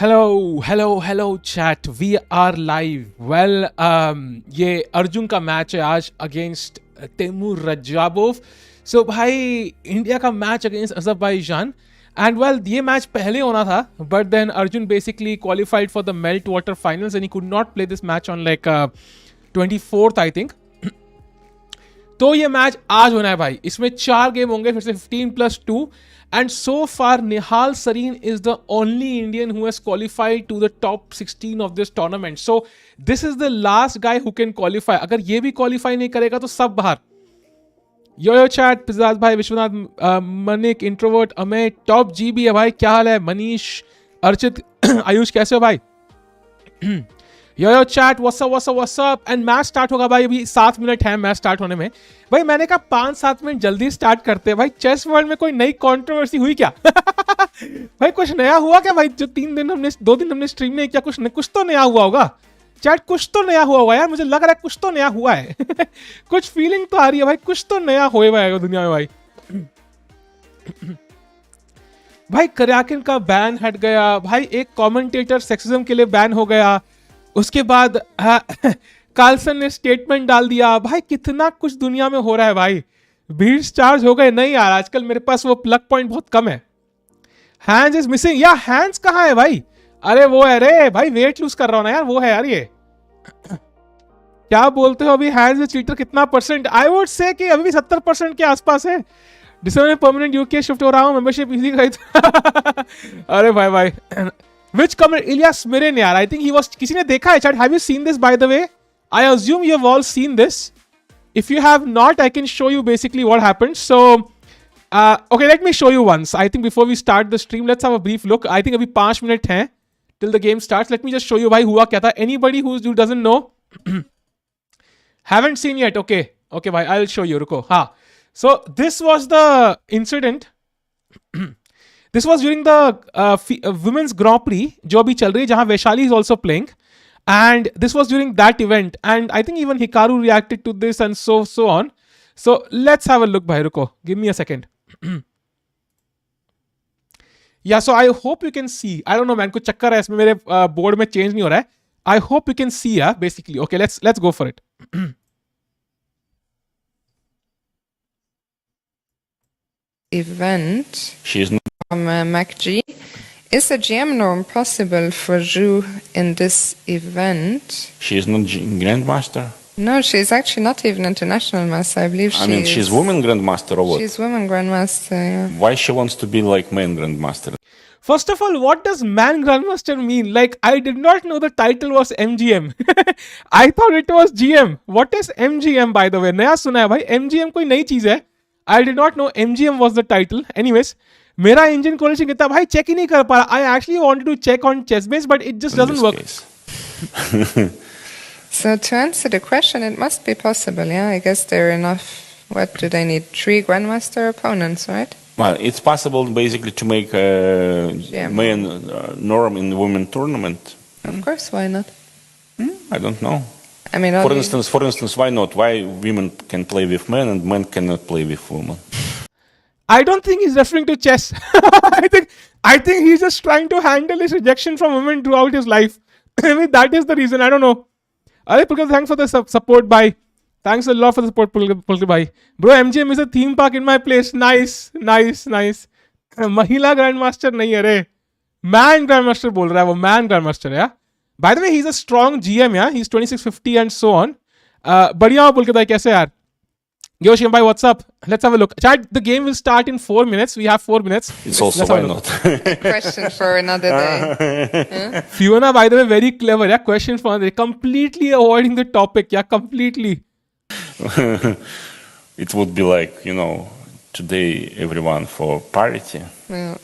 Hello chat, we are live. Well, ये अर्जुन का match है आज अगेंस्ट तैमूर रजाबोव। सो भाई, इंडिया का match against Azerbaijan. And well, ये मैच पहले होना था, but then Arjun basically qualified for the meltwater finals and he could not play this match on like 24th I think. तो ये मैच आज होना है भाई। इसमें 4 गेम होंगे, फिर से 15+2। And so far, Nihal Sareen is the only Indian who has qualified to the top 16 of this tournament. So this is the last guy who can qualify. अगर ये भी qualify नहीं करेगा तो सब बाहर। यो चैट, पिजाज भाई, विश्वनाथ, मनिक, इंट्रोवर्ट, अमेय, टॉप जी भी है भाई। क्या हाल है? मनीष, अर्चित, आयुष, कैसे हो भाई? Yo chat, what's up. And match start होगा भाई। अभी 7 मिनट है मैच स्टार्ट होने में। भाई मैंने कहा 5-7 मिनट जल्दी स्टार्ट करते हैं भाई। चेस वर्ल्ड में कोई नई कंट्रोवर्सी हुई क्या? भाई कुछ नया हुआ क्या भाई? जो 2 दिन हमने स्ट्रीम नहीं किया, कुछ तो नया हुआ होगा चैट। कुछ तो नया हुआ होगा यार, मुझे लग रहा है कुछ तो नया हुआ है। कुछ फीलिंग तो आ रही है भाई, कुछ तो नया हुआ है दुनिया में भाई। भाई कराकिन का बैन हट गया भाई। एक कमेंटेटर सेक्सिज्म के लिए बैन हो गया। उसके बाद कार्लसन ने स्टेटमेंट डाल दिया। भाई कितना कुछ दुनिया में हो रहा है भाई। भीड़ चार्ज हो गए नहीं यार, आजकल मेरे पास वो प्लग पॉइंट बहुत कम है। Hands is missing. या हैंड्स कहाँ है भाई? अरे वो है रे भाई, वेट लूज कर रहा हूं ना यार, वो है यार। ये क्या बोलते हो अभी? हैंड्स इज चीटर कितना परसेंट? आई वुड से कि अभी भी 70% के आसपास है। दिसंबर में परमानेंट यूके शिफ्ट हो रहा हूँ, मेंबरशिप इजी का। अरे भाई Which comment? Ilyas Mirin, yaar. I think he was. किसी ने देखा है chat? Have you seen this by the way? I assume you have all seen this. If you have not, I can show you basically what happened. So, okay, let me show you once. I think before we start the stream, let's have a brief look. I think अभी 5 minute हैं till the game starts. Let me just show you भाई हुआ क्या था. Anybody who doesn't know, haven't seen yet. Okay भाई, I'll show you. रुको. हाँ. So this was the incident. This was during the women's Grand Prix जो अभी चल रही है, जहां Vaishali is also playing, and this was during that event, and I think even Hikaru reacted to this and so on. So let's have a look भाई, रुको, give me a second. Yeah, so I hope you can see. I don't know man, कुछ चक्कर है इसमें, मेरे board में change नहीं हो रहा है. I hope you can see, basically. Okay, let's go for it. Event. She's not. From MacG. Is a GM norm possible for Zhu in this event? She is not Grandmaster. No, she's actually not even international master. I believe she's woman Grandmaster or what? She's woman Grandmaster, yeah. Why she wants to be like man Grandmaster? First of all, what does man Grandmaster mean? Like, I did not know the title was MGM. I thought it was GM. What is MGM by the way? नया सुना है भाई, MGM कोई नई चीज है. I did not know MGM was the title. Anyways, मेरा engine coalition कितना भाई चेक ही नहीं कर पा रहा. I actually wanted to check on Chessbase, but it just doesn't work. So to answer the question, it must be possible, yeah. I guess there are enough. What do they need? 3 Grandmaster opponents, right? Well, it's possible basically to make a man norm in the women tournament. Of course, why not? I don't know. I mean, for instance, why not? Why women can play with men and men cannot play with women? I don't think he's referring to chess. I think he's just trying to handle his rejection from women throughout his life. I mean, that is the reason. I don't know. Alright, Pulkar, thanks for the support. Bye. Thanks a lot for the support, Pulkar. Bye. Bro, MGM is a theme park in my place. Nice. Mahila Grandmaster नहीं है रे. Man Grandmaster बोल रहा है वो. Man Grandmaster है. By the way, he's a strong GM, yeah. He's 2650 and so on. बढ़िया हो Pulkar भाई, कैसे यार? Yo, Shimbhai, what's up? Let's have a look. Chat, the game will start in 4 minutes. We have 4 minutes. It's also why not? Question for another day. Fiona, by the way, very clever. Yeah, question for another day. Completely avoiding the topic. Yeah, completely. It would be like, today everyone for parity. Yeah.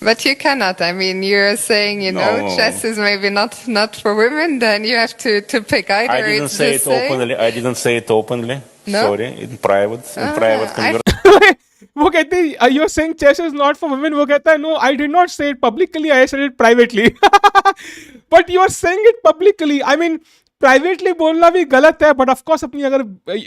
But you cannot. I mean, you're saying, No. chess is maybe not for women. Then you have to pick either. I didn't say it openly. I didn't say it openly. No? Sorry, in private. वो कहते हैं, you're saying chess is not for women. वो कहता है, no, I did not say it publicly. I said it privately. But you are saying it publicly. I mean, privately बोलना भी गलत है, but of course अपनी अगर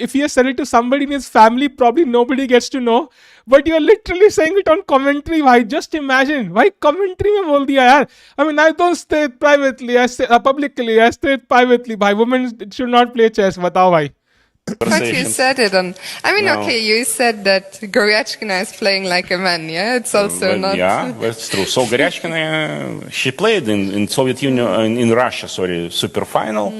if he has said it to somebody in his family, probably nobody gets to know. But you're literally saying it on commentary, भाई. Just imagine, भाई commentary में बोल दिया यार. I mean, I don't say it privately, I say publicly, I say it privately, भाई. Women should not play chess. बताओ भाई. But you said it on. I mean, No. okay, you said that Goryachkina is playing like a man. Yeah, it's also not. Yeah, that's true. So Goryachkina, she played in Soviet Union, in Russia, sorry, super final.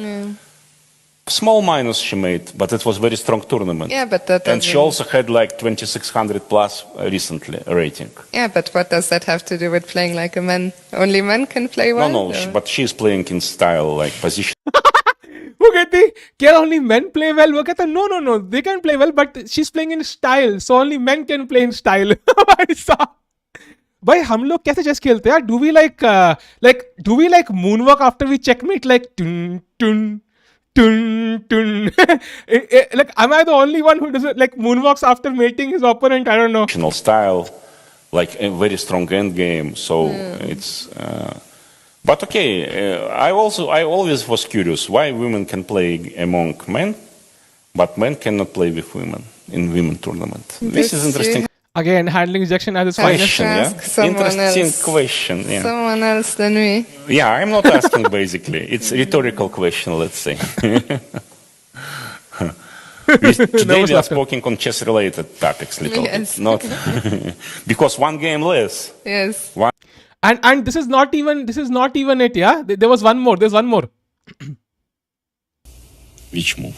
Small minus she made, but it was very strong tournament. Yeah, but that. And she also had like 2600 plus recently rating. Yeah, but what does that have to do with playing like a man? Only men can play well. No, but she's playing in style, like position. वो कहती क्या only men play well? वो कहता no, they can play well, but she's playing in style, so only men can play in style. भाई साहब, भाई हम लोग कैसे चेस खेलते हैं? Do we like moonwalk after we checkmate, like tun tun tun tun? Like, am I the only one who does it, like moonwalks after mating his opponent? I don't know. Style, like a very strong endgame. So it's. But okay, I always was curious why women can play among men, but men cannot play with women in women tournament. This is interesting. Again, handling rejection as its finest. Yeah? Interesting question. Yeah. Someone else than me. Yeah, I'm not asking basically. It's a rhetorical question, let's say. Today we are speaking on chess-related topics, little bit, not because one game less. Yes. And this is not even it. Yeah, there was one more. There's one more. Which move?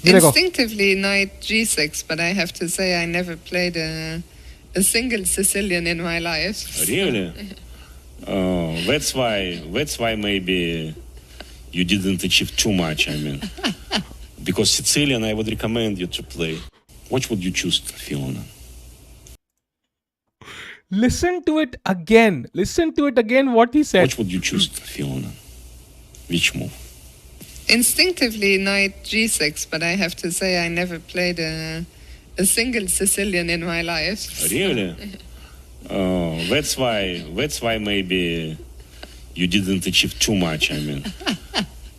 Instinctively, knight g6, but I have to say I never played a single Sicilian in my life. Really? Oh, that's why maybe you didn't achieve too much. I mean, because Sicilian, I would recommend you to play. What would you choose, Fiona? Listen to it again. What he said. What would you choose, Fiona? Which move? Instinctively, knight g6, but I have to say I never played a single Sicilian in my life. Really? Oh, that's why maybe you didn't achieve too much. I mean,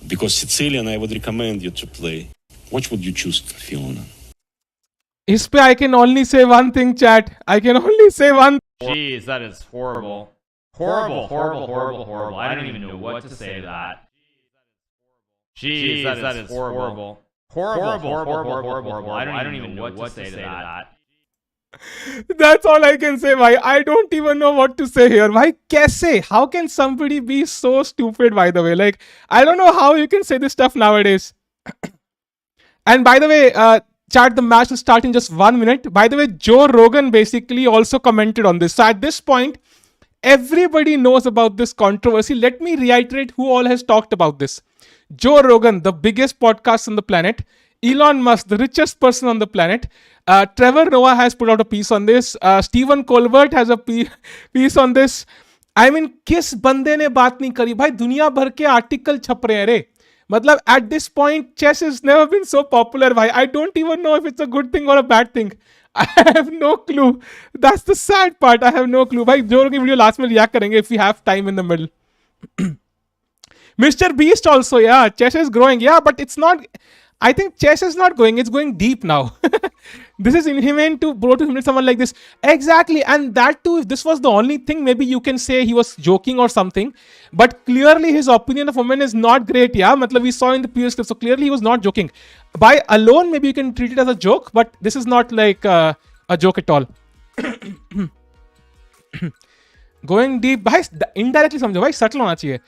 because Sicilian, I would recommend you to play. What would you choose, Fiona? इस पे I can only say one thing, chat. I can only say one. Jeez, that is horrible. Horrible. I don't even know what to say to that. Jeez, that is horrible. Horrible. I don't even know what to say to that. That's all I can say, bhai. I don't even know what to say here. Bhai, kaise? How can somebody be so stupid, by the way? Like, I don't know how you can say this stuff nowadays. And by the way, chat, the match will start in just 1 minute. By the way, Joe Rogan basically also commented on this. So at this point, everybody knows about this controversy. Let me reiterate who all has talked about this. Joe Rogan, the biggest podcast on the planet. Elon Musk, the richest person on the planet. Trevor Noah has put out a piece on this. Stephen Colbert has a piece on this. I mean, किस बंदे ने बात नहीं करी? भाई दुनिया भर के आर्टिकल छप रहे हैं रे. मतलब at this point, chess has never been so popular. Bhai. I don't even know if it's a good thing or a bad thing. I have no clue. That's the sad part. I have no clue. Bhai, Joe Rogan video last में react करेंगे if we have time in the middle. Mr. Beast also, yeah. Chess is growing. Yeah, but it's not... I think chess is not going. It's going deep now. This is inhumane to humiliate someone like this. Exactly. And that too, if this was the only thing, maybe you can say he was joking or something. But clearly his opinion of women is not great. Yeah, matlab we saw in the previous clip. So clearly he was not joking. By alone, maybe you can treat it as a joke. But this is not like a joke at all. Going deep. Bhai, indirectly samjho. Bhai, subtle hona chahiye.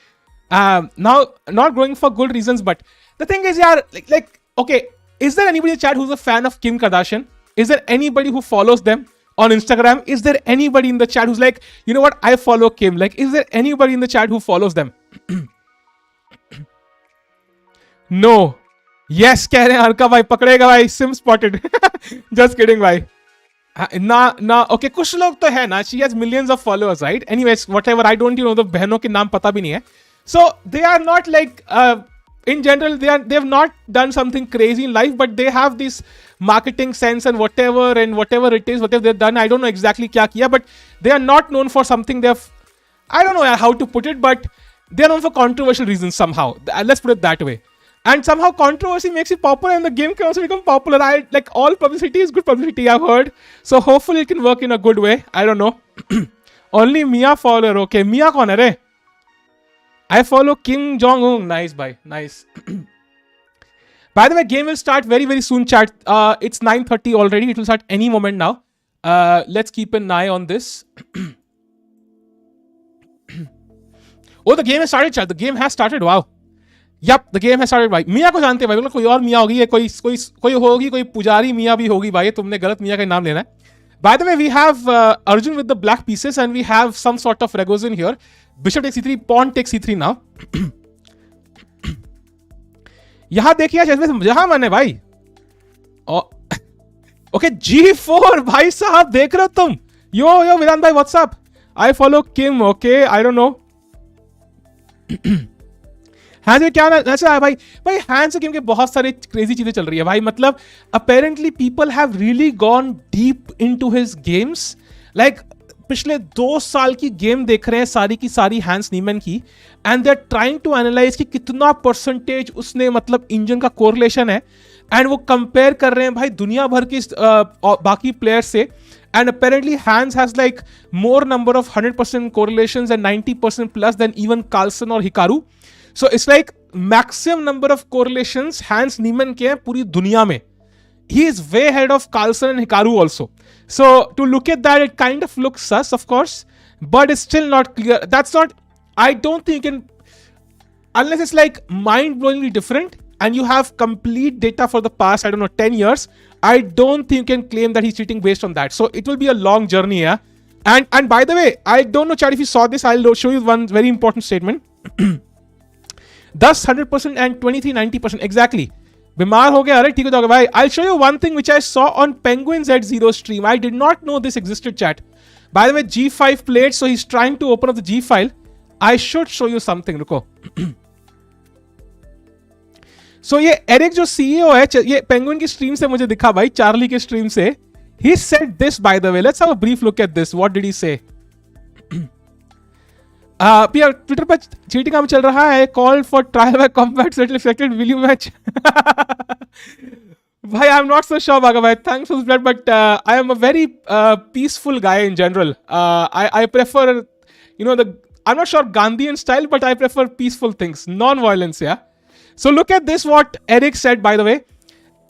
Now, not going for good reasons. But the thing is, yaar, like okay, is there anybody in the chat who's a fan of Kim Kardashian? Is there anybody who follows them on Instagram? Is there anybody in the chat who's like, you know what, I follow Kim? Like, is there anybody in the chat who follows them? No. Yes, keh rahe hain Arka bhai, pakdega bhai, sim spotted. Just kidding bhai. Na, okay, kuch log to hai na, she has millions of followers, right? Anyways, whatever, I don't even know the behnon ke naam pata bhi nahi hai. So, they are not like... in general, they have not done something crazy in life, but they have this marketing sense and whatever it is, whatever they've done. I don't know exactly kya kiya, but they are not known for something I don't know how to put it, but they are known for controversial reasons somehow. Let's put it that way. And somehow controversy makes it popular and the game can also become popular. Like all publicity is good publicity, I've heard. So hopefully it can work in a good way. I don't know. Only Mia follower. Okay, Mia kaun hai re? I follow Kim Jong-un. Nice, bhai. Nice. By the way, game will start very, very soon, chat. It's 9:30 already. It will start any moment now. Let's keep an eye on this. Oh, the game has started, chat. The game has started. Wow. Yup, the game has started, भाई. मिया को जानते हैं भाई, कोई और मिया होगी, कोई होगी, कोई पुजारी मिया भी होगी भाई. तुमने गलत मिया का नाम लेना है. By the way, we have Arjun with the black pieces and we have some sort of Ragozin here. Bishop takes c3, pawn takes c3 now. यहाँ देखिए जहां मन है भाई. Okay, G4 भाई साहब देख रहे हो तुम. Yo विरान भाई, what's up? I follow Kim. Okay, I don't know. Hans में क्या ऐसा है भाई हैंस गेम के बहुत सारे क्रेजी चीजें चल रही है भाई. मतलब apparently people have really gone deep into his games. Like पिछले 2 साल की गेम देख रहे हैं सारी की सारी हैंस नीमैन की, and they are trying to analyse कि कितना परसेंटेज उसने मतलब इंजन का कोरिलेशन है, एंड वो कंपेयर कर रहे हैं भाई दुनिया भर की बाकी प्लेयर्स से. And apparently Hans has like more number of 100% correlations and 90% plus than even Carlsen or Hikaru. So it's like maximum number of correlations Hans Niemann के हैं पूरी दुनिया में. He is way ahead of Carlsen and Hikaru also. So to look at that, it kind of looks sus, of course, but it's still not clear. That's not. I don't think you can, unless it's like mind-blowingly different and you have complete data for the past, I don't know, 10 years. I don't think you can claim that he's cheating based on that. So it will be a long journey, yeah. And by the way, I don't know, Chad, if you saw this, I'll show you one very important statement. Thus 100% and 23 90% exactly. बीमार हो गया, अरे ठीक हो जाओगे भाई. I'll show you one thing which I saw on Penguin Z0 stream. I did not know this existed, chat. By the way, G5 played, so he's trying to open up the G file. I should show you something. रुको. So ये Eric जो CEO है, ये penguin की stream से मुझे दिखा भाई, चार्ली के स्ट्रीम से. He said this, by the way. Let's have a brief look at this. What did he say? Twitter पर चीटिंग काम चल रहा है. Call for trial by combat settle effected will you match. भाई I am not so sure भागा भाई. Thanks for this, but I am a very peaceful guy in general. I prefer, you know, I'm not sure Gandhian style, but I prefer peaceful things, non-violence, yeah. So look at this, what Eric said, by the way.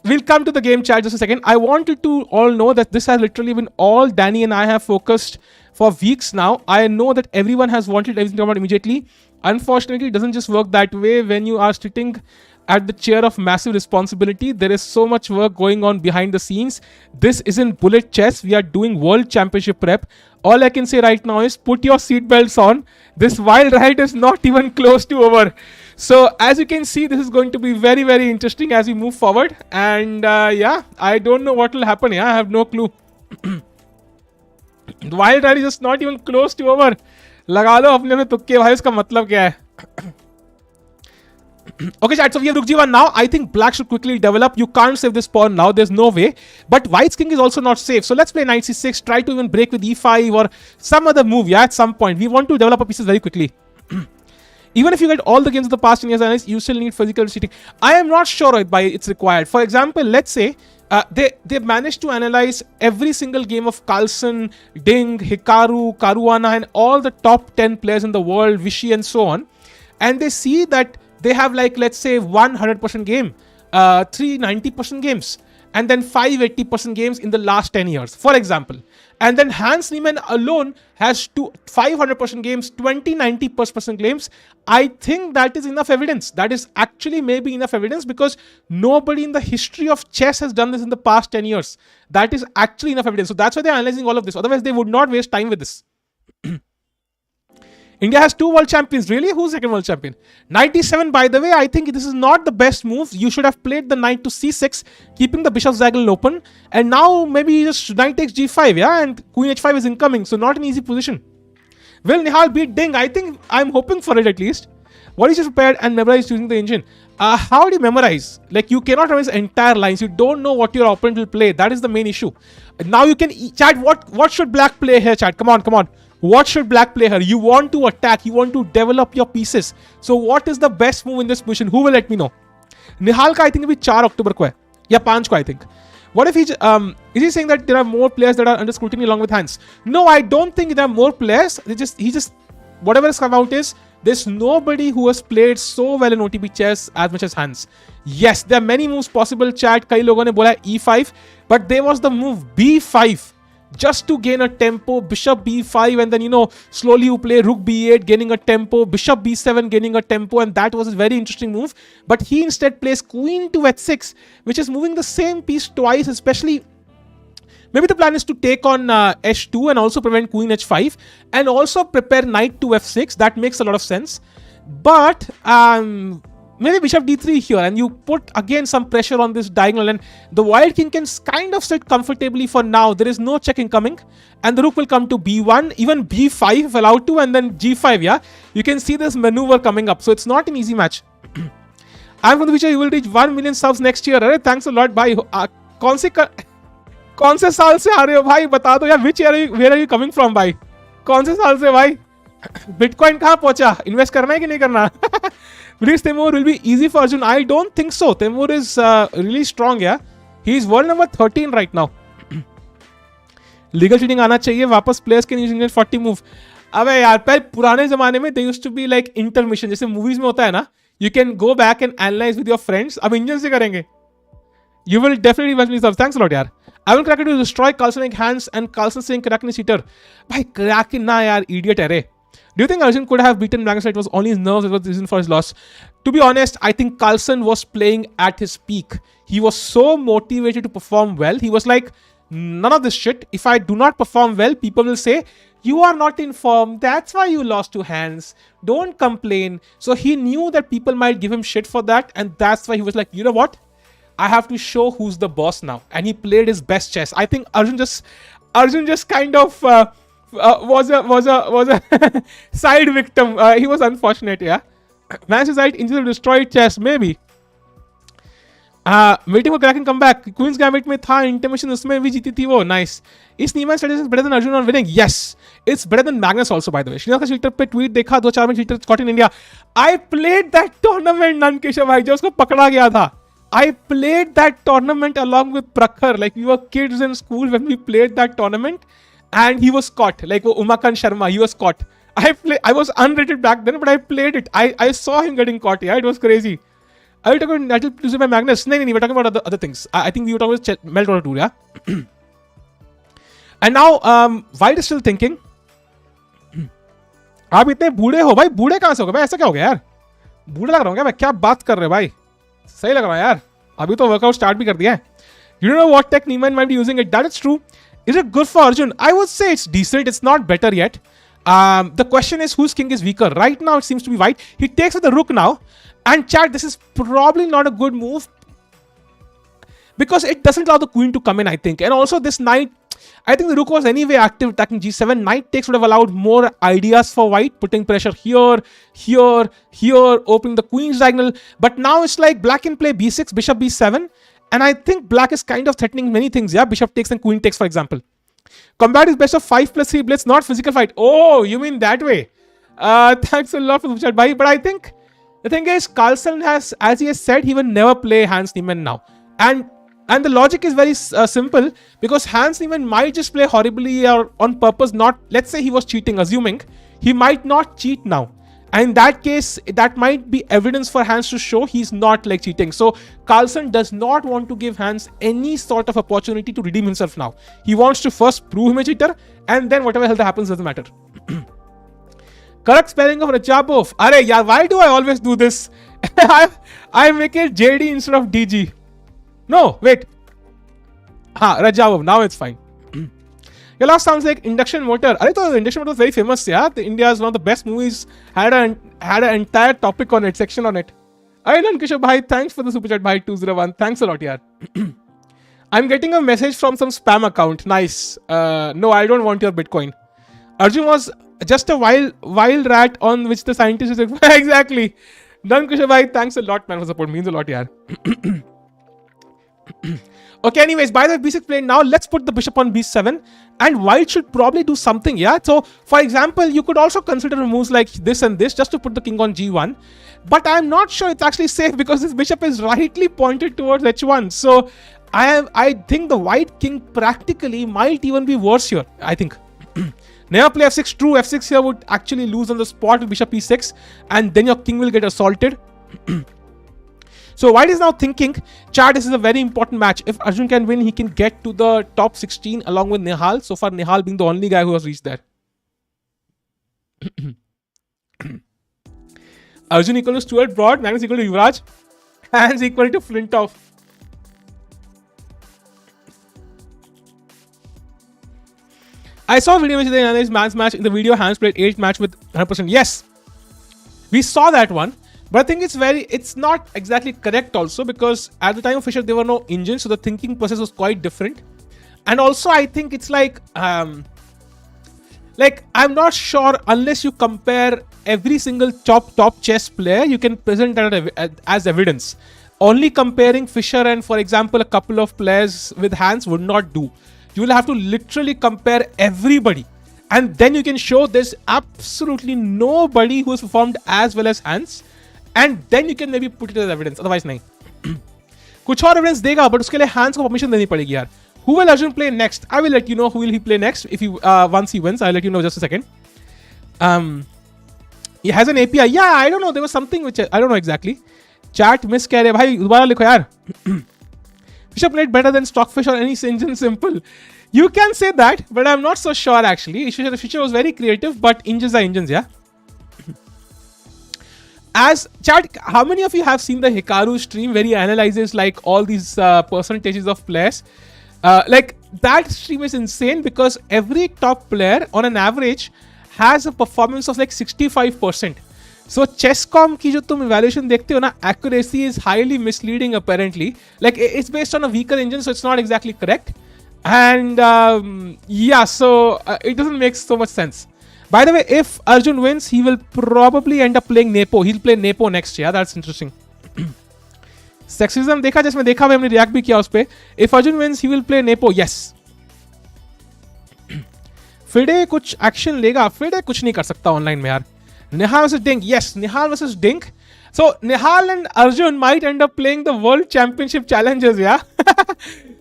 We'll come to the game, chat, just a second. I wanted to all know that this has literally been all Danny and I have focused for weeks now. I know that everyone has wanted everything to come out immediately. Unfortunately, it doesn't just work that way when you are sitting at the chair of massive responsibility. There is so much work going on behind the scenes. This isn't bullet chess. We are doing world championship prep. All I can say right now is put your seatbelts on. This wild ride is not even close to over. So as you can see, this is going to be very, very interesting as we move forward. And yeah, I don't know what will happen. Yeah, I have no clue. The wild ride is just not even close to over. लगा लो अपने में तुक्के भाई, उसका मतलब क्या है? Okay, chat. So we have Rook G1 now. I think black should quickly develop. You can't save this pawn now. There's no way. But white's king is also not safe. So let's play knight c6. Try to even break with e5 or some other move. Yeah, at some point we want to develop our pieces very quickly. Even if you get all the games of the past 10 years, you still need physical cheating. I am not sure why it's required. For example, let's say they managed to analyze every single game of Carlsen, Ding, Hikaru, Caruana, and all the top 10 players in the world, Vichy, and so on. And they see that they have, like, let's say 100% game, 3 90% games, and then 5 80% games in the last 10 years, for example. And then Hans Niemann alone has 500% games, 20 90% games. I think that is enough evidence. That is actually maybe enough evidence, because nobody in the history of chess has done this in the past 10 years. That is actually enough evidence. So that's why they're analyzing all of this. Otherwise, they would not waste time with this. India has 2 world champions. Really? Who's second world champion? Knight d7, by the way, I think this is not the best move. You should have played the knight to c6, keeping the bishop's diagonal open. And now maybe just knight takes g5, yeah? And queen h5 is incoming, so not an easy position. Will Nihal beat Ding? I think I'm hoping for it at least. What is just prepared and memorized using the engine? How do you memorize? Like, you cannot memorize entire lines. You don't know what your opponent will play. That is the main issue. Now you can chat. What should black play here, chat? Come on, come on. What should black play here? You want to attack. You want to develop your pieces. So what is the best move in this position? Who will let me know? निहाल का I think अभी 4 अक्टूबर को है या 5 को I think. What if is he saying that there are more players that are under scrutiny along with Hans? No, I don't think there are more players. He just whatever has come out is there's nobody who has played so well in OTP chess as much as Hans. Yes, there are many moves possible. Chat कई लोगों ने बोला E5, but there was the move B5 just to gain a tempo. Bishop B5 and then slowly you play Rook B8 gaining a tempo. Bishop B7 gaining a tempo, and that was a very interesting move. But he instead plays Queen to H6, which is moving the same piece twice, especially. Maybe the plan is to take on H2 and also prevent Queen H5 and also prepare Knight to F6. That makes a lot of sense. But maybe Bishop D3 here and you put again some pressure on this diagonal, and the Wild King can kind of sit comfortably for now. There is no check incoming and the Rook will come to B1, even B5 if allowed to, and then G5. Yeah, you can see this maneuver coming up. So it's not an easy match. I'm from the future. You will reach 1 million subs next year. Alright, thanks a lot. Bye. कौन से साल से आ रहे हो भाई बता दो यार. Where are you coming from भाई? कौन से साल से भाई? Bitcoin कहाँ पहुंचा? इन्वेस्ट करना है कि नहीं करना? Release Teimour will be easy for Arjun. I don't think so. Teimour is really strong. Yeah, he is world number 13 right now. Legal cheating आना चाहिए वापस. Players can use 40 move. अबे यार पहले पुराने जमाने में they used to be like intermission जैसे movies में होता है ना. You can go back and analyze with your friends. अब इंजन से करेंगे. You will definitely watch me subs. Thanks a lot यार. I will crack it to destroy Carlsen hands and Carlsen saying Kraken is cheater. भाई Kraken ना यार idiot है रे. Do you think Arjun could have beaten Magnus? It was only his nerves that was the reason for his loss. To be honest, I think Carlsen was playing at his peak. He was so motivated to perform well. He was like, none of this shit. If I do not perform well, people will say, you are not in form. That's why you lost to Hans. Don't complain. So he knew that people might give him shit for that. And that's why he was like, you know what? I have to show who's the boss now. And he played his best chess. I think Arjun just kind of was a side victim. He was unfortunate, yeah. Manchester United injured to destroy chess, maybe. Waiting for Kraken comeback. Queen's Gambit में था intimation, उसमें भी जीती थी वो. Nice. Is Niemann strategy is better than Arjun on winning? Yes. It's better than Magnus also, by the way. Srinath का cheater पे tweet देखा 2-4 में cheater caught in India. I played that tournament, Nankesha भाई, जो उसको पकड़ा गया था. I played that tournament along with Prakhar. Like we were kids in school when we played that tournament, and he was caught. Like Umakant Sharma, he was caught. I was unrated back then, but I played it. I saw him getting caught. Yeah, it was crazy. Are you talking about Natal Tuesday by Magnus? No, we're talking about other things. I think we were talking about Meltwater Tour, yeah. And now, White is still thinking. आप इतने बूढ़े हो भाई, बूढ़े कहाँ से हो गए भाई? ऐसा क्या हो गया यार? बूढ़ा लग रहा हूँ क्या मैं? क्या बात कर रहे हो भाई? सही लग रहा है यार. अभी तो वर्कआउट स्टार्ट भी कर दिया है. You don't know what tech Niemann might be using it. That is true. Is it good for Arjun? I would say it's decent. It's not better yet. The question is whose king is weaker. Right now it seems to be White. He takes with the rook now. And chat, this is probably not a good move because it doesn't allow the queen to come in, I think. And also this knight, I think the rook was anyway active attacking g7. Knight takes would have allowed more ideas for White, putting pressure here, opening the queen's diagonal. But now it's like black can play b6, bishop b7. And I think black is kind of threatening many things. Yeah, bishop takes and queen takes, for example. Combat is best of 5+3 blitz, not physical fight. Oh, you mean that way? Thanks a lot for the chat, bhai. But I think the thing is, Carlsen has, as he has said, he will never play Hans Niemann now. And the logic is very simple, because Hans Niemann might just play horribly or on purpose, not, let's say he was cheating, assuming, he might not cheat now. And in that case, that might be evidence for Hans to show he's not like cheating. So Carlsen does not want to give Hans any sort of opportunity to redeem himself now. He wants to first prove him a cheater, and then whatever hell that happens doesn't matter. Correct spelling of Radjabov. Arey, yeah, why do I always do this? I make it JD instead of DG. No, wait. Radjabov. Now it's fine. Your last sounds like induction motor. Arey, the induction motor was very famous. Yeah, India is one of the best movies. Had an entire topic on it, section on it. Ailan Kishore bhai, thanks for the super chat bhai 201. Thanks a lot, yaar. I'm getting a message from some spam account. Nice. No, I don't want your Bitcoin. Arjun was just a wild rat on which the scientist is exactly. Done, Kishore bhai. Thanks a lot, man, for support. Means a lot, yaar. Okay, anyways, by the way, b6 played now. Let's put the bishop on b7. And White should probably do something, yeah? So, for example, you could also consider moves like this and this just to put the king on g1. But I'm not sure it's actually safe because this bishop is rightly pointed towards h1. So I think the white king practically might even be worse here, I think. Never play f6. True, f6 here would actually lose on the spot with bishop e6, and then your king will get assaulted. So white is now thinking, chat, this is a very important match. If Arjun can win, he can get to the top 16 along with Nihal. So far, Nihal being the only guy who has reached there. Arjun equal to Stuart Broad, Magnus equal to Yuvraj, Hans equal to Flintoff. I saw a video which they analyzed man's match. In the video, Hans played 8 match with 100%. Yes, we saw that one. But I think it's not exactly correct also, because at the time of Fischer, there were no engines. So the thinking process was quite different. And also, I think it's like I'm not sure, unless you compare every single top chess player, you can present that as evidence. Only comparing Fischer and, for example, a couple of players with Hans would not do. You will have to literally compare everybody. And then you can show there's absolutely nobody who has performed as well as Hans. And then you can maybe put it as evidence. Otherwise, nahi. कुछ और evidence देगा, but उसके लिए Hans को permission देनी पड़ेगी यार. Who will Arjun play next? I will let you know who will he play next. If he once he wins, I'll let you know just a second. He has an API. Yeah, I don't know. There was something which I don't know exactly. Chat miss कह रहे भाई दोबारा लिखो यार. Fischer played better than Stockfish or any engine simple. You can say that, but I'm not so sure actually. Fischer was very creative, but engines are engines, yeah. As chat, how many of you have seen the Hikaru stream where he analyzes like all these percentages of players? Like that stream is insane because every top player on an average has a performance of like 65%. So chess.com की जो तुम evaluation देखते हो ना, accuracy is highly misleading apparently. Like it's based on a weaker engine, so it's not exactly correct. And yeah, so it doesn't make so much sense. By the way, if Arjun wins, he will probably end up playing Nepo. He'll play Nepo next. Yeah, that's interesting. Sexism देखा, जिसमें देखा हमने react भी किया उस पे. If Arjun wins, he will play Nepo. Yes. Fide कुछ action लेगा. Fide कुछ नहीं कर सकता online में यार. Nihal versus Dink. Yes, Nihal versus Dink. So Nihal and Arjun might end up playing the World Championship challenges. Yeah.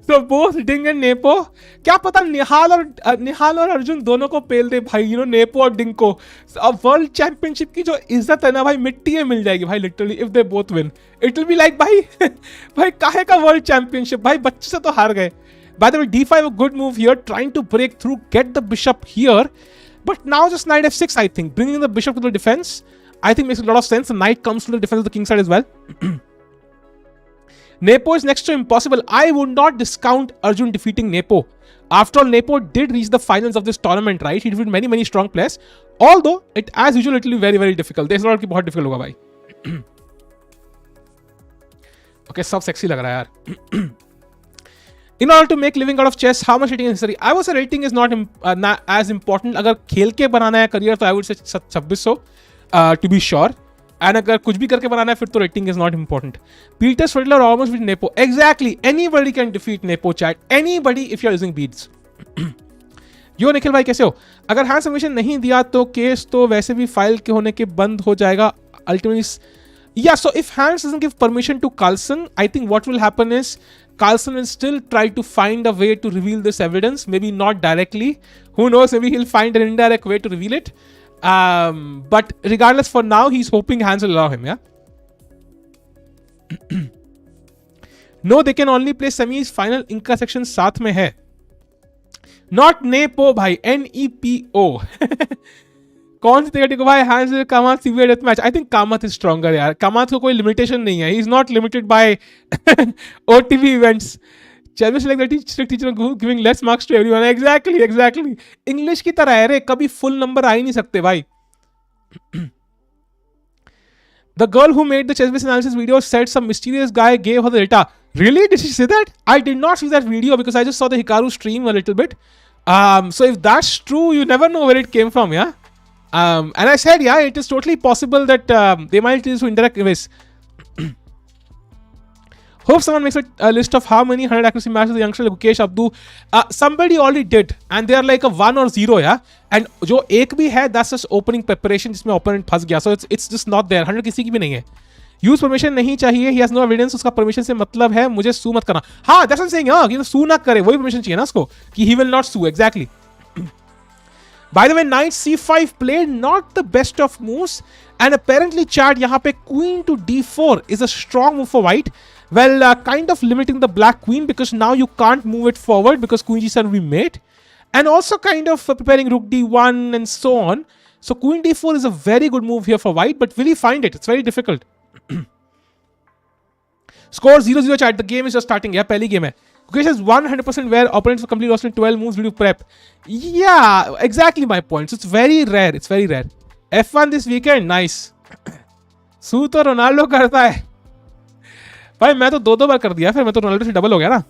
So both Dink and Nepo. क्या पता निहाल और अर्जुन दोनों को पेल दे भाई, you know, Nepo और Dink को. अब वर्ल्ड चैंपियनशिप की जो इज्जत है ना भाई, मिट्टी में मिल जाएगी भाई literally if they both win. It will be like भाई काहे का वर्ल्ड चैंपियनशिप भाई, बच्चे से तो हार गए. By the way, d5 a good move here, trying to break through, get the bishop here. But now just knight f6, I think. Bringing the bishop to the defense, I think makes a lot of sense. The knight comes to the defense of the king side as well. Nepo is next to impossible. I would not discount Arjun defeating Nepo. After all, Nepo did reach the finals of this tournament, right? He defeated many strong players. Although, it as usual, it will be very difficult. There's a lot of बहुत difficult होगा भाई. Okay, सब sexy लग रहा है यार. In order to make living out of chess, how much rating is necessary? I would say rating is not as important. अगर खेल के बनाना है career, तो I would say 2600 to be sure. And अगर कुछ भी करके बनाना है फिर तो rating is not important. Peter Friedler almost beat Nepo. Exactly. Anybody can defeat Nepo, chat. Anybody if you're using beads. यो निखिल भाई कैसे हो? अगर हैंड सबमिशन नहीं दिया तो केस तो वैसे भी फाइल के होने के बंद हो जाएगा. Ultimately, yeah. So if Hans doesn't give permission to Carlsen, I think what will happen is Carlsen will still try to find a way to reveal this evidence. Maybe not directly. Who knows? Maybe he'll find an indirect way to reveal it. But regardless, for now, he's hoping Hans will allow him, yeah? No, they can only play semis. Final Inca section साथ में है. Not Nepo, भाई. N-E-P-O. कौन सी ticket को भाई? Hans will Kamath CBA death match. I think Kamath is stronger, यार. Kamath को कोई limitation नहीं है. He's not limited by OTV events. Chalmers like the strict teacher giving less marks to everyone. Exactly. English की तरह है रे, कभी full number आ ही नहीं सकते भाई. The girl who made the chess-based analysis video said some mysterious guy gave her the data. Really? Did she say that? I did not see that video because I just saw the Hikaru stream a little bit. So if that's true, you never know where it came from, yeah? And I said, yeah, it is totally possible that they might use indirect ways. Hope someone makes a list of how many 100 accuracy matches the youngster like Gukesh Abdu. Somebody already did, and they are like a 1 or 0, yeah. And जो एक भी है, that's just opening preparation जिसमें opponent फंस गया. So it's just not there. 100 किसी की भी नहीं है. Use permission नहीं चाहिए. He has no evidence. उसका permission से मतलब है मुझे sue मत करना. हाँ, that's what I'm saying. हाँ, कि sue ना करे. वही permission चाहिए ना उसको कि he will not sue. Exactly. By the way, knight c5 played not the best of moves, and apparently chat यहाँ पे queen to d4 is a strong move for white. Well, kind of limiting the black queen because now you can't move it forward because queen g7 will be mate, and also kind of preparing rook d1 and so on. So queen d4 is a very good move here for white, but will he find it? It's very difficult. Score 0-0 chat. The game is just starting. Yeah, pehli game hai. Gukesh has 100% where opponents will complete roster in 12 moves. Will you prep? Yeah, exactly my point. So it's very rare. It's very rare. F1 this weekend. Nice. Su to Ronaldo karta hai. भाई मैं तो 2 बार कर दिया, फिर मैं तो Ronaldo से double हो गया ना.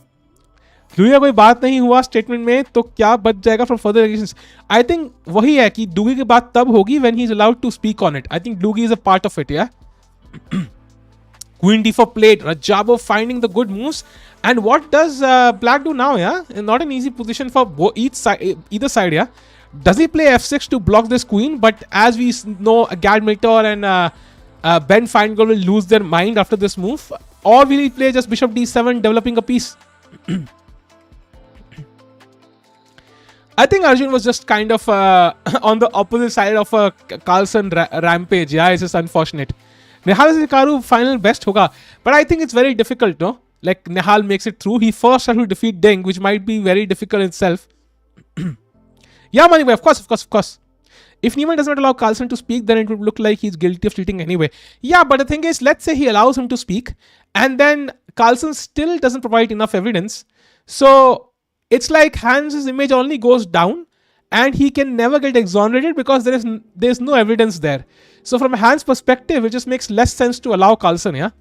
लुइया कोई बात नहीं हुआ स्टेटमेंट में तो क्या बच जाएगा from further allegations. I think वही है कि डूगी की बात तब होगी when he is allowed to speak on it. I think Doogie is a part of it. या Queen d4 played. Radjabov finding the good moves. And what does black do now? Yeah, not an easy position for either side. Yeah, does he play f6 to block this queen? But as we know, Gad Miltor and Ben Feingold will lose their mind after this move. Or will he play just bishop d7, developing a piece? I think Arjun was just kind of on the opposite side of a Carlsen rampage. Yeah, it's just unfortunate. Nihal Hikaru final best hoga, but I think it's very difficult, no? Like Nihal makes it through. He first has to defeat Deng, which might be very difficult itself. Yeah, Mani, of course. If Niemann does not allow Carlsen to speak, then it would look like he's guilty of cheating anyway. Yeah, but the thing is, let's say he allows him to speak, and then Carlsen still doesn't provide enough evidence. So it's like Hans' image only goes down, and he can never get exonerated because there's no evidence there. So from Hans' perspective, it just makes less sense to allow Carlsen. Yeah.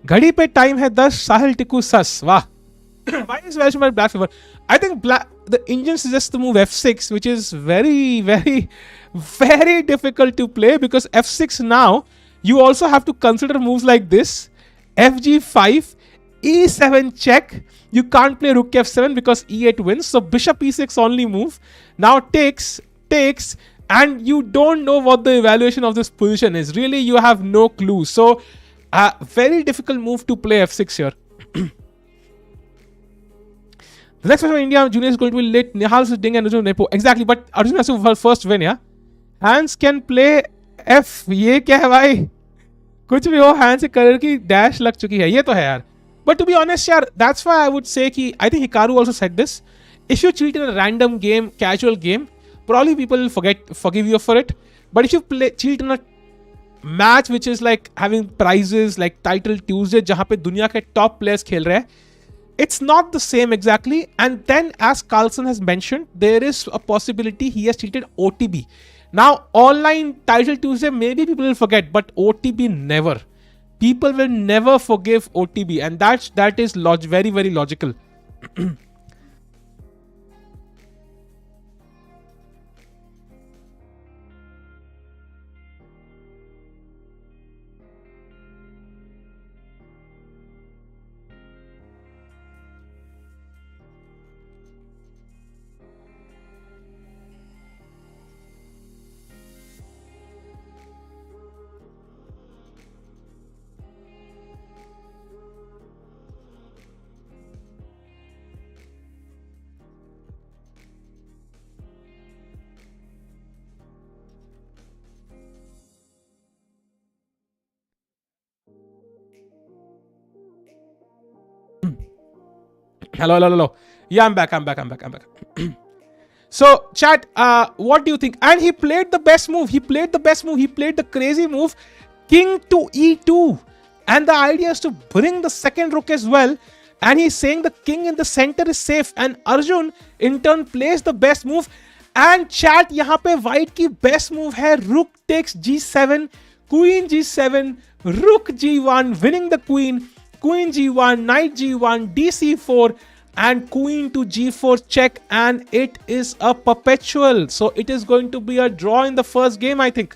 घड़ी पे time है 10 साहिल टिकू सस. वाह. Why is Welshman black favor? I think the Indian suggests the move f6, which is very, very, very difficult to play because f6 now, you also have to consider moves like this. fg5, e7 check. You can't play rook f7 because e8 wins. So bishop e6 only move. Now takes, and you don't know what the evaluation of this position is. Really, you have no clue. So very difficult move to play f6 here. The next match for India Junior is going to be lit. Nihal versus Ding and Arjun Nepo. Exactly, but Arjun has to first win, yeah? Hans can play F. ये क्या है भाई? कुछ भी हो, Hans के career की dash लग चुकी है. ये तो है यार. But to be honest, यार, that's why I would say कि I think Hikaru also said this. If you cheat in a random game, casual game, probably people will forgive you for it. But if you cheat in a match which is like having prizes like Title Tuesday, जहाँ पे दुनिया के top players खेल रहे हैं, it's not the same exactly. And then, as Carlsen has mentioned, there is a possibility he has cheated OTB. Now, online Title Tuesday, maybe people will forget, but OTB never. People will never forgive OTB, and that is very, very logical. Hello. Yeah, I'm back. So, chat, what do you think? And he played the best move. He played the crazy move, king to e2. And the idea is to bring the second rook as well. And he's saying the king in the center is safe. And Arjun, in turn, plays the best move. And chat, यहाँ पे white की best move है rook takes g7, queen g7, rook g1, winning the queen g1, knight g1, dc4, and queen to g4 check, and it is a perpetual. So it is going to be a draw in the first game, I think.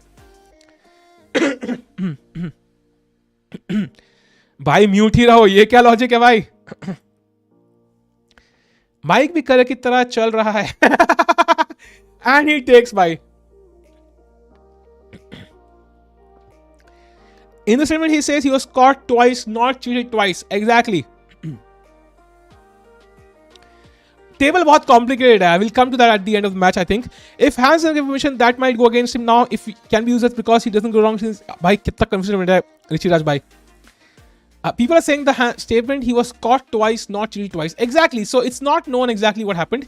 भाई mute ही रहो, ये क्या logic है भाई? Mic भी करे की तरह चल रहा है. एंड ही टेक्स भाई. In the statement, he says he was caught twice, not cheated twice. Exactly. Table बहुत complicated है. I will come to that at the end of the match, I think. If Hans has information that might go against him now, if he can be used as because he doesn't go wrong since भाई कितना confusion मिल रहा है ऋषिराज भाई. People are saying the statement he was caught twice, not cheated twice. Exactly. So it's not known exactly what happened.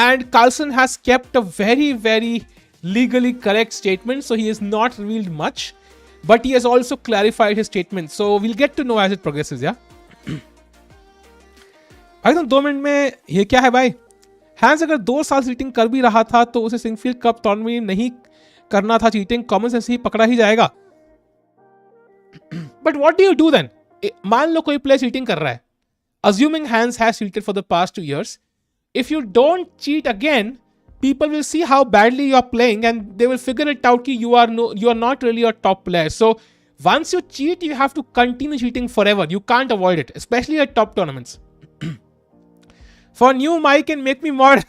And Carlsen has kept a very, very legally correct statement, so he has not revealed much. But he has also clarified his statement. So we'll get to know as it progresses, yeah? भाई तो 2 minute में ये क्या है भाई? Hence अगर 2 साल cheating कर भी रहा था तो उसे सिंगफील्ड कप टूर्नामेंट नहीं करना था. चीटिंग कॉमन सेंस ही पकड़ा ही जाएगा. But what do you do then? मान लो कोई प्लेयर चीटिंग कर रहा है. Assuming Hans has cheated for the past 2 years, if you don't cheat again, people will see how badly you are playing and they will figure it out that you are not really a top player. So once you cheat, you have to continue cheating forever. You can't avoid it, especially at top tournaments. For new Mike can make me mod.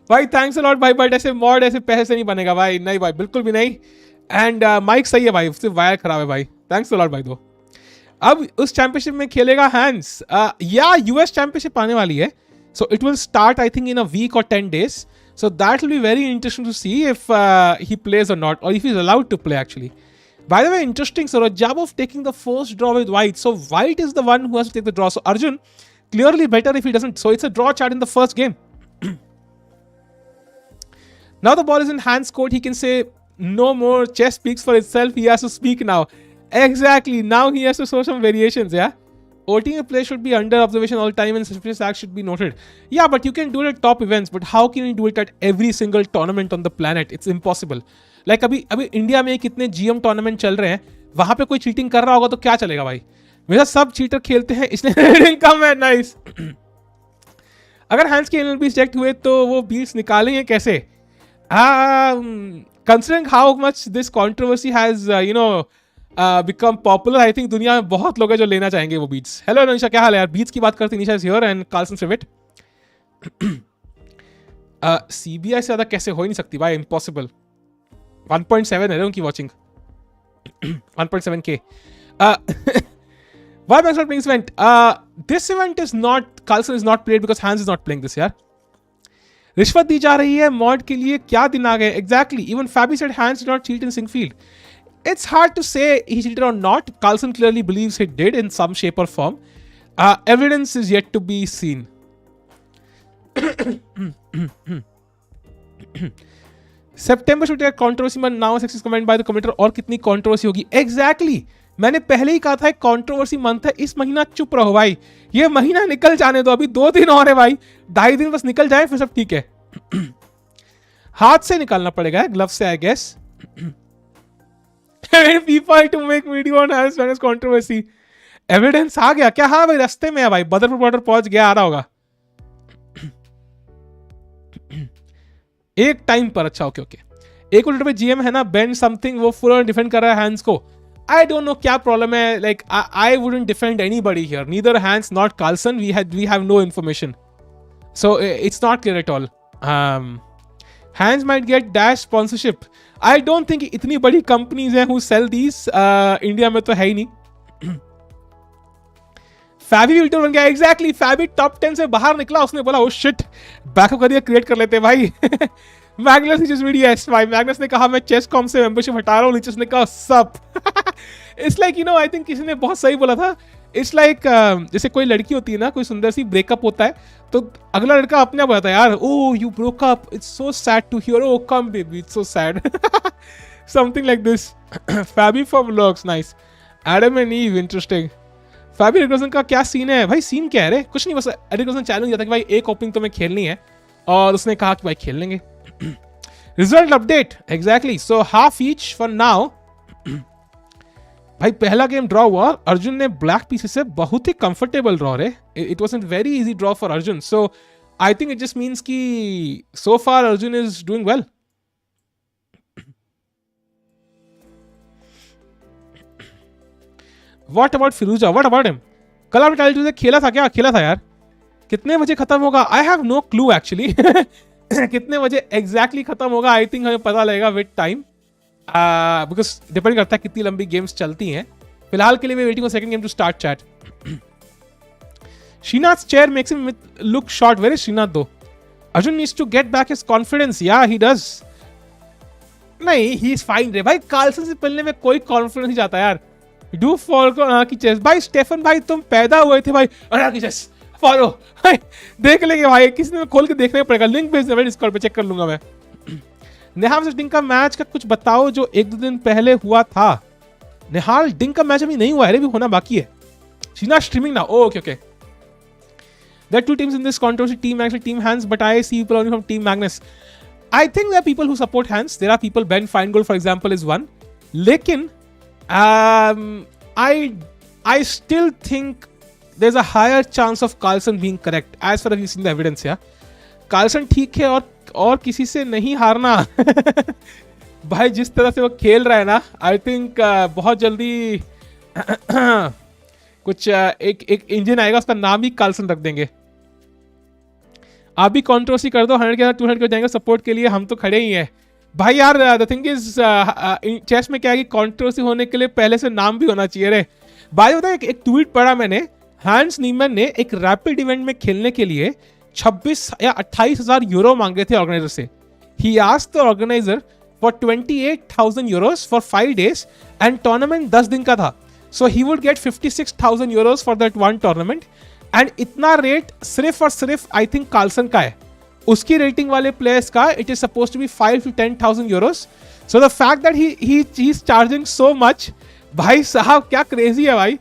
भाई thanks a lot भाई, but ऐसे mod ऐसे पैसे से नहीं बनेगा भाई. नहीं भाई, बिल्कुल भी नहीं. And Mike सही है भाई, सिर्फ वायर खराब है भाई. Thanks a lot भाई दो. अब उस चैंपियनशिप में खेलेगा हैंस. या यूएस चैंपियनशिप आने वाली है. So it will start I think in a week or 10 days. So that will be very interesting to see if he plays or not, or if he's allowed to play actually. By the way, interesting. So Radjabov taking the first draw with White. So White is the one who has to take the draw. So Arjun, clearly better if he doesn't. So it's a draw chat in the first game. Now the ball is in Hans' court. He can say no more. Chess speaks for itself. He has to speak now. Exactly. Now he has to show some variations, yeah? OTA play should be under observation all time and suspicious acts should be noted. Yeah, but you can do it at top events. But how can you do it at every single tournament on the planet? It's impossible. Like अभी India में कितने GM tournament चल रहे हैं, वहां पे कोई cheating कर रहा होगा तो क्या चलेगा भाई? मेरा सब चीटर खेलते हैं इसलिए रेटिंग कम है. नाइस. अगर हैंड्स के एनएलबी सिलेक्ट हुए तो वो बीट्स निकालेंगे कैसे? Considering how much this controversy has become popular, I think दुनिया में बहुत लोग हैं जो लेना चाहेंगे वो बीट्स. हेलो निशा, क्या हाल है यार? बीट्स की बात करते हैं. Nisha is here and Carlsen favourite. CBI से ज्यादा कैसे हो ही नहीं सकती भाई, इम्पॉसिबल. 1.7 है उनकी watching. 1.7K. Why Max not playing this event? This event is not, Carlsen is not played because Hans is not playing this यार. रिश्वत दी जा रही है मॉड के लिए, क्या दिन आ गए? Exactly. Even Fabi said Hans did not cheat in Sinquefield. It's hard to say he cheated or not. Carlsen clearly believes he did in some shape or form. Evidence is yet to be seen. September should take controversy, but now sex is comment by the commentator. और कितनी controversy होगी? Exactly. मैंने पहले ही कहा था एक controversy month है. इस महीना चुप रहो भाई. ये महीना निकल जाने दो. अभी 2 दिन और है भाई. 2.5 दिन बस निकल जाए फिर सब ठीक है. हाथ से निकालना पड़ेगा ग्लव से, I guess. People to make video on Hans Niemann controversy. Evidence आ गया क्या? हाँ भाई, रास्ते में है भाई. बदरपुर बॉर्डर पहुंच गया, आ रहा होगा एक टाइम पर. अच्छा ओके. एक उल्टे पे जीएम है ना, बेंड समथिंग, वो फुल ऑन डिफेंड कर रहा है हैंड्स को. आई डोंट नो क्या प्रॉब्लम है. Like I wouldn't defend anybody here, neither Hans not Carlsen. We have no information, so it's not clear at all. Hans might get dash sponsorship. I don't think इतनी बड़ी companies हैं who cell these. India में तो है ही नहीं. फैबी विल्टर बन गया. Exactly. फैबी top 10 से बाहर निकला. उसने बोला oh shit, backup career create कर लेते भाई. मैग्नस नीचे वीडियो एस भाई. मैग्नस ने कहा मैं चेस कॉम से मेंबरशिप हटा रहा हूँ. नीचे ने कहा सब. इट्स लाइक आई थिंक किसी ने बहुत सही बोला था. इट्स लाइक जैसे कोई लड़की होती है ना, कोई सुंदर सी ब्रेकअप होता है तो अगला लड़का अपने आप बताता है यार, oh you broke up, it's so sad to hear, oh come baby, it's so sad. Something like this. Fabi for vlogs, nice. Adam and Eve, interesting. Fabi Eric का क्या सीन है भाई? सीन क्या है रे? कुछ नहीं, बस एरिक चैलेंज दिया था कि भाई एक ओपनिंग तो मैं खेलनी है और उसने कहा कि भाई खेल लेंगे. Result update. Exactly. So half each for now. भाई पहला गेम ड्रॉ हुआ. अर्जुन ने ब्लैक पीसेस से बहुत ही कंफर्टेबल ड्रॉ रे. It was a very easy draw for Arjun. So I think it just means कि so far Arjun is doing well. What about Firouzja, what about him? कल आपने टाइटल से खेला था क्या? खेला था यार। कितने बजे खत्म होगा? I have no clue actually. कितने बजे एग्जैक्टली खत्म होगा आई थिंक हमें पता लगेगा विद टाइम, बिकॉज डिपेंड करता है कितनी लंबी गेम्स चलती हैं। फिलहाल के लिए मैं waiting for second game to start chat. Srinath's chair makes him look short. Where is Srinath though? Arjun needs to get back his confidence. Yeah, he does. नहीं, he is fine रे भाई। Carlsen से पहले में कोई confidence नहीं जाता यार। डू फॉलो की चेस भाई। स्टेफन भाई तुम पैदा हुए थे भाई की चेस फॉलो देख लेंगे भाई, किसी ने खोल के देखने पड़ेगा। लिंक भेज दे डिस्कॉर्ड पे, चेक कर लूंगा मैं। नेहाल से डिंग का मैच का कुछ बताओ जो 1-2 दिन पहले हुआ था। नेहाल डिंग का मैच अभी नहीं हुआ है, अभी होना बाकी है। शीना स्ट्रीमिंग ना, okay okay. There are two teams in this controversy, Team Magnus and Team Hans, but I see people only from Team Magnus. I think there are people who support Hans. There are people, Ben Feingold for example is one. Lekin, I still think there's a higher chance of Carlson being correct as far as we've seen the evidence here. Carlson ठीक है और किसी से नहीं हारना। भाई जिस तरह से वो खेल रहा है ना, I think बहुत जल्दी कुछ एक इंजन आएगा, उसका नाम ही कार्लसन रख देंगे। आप भी कंट्रोवर्सी कर दो, 100 के साथ 200 कर जाएंगे सपोर्ट के लिए, हम तो खड़े ही हैं भाई यार। द थिंग इज चेस में क्या है कि कंट्रोवर्सी होने के लिए पहले से नाम भी होना चाहिए रे भाई। होता है एक ट्वीट पढ़ा मैंने, हैंस नीमन ने एक रैपिड इवेंट में खेलने के लिए 26 या 28 हजार यूरो मांगे थे ऑर्गेनाइजर से। He asked the organiser for 28,000 Euros for 5 days and tournament 10 दिन का था। So he would get 56,000 euros for that one tournament, and इतना रेट सिर्फ और सिर्फ आई थिंक कार्लसन का है। उसकी रेटिंग वाले प्लेयर्स का it is suppose to be 5 to 10,000 euros. So the fact that he is charging so much, भाई साहब क्या क्रेजी है भाई।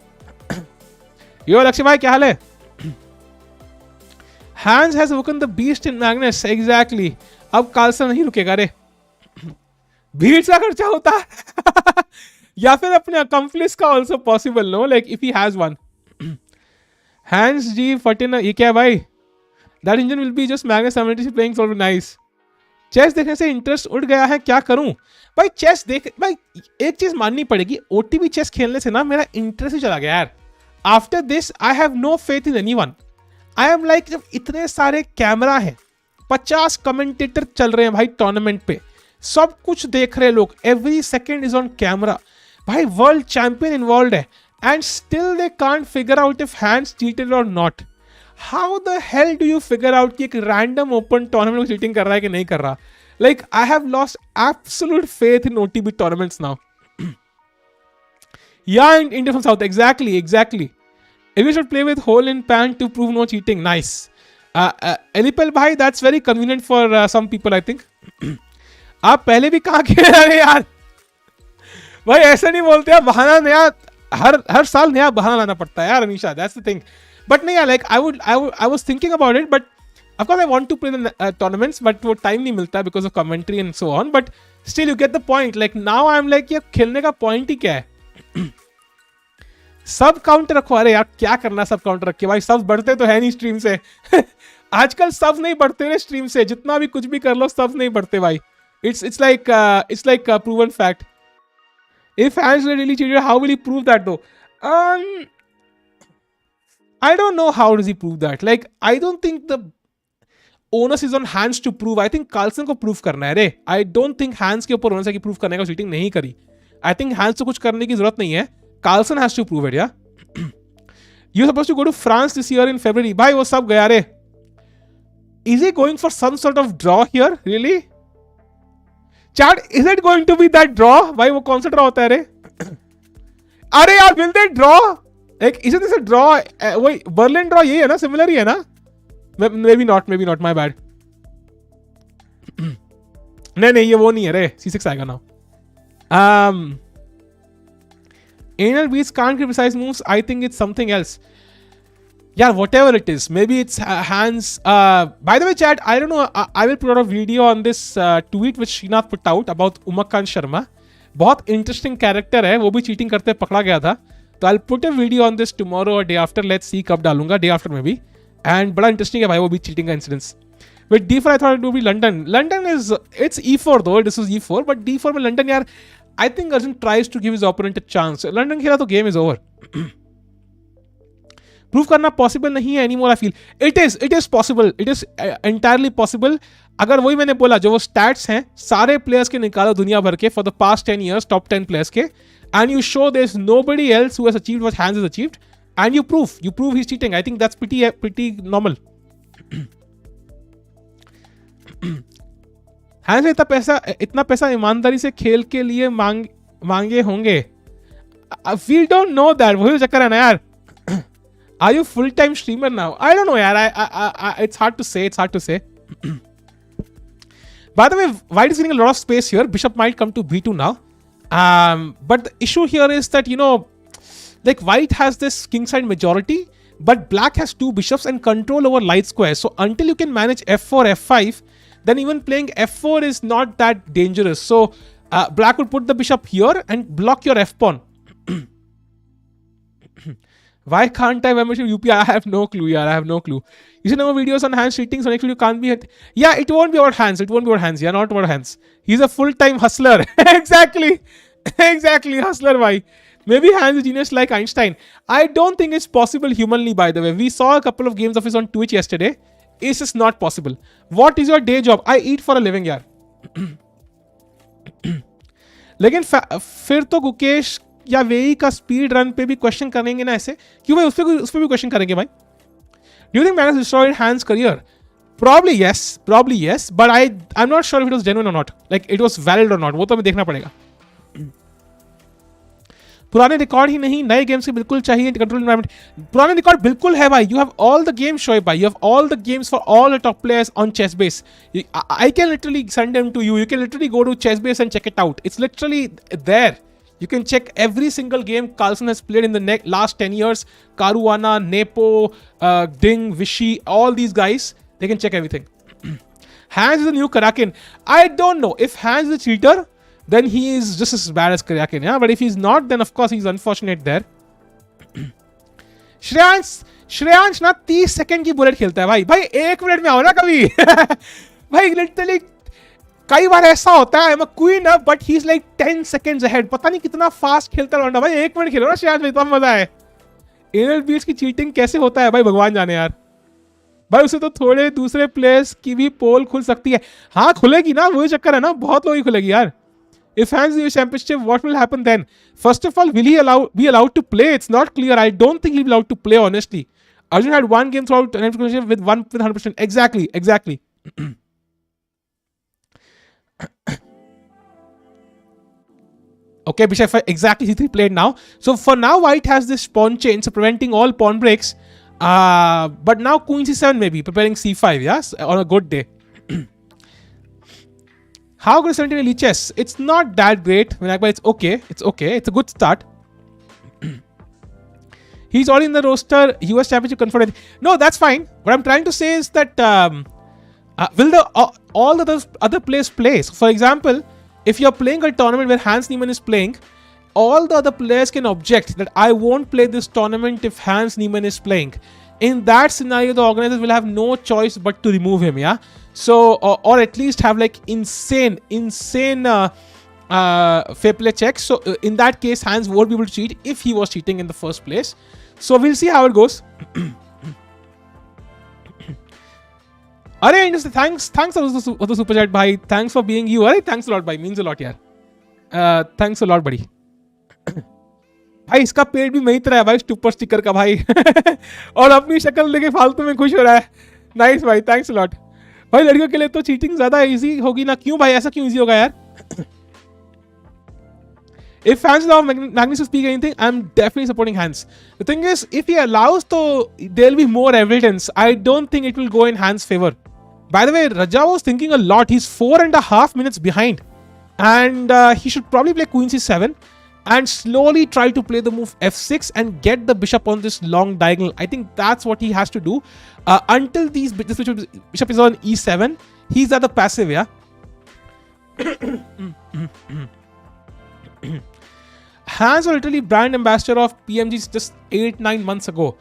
यो लक्ष्य भाई क्या हाल है? Hans has woken the beast in Magnus. Exactly. अब कार्लसन नहीं रुकेगा रे। भीड़ से खर्चा होता है। या फिर अपने अकम्प्लिस का also possible no, like if he has one. Hans जी फटिन, ये क्या है भाई? That engine will be just Magnus simulatory playing so nice. Chess देखने से इंटरेस्ट उड़ गया है, क्या करूं भाई? चेस देख भाई, एक चीज माननी पड़ेगी, ओटीबी चेस खेलने से ना मेरा इंटरेस्ट ही चला गया यार। After this I have no faith in anyone. I am like, जब इतने सारे कैमरा है, 50 कमेंटेटर चल रहे हैं भाई टूर्नामेंट पे, सब कुछ देख रहे लोग, every second is on camera भाई, वर्ल्ड चैंपियन इन्वॉल्व है, and still they can't figure out if Hans cheated और not. How the hell do you figure out कि एक रैंडम ओपन टूर्नामेंट में चीटिंग कर रहा है कि नहीं कर रहा? Like I have lost absolute faith in OTB tournaments now. Yeah in India from south, exactly. If you should play with hole in pan to prove no cheating, nice. Elipel भाई, that's very convenient for some people I think. आप पहले भी कहाँ खेल रहे यार भाई, ऐसे नहीं बोलते यार, बहाना नया हर साल नया बहाना लाना पड़ता है यार Anisha, that's the thing. But नहीं यार, like I was thinking about it, but of course I want to play the tournaments, but वो टाइम नहीं मिलता because of commentary and so on. But still you get the point, like now I am like ये खेलने का point ही क्या है? सब counter रखो। अरे यार क्या करना सब काउंटर रख के भाई, सब बढ़ते तो है नहीं स्ट्रीम से। आजकल सब नहीं बढ़ते ना स्ट्रीम से, जितना भी कुछ भी कर लो सब नहीं बढ़ते भाई। It's like a proven fact. If Hans really cheated, how will he prove that though? I don't know how does he prove that. Like I don't think the onus is on Hans to prove. I think Carlson को prove करना है रे। I don't think Hans के ऊपर onus है कि prove करने का cheating नहीं करी। I think Hans को कुछ करने की जरूरत नहीं है। Carlson has to prove it, yeah. You're supposed to go to France this year in February. भाई वो सब गया रे। Is he going for some sort of draw here? Really? Chat, is it going to be that draw? भाई वो कौन सा draw होता है रे? अरे यार मिलते हैं ड्रॉ। एक इसे जैसे ड्रॉ, वही बर्लिन ड्रॉ यही है ना, सिमिलर ही है ना? Maybe not, my bad. नहीं ये वो नहीं है रे, C6 आएगा ना। Anal beats can't get precise moves. I think it's something else. Yeah, whatever it is. Maybe it's Hans. By the way, chat, I don't know. I will put out a video on this tweet which Srinath put out about Umakant Sharma. बहुत interesting character है, वो भी cheating करते पकड़ा गया था। तो I'll put a video on this tomorrow or day after. Let's see कब डालूंगा, day after maybe. And बड़ा interesting है भाई वो भी cheating का incidents. With D4 I thought it would be London. London is, it's E4 though. This is E4, but D4 में London यार, I think Arjun tries to give his opponent a chance. London खेला तो game is over. Prove करना possible नहीं है anymore I feel. It is possible, it is entirely possible. अगर वही मैंने बोला जो वो स्टैट्स हैं सारे प्लेयर्स के निकालो दुनिया भर के for the past 10 years, top 10 players के, and you show there is nobody else who has achieved what Hans has achieved, and you prove he is cheating. I think that's pretty normal. Hans इतना पैसा ईमानदारी से खेल के लिए मांगे होंगे. We don't know that. वही चक्कर है ना यार. Are you full-time streamer now? I don't know, yaar. It's hard to say. By the way, White is getting a lot of space here. Bishop might come to b2 now. But the issue here is that, like White has this kingside majority, but Black has 2 bishops and control over light squares. So until you can manage f4, f5, then even playing f4 is not that dangerous. So Black would put the bishop here and block your f pawn. Why can't I membership UPI? I have no clue, yaar. I have no clue. You should know videos on hands cheating, so next video can't be hit. Yeah, it won't be about hands. Yeah, not about hands. He's a full-time hustler. Exactly, hustler, bhai. Maybe Hans is genius like Einstein. I don't think it's possible humanly, by the way. We saw a couple of games of his on Twitch yesterday. It's just not possible. What is your day job? I eat for a living, yaar. लेकिन फिर तो गुकेश या वेई का speed run पे भी question करेंगे ना ऐसे. क्यों भाई? उस पे भी क्वेश्चन करेंगे भाई. Do you think man has destroyed hands career? Probably yes, but I'm not sure if it was genuine or not. Like it was valid or not. वो तो हमें देखना पड़ेगा. पुराने रिकॉर्ड ही नहीं, नए गेम्स के बिल्कुल चाहिए कंट्रोल एनवायरनमेंट. पुराने रिकॉर्ड बिल्कुल है भाई. You have all the games Shoaib भाई. You have all the games for all the top players on chess base. I can literally send them to you. You can literally go to chess base and check it out. It's literally there. You can check every single game Carlsen has played in the last 10 years. Caruana, Nepo, Ding, Vichy, all these guys, they can check everything. Hans is the new Karakin. I don't know. If Hans is a cheater, then he is just as bad as Karakin. Yeah? But if he's not, then of course he's unfortunate there. Shreyansh ना 30 second की bullet खेलता है भाई. भाई 1 minute में आओ ना कभी. भाई लिटरली कई बार ऐसा होता है. I'm a queen up, but he's like 10 seconds ahead. पता नहीं कितना फास्ट खेलता है भाई. 1 मिनट खेलो ना श्रेयांश भाई, तो मजा है. एनएल बीट्स की चीटिंग कैसे होता है भाई, भगवान जाने यार. भाई उसे तो थोड़े दूसरे प्लेयर्स की भी पोल खुल सकती है. हाँ खुलेगी ना, वही चक्कर है ना, बहुत लोग ही खुलेगी यार. If Hans wins championship, what will happen then? First of all, will he be allowed to play? It's not clear. I don't think he'll be allowed to play, honestly. Arjun had 1 game throughout with 100%. Exactly. Okay, bishop 5, exactly, c3 played now. So for now, White has this pawn chain, so preventing all pawn breaks. But now queen c7 maybe, preparing c5, yes, on a good day. How good is 17 elite chess? It's not that great, but it's okay. It's a good start. He's already in the roster. US Championship confirmed. No, that's fine. What I'm trying to say is that will all the other players play? So for example, if you're playing a tournament where Hans Niemann is playing, all the other players can object that I won't play this tournament if Hans Niemann is playing. In that scenario, the organizers will have no choice but to remove him, yeah? So, or at least have like insane fair play checks. So, in that case, Hans won't be able to cheat if he was cheating in the first place. So, we'll see how it goes. Arey, thanks for the super chat, bhai. Thanks for being you. Arey, thanks a lot, bhai. Means a lot, yaar. Thanks a lot, buddy. भाई इसका पेट भी वही तरह है भाई, super sticker का भाई. और अपनी शक्ल लेके फालतू में खुश हो रहा है. नाइस भाई, थैंक्स अ लॉट. भाई लड़कियों के लिए तो चीटिंग ज्यादा इजी होगी ना. क्यों भाई, ऐसा क्यों इजी होगा यार? If Hans allow Magnus to speak anything, I'm definitely supporting Hans. The thing is, if he allows, though, there'll be more evidence. I don't think it will go in Hans' favor. By the way, Radjabov was thinking a lot. He's 4.5 minutes behind. And he should probably play Queen C7 and slowly try to play the move F6 and get the bishop on this long diagonal. I think that's what he has to do. Until this bishop is on E7, he's at the passive, yeah? Hans was literally brand ambassador of PMG just 8-9 months ago.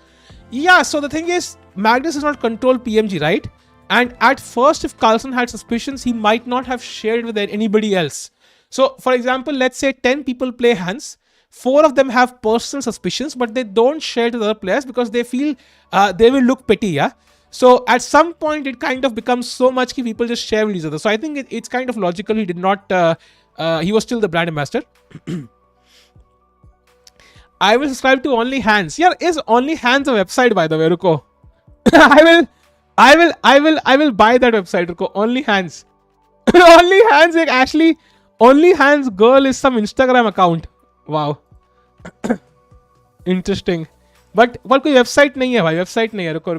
Yeah, so the thing is, Magnus does not control PMG, right? And at first, if Carlsen had suspicions, he might not have shared with anybody else. So, for example, let's say 10 people play Hans. 4 of them have personal suspicions, but they don't share to the other players because they feel they will look petty. Yeah. So at some point, it kind of becomes so much that people just share with each other. So I think it's kind of logical. He did not. He was still the brand ambassador. I will subscribe to OnlyHands. Yeah, is OnlyHands a website, by the way? Ruko. I will buy that website. Ruko. OnlyHands. OnlyHands, actually, OnlyHands girl is some Instagram account. Wow. Interesting. But कोई website नहीं है भाई. Website नहीं है. रुको.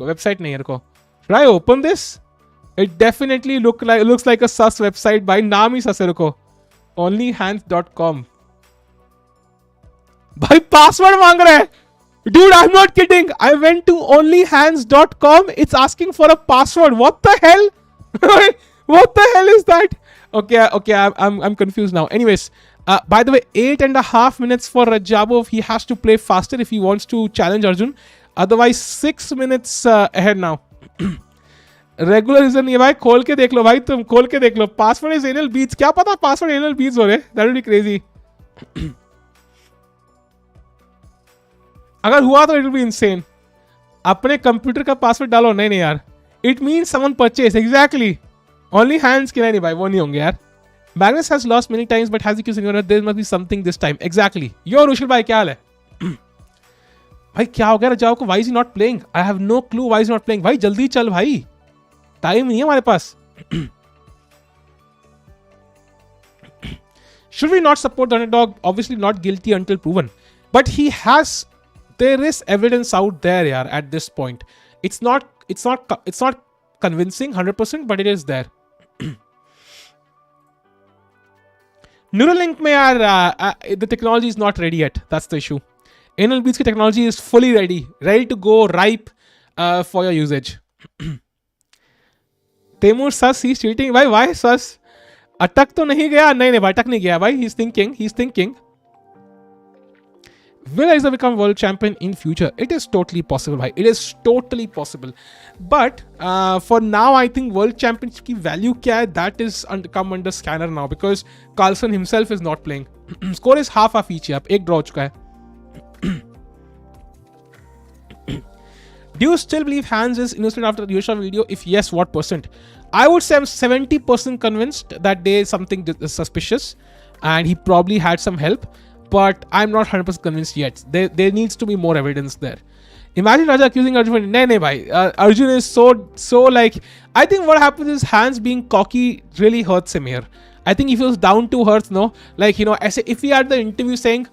Website नहीं है. रुको. Should I open this? It definitely looks like a sus website. भाई नाम ही sus है. रुको. Onlyhands.com. भाई password मांग रहा है. Dude, I'm not kidding. I went to onlyhands.com. It's asking for a password. What the hell? What the hell is that? Okay. I'm confused now. Anyways, by the way, 8.5 minutes for Radjabov. He has to play faster if he wants to challenge Arjun. Otherwise, 6 minutes ahead now. Regular reason नहीं है भाई. खोल के देख लो भाई. तुम खोल के देख लो. Password is anal beats. क्या पता password anal beats हो रहे? That would be crazy. अगर हुआ तो it will be insane. अपने कंप्यूटर का पासवर्ड डालो. नहीं यार. It means someone purchased. Exactly. OnlyHands के नहीं भाई. वो नहीं होंगे यार. Magnus has lost many times, but has the accusation that there must be something this time. Exactly. Yo, Rushil bhai, क्या हाल है? भाई क्या हो गया रजाओ को? Why is he not playing? I have no clue why he's not playing. भाई जल्दी चल भाई. टाइम नहीं है हमारे पास. Should we not support the underdog? Obviously not guilty until proven. But there is evidence out there, yaar, at this point. It's not convincing 100%, but it is there. Neuralink mein yaar, the technology is not ready yet. That's the issue. Anal beats ki technology is fully ready to go, ripe for your usage. Teimour sus, he's cheating. Why sus? अटक तो नहीं गया. नहीं भाई, अटक नहीं गया भाई. He's thinking. Will Aiza become world champion in future? It is totally possible, bhai. It is totally possible. But for now, I think world championship की value क्या है? That is come under scanner now because Carlsen himself is not playing. Score is half each. अब एक draw हो चुका है. Do you still believe Hans is innocent after the Yosha video? If yes, what percent? I would say I'm 70% convinced that there is something suspicious and he probably had some help. But I'm not 100% convinced yet. There needs to be more evidence there. Imagine Raja accusing Arjun. No, bhai. Arjun is so like. I think what happens is Hans being cocky really hurts him here. I think if he was down to earth, no, like if he had the interview saying,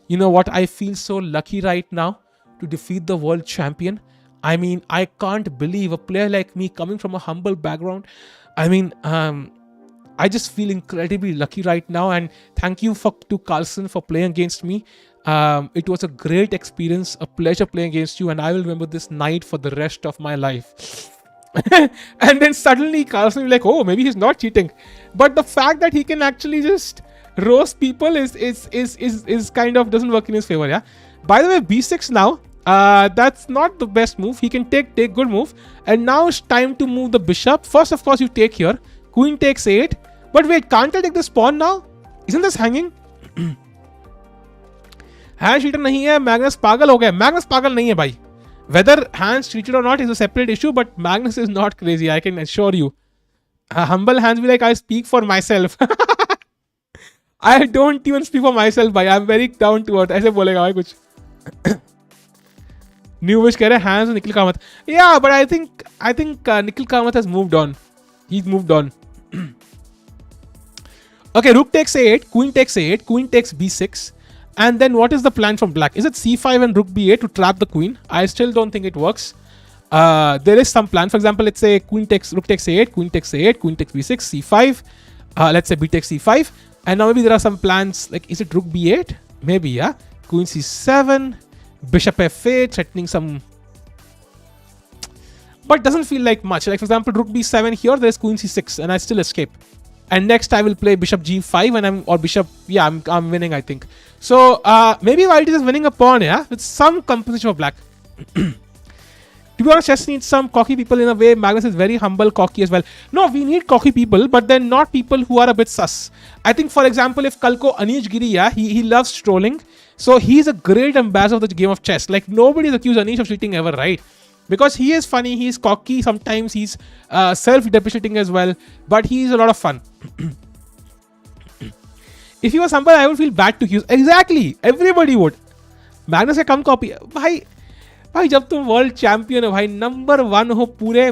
you know what, I feel so lucky right now to defeat the world champion. I mean, I can't believe a player like me coming from a humble background. I mean, I just feel incredibly lucky right now, and thank you to Carlsen for playing against me. It was a great experience, a pleasure playing against you, and I will remember this night for the rest of my life. And then suddenly Carlsen will be like, oh, maybe he's not cheating. But the fact that he can actually just roast people is kind of doesn't work in his favor, yeah. By the way, B6 now. That's not the best move. He can take good move, and now it's time to move the bishop. First, of course, you take here. Queen takes 8. But wait, can't I take the pawn now? Isn't this hanging? Hans cheater नहीं है. Magnus पागल हो गया. Magnus पागल नहीं है भाई. Whether Hans cheated or not is a separate issue, but Magnus is not crazy. I can assure you. Humble Hans be like, I speak for myself. I don't even speak for myself भाई. I'm very down to earth. ऐसे बोलेगा भाई कुछ. New Wish कह रहे Hans and Nikhil Kamath. Yeah, but I think Nikhil Kamath has moved on. He's moved on. Okay, rook takes 8, queen takes 8, queen takes b6. And then what is the plan from black? Is it c5 and rook b8 to trap the queen? I still don't think it works. There is some plan. For example, let's say rook takes 8, queen takes 8, queen takes b6, c5. Let's say b takes c5. And now maybe there are some plans like, is it rook b8? Maybe, yeah. Queen c7, bishop f8, threatening some... But doesn't feel like much. Like for example, rook b7 here, there's queen c6 and I still escape. And next I will play bishop g5 and I'm winning, I think. So maybe white is winning a pawn, yeah, with some compensation for black. To be honest, chess needs some cocky people in a way. Magnus is very humble, cocky as well. No, we need cocky people, but they're not people who are a bit sus. I think, for example, if Kalko Anish Giri, he loves trolling. So he's a great ambassador of the game of chess. Like, nobody's accused Anish of cheating ever, right? Because he is funny, he's cocky, sometimes he's self-depreciating as well, but he's a lot of fun. If he was somebody, I would feel bad to accuse. Exactly, everybody would. Magnus का कम copy भाई जब तुम world champion हो भाई, number 1 हो पूरे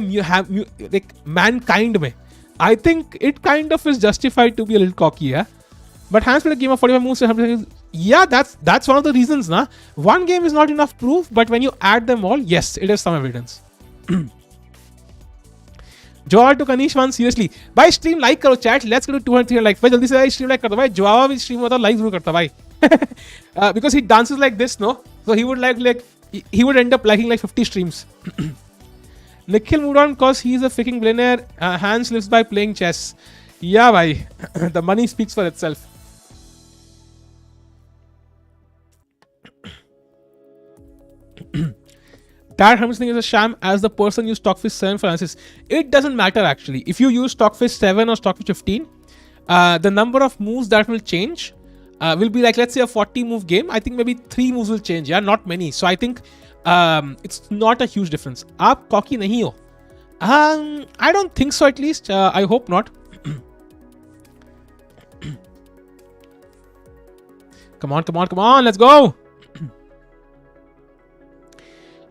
mankind में, I think it kind of is justified to be a little cocky, yeah. But Hans played a game of 45 moves. Yeah, that's one of the reasons, na. One game is not enough proof, but when you add them all, yes, it is some evidence. Joao to Kanish one seriously. Bhai stream like karo chat. Let's go to 200 likes. Bhai jaldi se stream like kar do bhai. Joao भी stream होता like जरूर करता bhai. Because he dances like this, no? So he would he would end up liking like 50 streams. Nikhil moved on because he's a freaking billionaire. Hans lives by playing chess. Yeah, bhai. The money speaks for itself. That Hermes thing is a sham as the person used Stockfish 7 for analysis. It doesn't matter actually. If you use Stockfish 7 or Stockfish 15, the number of moves that will change will be like, let's say a 40 move game. I think maybe 3 moves will change, yeah, not many. So I think it's not a huge difference. Aap cocky nahi ho. I don't think so, at least. I hope not. Come on, let's go.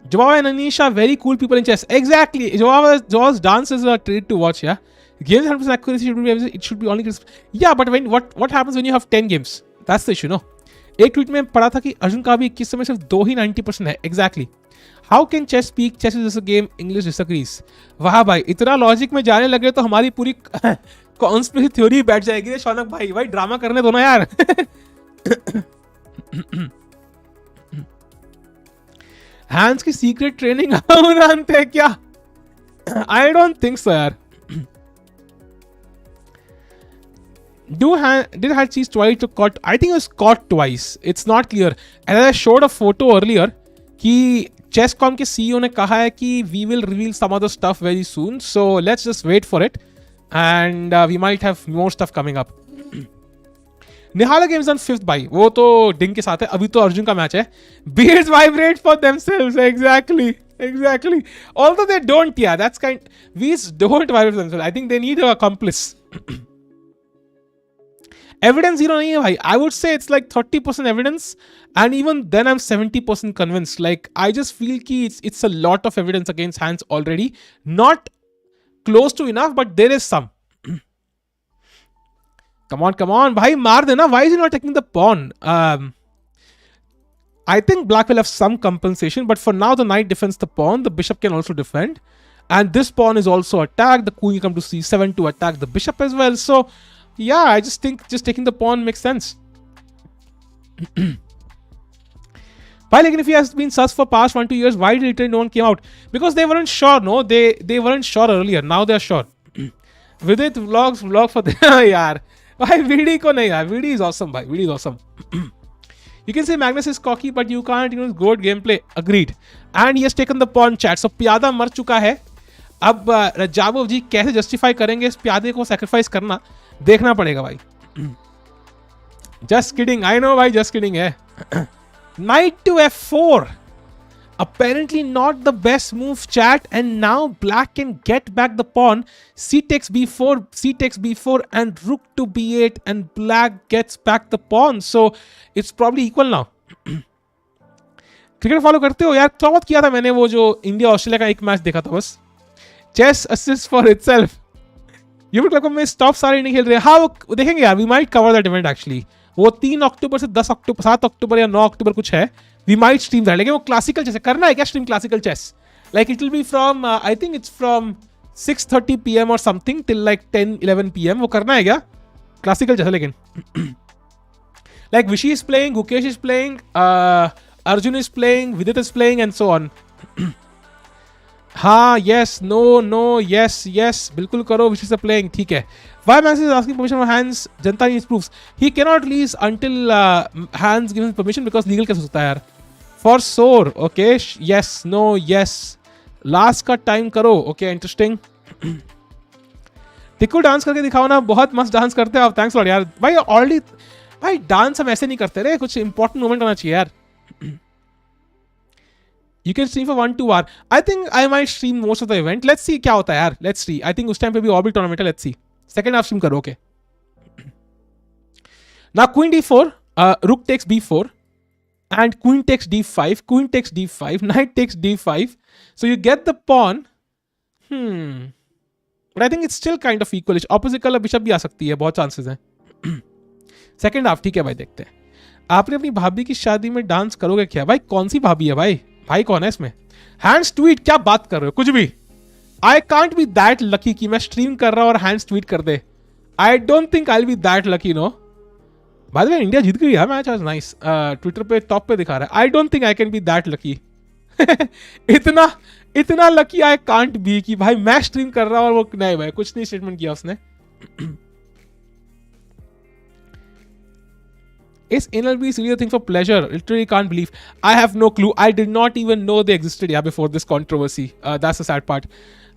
Joao and Anisha, very cool people in chess. Exactly. Joao's dance is a treat to watch, yeah. Games 100% accuracy it should be only crisp. Yeah, but what happens when you have 10 games? That's the issue, no? एक tweet में पढ़ा था कि अर्जुन का भी 21 में सिर्फ 2 ही 90% है. Exactly. How can chess speak? Chess is just a game. English disagrees. वाह भाई, इतना लॉजिक में जाने लगे तो हमारी पूरी कॉन्स्पिरेसी थ्योरी बैठ जाएगी. शौनक भाई ड्रामा करने दो ना यार. हैंस की सीक्रेट ट्रेनिंग अमरांत है क्या? आई डोंट थिंक सो यार. Did Hans cheat twice to caught? I think it was caught twice. It's not clear. And I showed a photo earlier कि chess.com के CEO ने कहा है कि we will reveal some other stuff very soon. So let's just wait for it, and we might have more stuff coming up. Nihala games on 5th by. वो तो डिंग के साथ है. अभी तो अर्जुन का मैच है. Beards vibrate for themselves. Exactly. Although they don't, yeah, that's kind. Beards don't vibrate for themselves. I think they need an accomplice. Evidence zero nahi hai bhai. I would say it's like 30% evidence, and even then I'm 70% convinced. Like I just feel ki it's a lot of evidence against Hans already. Not close to enough, but there is some. Come on, bhai, maar dena. Why is he not taking the pawn? I think black will have some compensation, but for now the knight defends the pawn. The bishop can also defend, and this pawn is also attacked. The queen come to c7 to attack the bishop as well. So yeah, I just think just taking the pawn makes sense. Why, like, if he has been sus for past 1-2 years, why did no one came out? Because they weren't sure, no? They weren't sure earlier. Now they're sure. Vidit vlog for them. Yaar. Why VD ko nahi yaar? VD is awesome, bhai. VD is awesome. You can say Magnus is cocky, but you can't use good gameplay. Agreed. And he has taken the pawn chat. So प्यादा मर चुका है. अब रजाबोव जी कैसे justify करेंगे इस प्यादे को sacrifice करना, देखना पड़ेगा भाई. Just kidding. I know भाई, just kidding है. Knight to f4. Apparently not the best move, chat, and now black can get back the pawn. C takes b4, and rook to b8, and black gets back the pawn. So it's probably equal now. Cricket follow करते हो यार? थोड़ा बहुत किया था मैंने, वो जो इंडिया ऑस्ट्रेलिया का एक मैच देखा था बस. Chess assist for itself. YouTube club में स्टॉप सारे नहीं खेल रहे. हाँ वो देखेंगे यार. We might cover that event actually. वो 3 अक्टूबर से 7 अक्टूबर या 9 अक्टूबर कुछ है. We might stream that. लेकिन वो क्लासिकल चेस करना है क्या? Stream classical chess. Like it will be from I think it's from 6:30 PM और समथिंग टिल लाइक 10-11 PM. वो करना है क्या क्लासिकल चेस? लेकिन like Vishy is playing, Gukesh is playing, Arjun is playing, Vidit is playing and so on. हाँ, yes, no, yes, बिल्कुल करो. Wish is playing, ठीक है. Why Max is asking permission for Hans? Janata needs proofs. He cannot release until Hans gives him permission because legal case होता है यार. For sure, okay, yes, no, yes. Last का time करो. Okay, interesting. Tikku dance करके दिखाओ ना. बहुत मस्त डांस करते हो आप. थैंक्स लॉट यार. भाई ऑलरेडी भाई डांस हम ऐसे नहीं करते रे. कुछ इंपॉर्टेंट मोमेंट होना चाहिए यार. You can stream for 1-2 hour. I think I might stream most of the event. Let's see क्या होता है यार. Let's see. I think उस टाइम पे भी और भी टूर्नामेंट है. Let's see. Second half stream करो. Okay. Now queen d4, rook takes b4, and queen takes d5. Queen takes d5. Knight takes d5. So you get the pawn. But I think it's still kind of equalish. Opposite color bishop भी आ सकती है. बहुत chances हैं. Second half ठीक है भाई. देखते हैं. आपने अपनी भाभी की शादी में डांस करोगे क्या भाई? कौन सी भाभी है भाई? भाई कौन है इसमें? Hands tweet. क्या बात कर रहे हो? कुछ भी. I can't be that lucky कि मैं स्ट्रीम कर रहा हूं और हैंड्स ट्वीट कर दे. I don't think I will be that lucky. No, by the way India जीत गई है मैच आज. नाइस. ट्विटर पे टॉप पे दिखा रहा है. आई don't think I can be that lucky. इतना लकी आई कांट बी कि भाई मैं स्ट्रीम कर रहा हूं और वो नहीं भाई कुछ नहीं स्टेटमेंट किया उसने. Is NLB really a thing for pleasure? Literally can't believe. I have no clue. I did not even know they existed before this controversy. That's the sad part.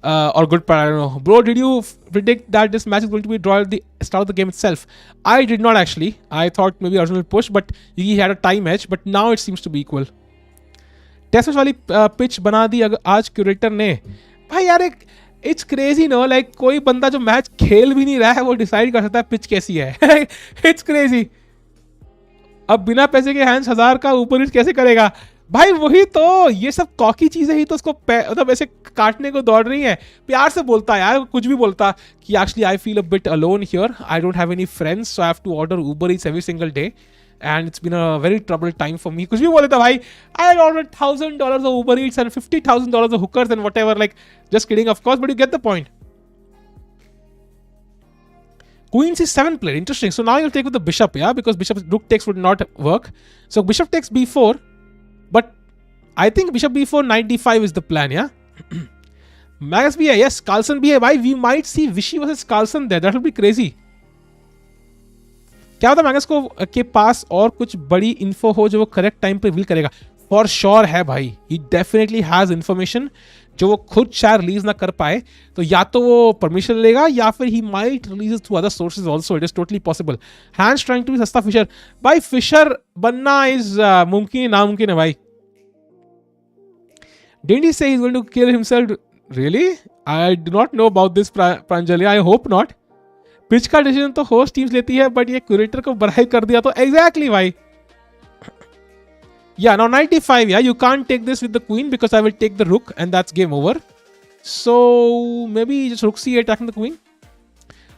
Or good part, I don't know. Bro, did you predict that this match is going to be a draw at the start of the game itself? I did not actually. I thought maybe Arjun will push, but he had a time edge. But now it seems to be equal. Test match वाली pitch बना दी आज curator ने. भाई यार it's crazy no. Like कोई बंदा जो मैच खेल भी नहीं रहा है वो डिसाइड कर सकता है पिच कैसी है. It's crazy. अब बिना पैसे के हैंड्स 1000 का ऊपर हिट कैसे करेगा भाई? वही तो, ये सब कॉकी चीजें ही तो उसको मतलब ऐसे काटने को दौड़ रही है. प्यार से बोलता है यार, कुछ भी बोलता कि actually I feel a bit alone here. I don't have any friends so I have to order Uber Eats every single day and it's been a very trouble time for me. कुछ भी बोले था भाई. I order $1,000 of Uber Eats and $50,000 of hookers and whatever. Like just kidding of course, but you get the point. Queen c7 played. Interesting. So now you'll take with the bishop, yeah? Because bishop rook takes would not work. So bishop takes b4. But I think bishop b4, knight d5 is the plan, yeah? Magus bhi hai. Yes, Carlson bhi hai. Why? We might see Vichy versus Carlson there. That will be crazy. क्या होता है Magas को के पास और कुछ बड़ी info हो जो वो करेक्ट टाइम पे रिवील करेगा? फॉर श्योर है भाई. ही डेफिनेटली हैज इन्फॉर्मेशन जो वो खुद शायद रिलीज ना कर पाए. तो या तो वो परमिशन लेगा या फिर he might release through other sources also. It is totally possible. Hans trying to be सस्ता फिशर. भाई फिशर बनना इज मुमकिन नामुमकिन है भाई. Didn't he say he's going to kill himself? Really? I do not know about this, Pranjali. I hope not. Pitch का decision तो host teams लेती है, बट ये क्यूरेटर को ब्राइब कर दिया तो एग्जैक्टली भाई. Yeah, now knight d5. Yeah, you can't take this with the queen because I will take the rook and that's game over. So maybe just rook c8 attacking the queen.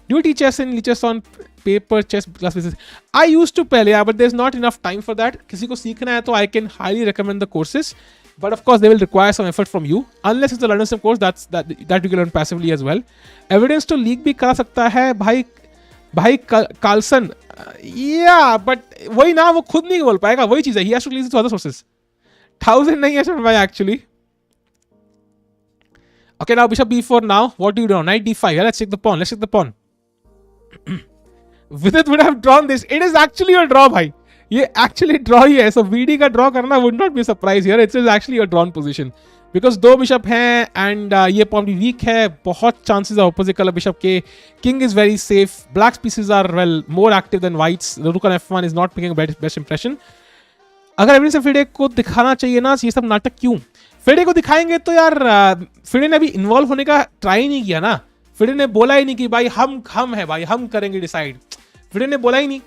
Do you teach chess and chess on paper chess class basis? I used to play, yeah, but there's not enough time for that. किसी को सीखना है तो I can highly recommend the courses, but of course they will require some effort from you. Unless it's a London Sim course, that you can learn passively as well. Evidence to leak भी करा सकता है भाई Carlsen. Yeah, but वही ना, वो खुद नहीं बोल पाएगा. वही चीज है. He has to release it to other sources. 1000 नहीं है शरण भाई actually. Okay, now bishop b4 now. What do you do now? Knight d5. Yeah, let's take the pawn. Vidit would have drawn this. It is actually a draw भाई. ये actually draw ही है. So VD का draw करना would not be a surprise here. It is actually a drawn position. Because दो bishop हैं and ये pawn भी weak है. बहुत chances है opposite color bishop के. King is very safe. Black's pieces are well more active than white's. The rook on f1 is not making a best impression. अगर evidence FIDE को दिखाना चाहिए ना, ये सब नाटक क्यों? फिडे को दिखाएंगे तो यार फिडे ने अभी इन्वॉल्व होने का ट्राई नहीं किया ना. फिडे ने बोला ही नहीं कि भाई हम है भाई, हम करेंगे डिसाइड. फिडे ने बोला ही नहीं.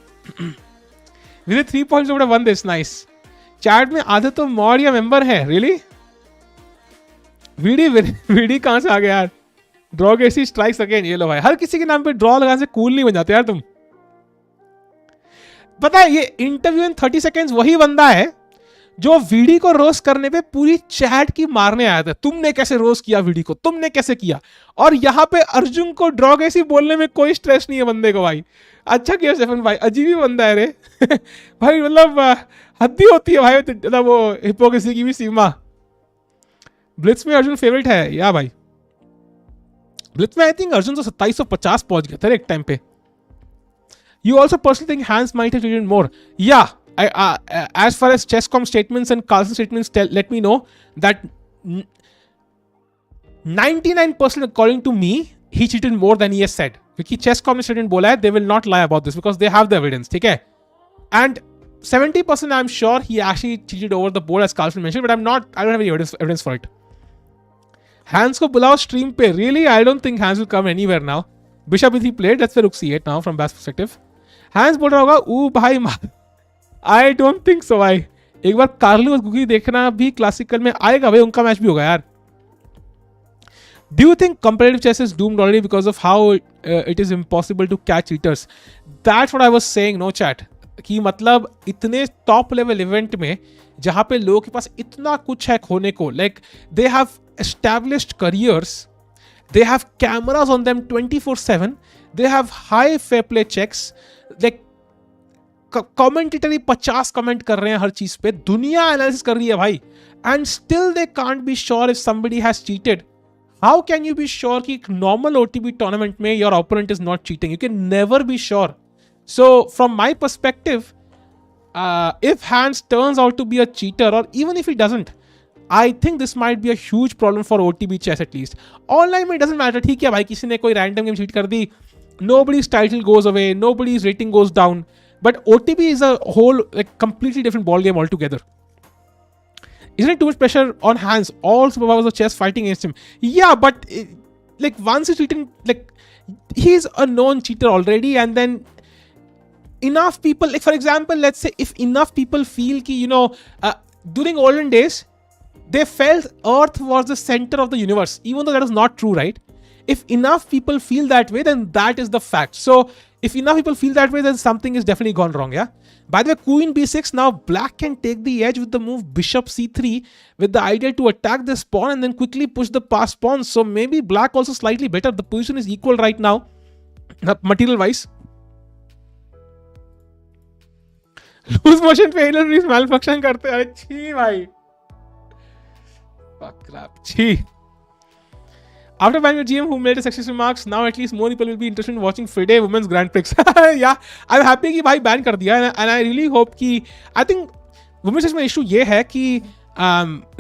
With 3 points would have won this. Nice. Chat में आधे तो मॉड या मेंबर है. रियली? वीडी कहां से आ गया यार? ड्रॉ कैसी स्ट्राइक्स अगेन. ये लो भाई, हर किसी के नाम पे ड्रॉ लगाने से कूल नहीं बन जाते यार तुम. पता है ये इंटरव्यू इन 30 seconds वही बंदा है जो वीडी को रोस्ट करने पे पूरी चैट की मारने आया था. तुमने कैसे रोस्ट किया वीडी को, तुमने कैसे किया. और यहाँ पे अर्जुन को ड्रॉ कैसी बोलने में कोई स्ट्रेस नहीं है बंदे को भाई. अच्छा किया स्टेफन भाई, अजीब ही बंदा है रे. भाई मतलब हद्दी होती है भाई, मतलब वो हिपोक्रेसी की भी सीमा. ब्लिट्स में अर्जुन फेवरेट है या भाई? ब्लिट्स में आई थिंक अर्जुन तो 2750 पहुंच गया था एक टाइम पे. You also personally think Hans might have tweeted more? Yeah, as far as Chesscom statements and Carlson statements let me know that 99% according to me, he cheated more than he has said. क्योंकि chess commentator ने बोला है, they will not lie about this because they have the evidence, ठीक है? And 70% I'm sure he actually cheated over the board as Carlson mentioned, but I don't have any evidence for it. Hans को बुलाओ stream पे. Really? I don't think Hans will come anywhere now. Bishop he played, that's where see it now from Bass perspective. Hans बोल रहा होगा, "Ooh भाई I don't think so भाई." एक बार कार्ली और गुगी देखना भी क्लासिकल में आएगा भाई, उनका मैच भी होगा यार. Do you think competitive chess is doomed already because of how it is impossible to catch cheaters? That's what I was saying, no chat. कि मतलब इतने टॉप लेवल इवेंट में जहां पे लोगों के पास इतना कुछ है खोने को, like they have established careers, they have cameras on them 24/7, they have high fair play checks, like commentary 50 comment कर रहे हैं हर चीज पे, दुनिया एनालिसिस कर रही है भाई, and still they can't be sure if somebody has cheated. How can you be sure कि नॉर्मल ओटीबी टूर्नामेंट में your opponent is not cheating? You can never be sure. So, from my perspective, if Hans turns out to be a cheater, or even if he doesn't, I think this might be a huge problem for OTB chess at least. Online में doesn't matter. ठीक है भाई, किसी ने कोई random game cheat कर दी, nobody's title goes away, nobody's rating goes down. But OTB is a whole completely different ball game altogether. Isn't it too much pressure on Hans? All superpowers of chess fighting against him. Yeah, but once he's cheating, he's a known cheater already, and then enough people, for example, let's say if enough people feel ki, during olden days, they felt Earth was the center of the universe, even though that is not true, right? If enough people feel that way, then that is the fact. So if enough people feel that way, then something is definitely gone wrong, yeah? By the way, Queen B6, now Black can take the edge with the move Bishop C3 with the idea to attack this pawn and then quickly push the passed pawn. So maybe Black also slightly better. The position is equal right now, material-wise. Loose motion पे एलर malfunction करते हैं. अरे छी भाई, fuck crap, छी. After banning your GM who made a sexist remarks, now at least more people will be interested in watching FIDE Women's Grand Prix. Yeah, I'm happy कि भाई बैन कर दिया, and I really hope कि, I think women's chess में issue ये है कि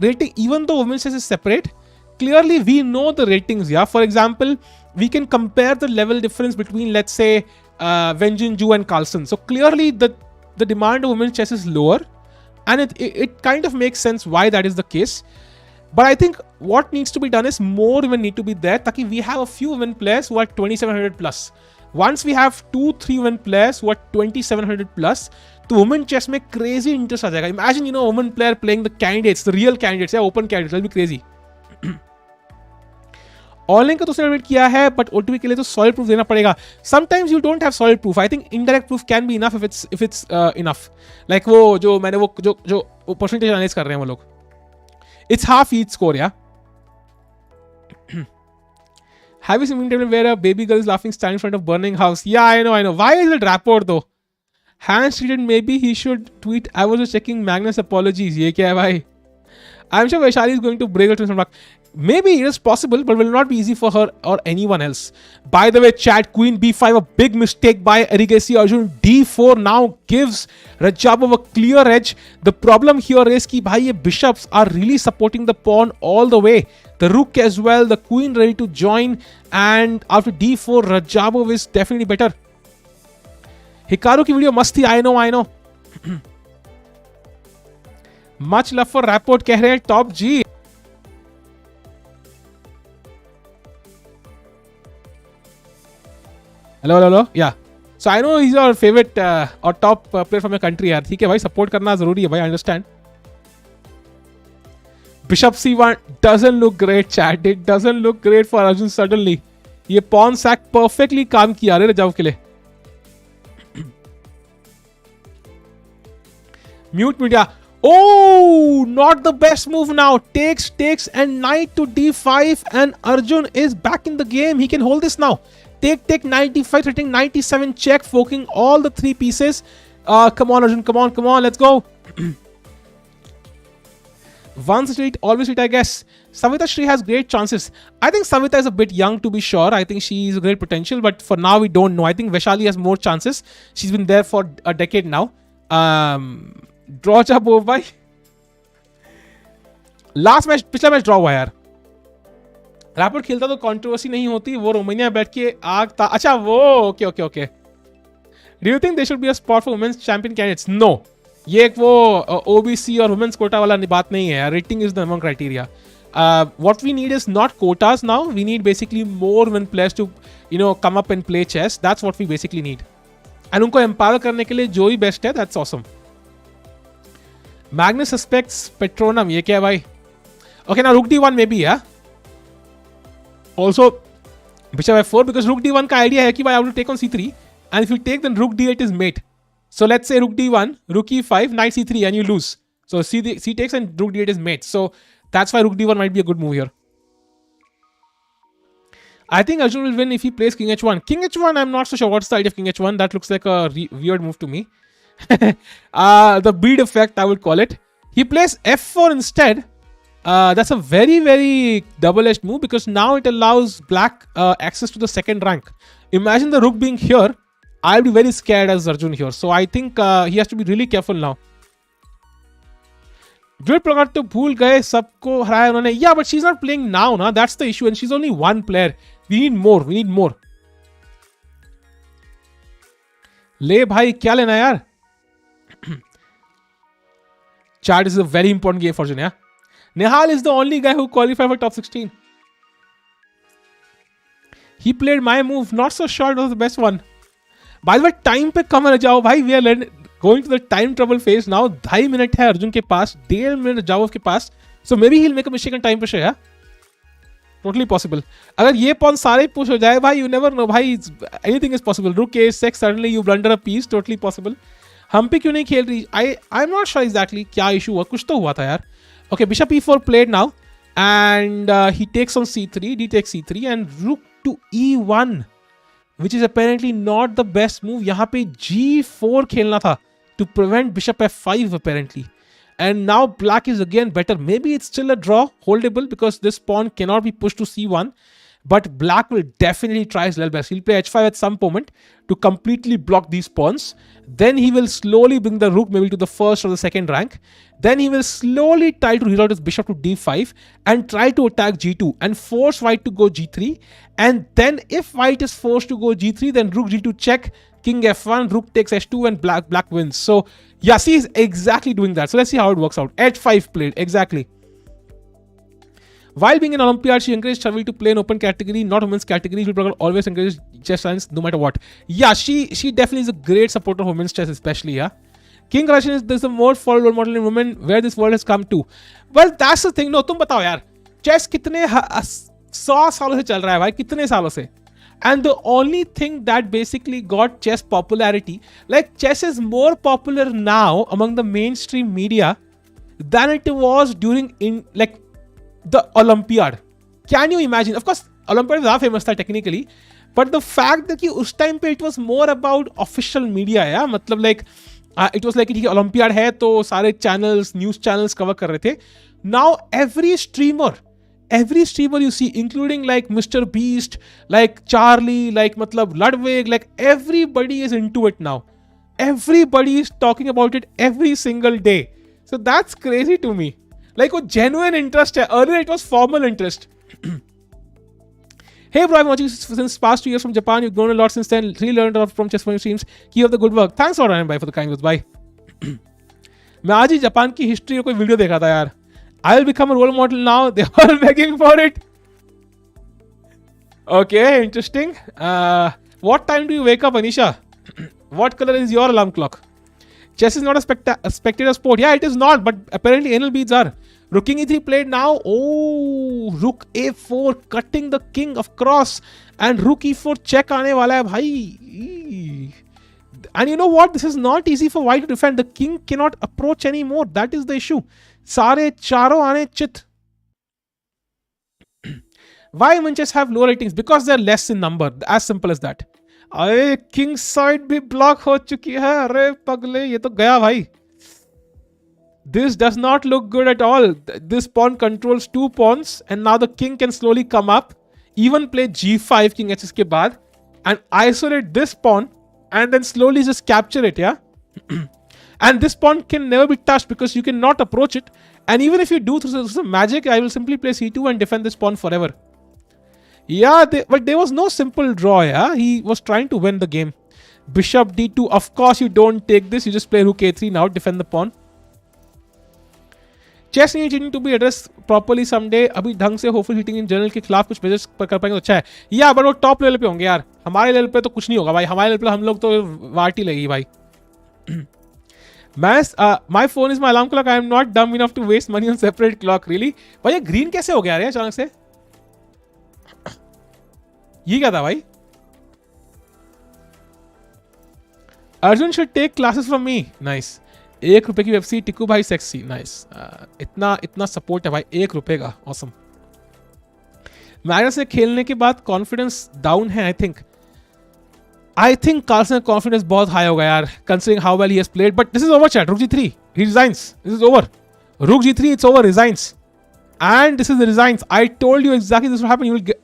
rating, even though women's chess is separate, clearly we know the ratings. Yeah, for example, we can compare the level difference between, let's say, Wen Jinju and Carlsen. So clearly the demand of women's chess is lower, and it kind of makes sense why that is the case. But I think what needs to be done is more women need to be there, ताकि we have a few women players who are 2700 plus. Once we have 2-3 women players who are 2700 plus, तो women chess में crazy interest आ जाएगा. Imagine, women player playing the candidates, the real candidates, yeah, open candidates, that'll be crazy. Online का तो उसने admit किया है, but OTP के लिए तो सॉलिड प्रूफ देना पड़ेगा. Sometimes you don't have solid proof. I think indirect proof can be enough if it's enough. Like वो जो मैंने जो परसेंटेज एनालाइज कर रहे हैं वो लोग, it's half each score. Yeah have you seen table where a baby girl is laughing standing in front of burning house? Yeah I know why is it rapport though? Hans tweeted maybe he should tweet I was just checking Magnus apologies. ये क्या है भाई? I'm sure Vaishali is going to break the block. Maybe it is possible, but will not be easy for her or anyone else. By the way, chat, Queen B5, a big mistake by Erigaisi Arjun. D4 now gives Radjabov a clear edge. The problem here is कि भाई ये bishops are really supporting the pawn all the way. The rook as well, the queen ready to join, and after D4, Radjabov is definitely better. Hikaru की video मस्त थी. I know. Much love for Rapport कह रहे हैं top ji. Hello. Yeah. So I know he's your favorite or top player from your country यार. ठीक है भाई, सपोर्ट करना जरूरी है भाई. I understand. Bishop C1 doesn't look great, chat. It doesn't look great for Arjun suddenly. ये pawn sack perfectly काम किया रे रजाव के लिए. Mute. Yeah. Oh, not the best move now. Takes and knight to d5, and Arjun is back in the game. He can hold this now. Take 95, threatening 97 check, forking all the 3 pieces. Come on, Arjun. Come on. Let's go. Once street, always street, I guess. Savita Shri has great chances. I think Savita is a bit young to be sure. I think she's a great potential, but for now we don't know. I think Vaishali has more chances. She's been there for a decade now. Radjabov भाई. Last match, पिछला match draw हुआ यार. Rapid खेलता तो controversy नहीं होती, वो Romania बैठ के आग था। अच्छा वो okay okay okay. Do you think they should be a spot for women's champion candidates? No, ये एक वो ओबीसी और वुमेन्स कोटा वाला बात नहीं है। Rating is the number criteria. What we need is not quotas now. We need basically more women players to, come up and play chess. That's what we basically need. And उनको empower करने के लिए जो ही best है, that's awesome. Magnus suspects Petronum. ये क्या है भाई? Okay, now Rook D1 maybe, yeah. Also, Bishop F4 because Rook D1 का idea है कि भाई I want to take on C3, and if you take then Rook D8 is mate. So let's say Rook D1, Rook E5, Knight C3, and you lose. So C takes and Rook D8 is mate. So that's why Rook D1 might be a good move here. I think Arjun will win if he plays King H1. King H1, I'm not so sure what's the idea of King H1. That looks like a weird move to me. The bead effect, I would call it. He plays F4 instead. That's a very, very double-edged move because now it allows black access to the second rank. Imagine the rook being here. I'll be very scared as Arjun here. So I think he has to be really careful now. Jewel Pragat to भूल गए सबको हराया उन्होंने. Yeah, but she's not playing now, na. That's the issue, and she's only one player. We need more. We need more. ले भाई क्या लेना यार? Chart is a very important game for Arjun, yeah. Nehal is the only guy who qualified for top 16. He played my move. Not so sure it was the best one. By the way, time पे कम न जाओ भाई. We are going to the time trouble phase now. 2.5 minutes है अर्जुन के पास, 1.5 minute Rajabov के पास. So maybe he'll make a mistake on time pressure, yeah. Totally possible. अगर ये pawn सारे push हो जाए भाई, you never know भाई. Anything is possible. Rook A6, suddenly you blunder a piece. Totally possible. हम पे क्यों नहीं खेल रही? I'm not sure exactly क्या issue हुआ. कुछ तो हुआ था यार. Okay, Bishop E4 played now, and he takes on C3. D takes C3 and Rook to E1, which is apparently not the best move. यहाँ पे G4 खेलना था to prevent Bishop F5 apparently. And now black is again better. Maybe it's still a draw, holdable, because this pawn cannot be pushed to C1. But black will definitely try his level best. He'll play H5 at some moment to completely block these pawns. Then he will slowly bring the rook maybe to the first or the second rank. Then he will slowly try to reroute his bishop to D5 and try to attack G2 and force white to go G3. And then if white is forced to go G3, then rook G2 check, king F1, rook takes H2 and black wins. So yes, he is exactly doing that. So let's see how it works out. H5 played, exactly. While being in Olympiad, she encouraged Sharvil to play in open category, not women's category. She always encourages chess science no matter what. Yeah, she definitely is a great supporter of women's chess, especially, yeah. King Russian is there's a more for role model in women where this world has come to. Well, that's the thing. No, तुम बताओ यार, chess कितने 100 सालों से चल रहा है भाई, कितने सालों से? And the only thing that basically got chess popularity, like chess is more popular now among the mainstream media than it was during the Olympiad. Can you imagine? Of course, Olympiad is famous technically, but the fact that उस time पे it was more about official media, yeah, मतलब like it was like Olympiad है तो सारे channels, news channels cover कर रहे थे. Now every streamer you see, including like Mr. Beast, like Charlie, like मतलब Ludwig, like everybody is into it now. Everybody is talking about it every single day. So that's crazy to me. Like a genuine interest. Earlier it was formal interest. Hey bro, I've been watching since past 2 years from Japan. You've grown a lot since then. Really learned a lot from chess from your streams. Keep up the good work. Thanks for running by for the kind words. Bye. मैं आज ही Japan की history का कोई video देखा था यार. I will become a role model now. They are all begging for it. Okay, interesting. What time do you wake up, Anisha? What color is your alarm clock? Chess is not a spectator sport. Yeah, it is not, but apparently anal beads are. Rook king e3 played now. Oh, rook a4 cutting the king across. And rook e4 check aane wala hai bhai. And you know what? This is not easy for white to defend. The king cannot approach anymore. That is the issue. Sare charo aane chit. Why women chess have low ratings? Because they are less in number. As simple as that. अरे king side भी block हो चुकी है. अरे पगले, ये तो गया भाई. This does not look good at all. This pawn controls 2 pawns and now the king can slowly come up, even play g5 king h के बाद and isolate this pawn and then slowly just capture it, yeah. And this pawn can never be touched because you cannot approach it. And even if you do through some magic, I will simply play c2 and defend this pawn forever. Yeah, but there was no simple draw. Yeah, he was trying to win the game. Bishop d2. Of course, you don't take this. You just play rook a3 now. Defend the pawn. Chess needing to be addressed properly someday. अभी ढंग से hopefully hitting in general के खिलाफ कुछ measures कर पाएंगे तो अच्छा है. या but वो top level पे होंगे यार. हमारे level पे तो कुछ नहीं होगा भाई. हमारे level पे हम लोग तो वाटी लगेगी भाई. My phone is my alarm clock. I am not dumb enough to waste money on separate clock. Really? भाई ये green कैसे हो गया यार अचानक से? ये क्या था भाई? Arjun should take classes from me. Nice. ₹1 की वेबसी. टिकू भाई सेक्सी. नाइस. इतना सपोर्ट है भाई. ₹1 का. ऑसम. मैग्नस से खेलने के बाद कॉन्फिडेंस डाउन है. आई थिंक कार्लसन का कॉन्फिडेंस बहुत हाई होगा यार, considering how well he has played. But this is over chat. रुक जी 3 ही रिजाइंस. This is over. रुक जी 3 it's over. Resigns. And this is resigns. I told you exactly this will happen. You will get.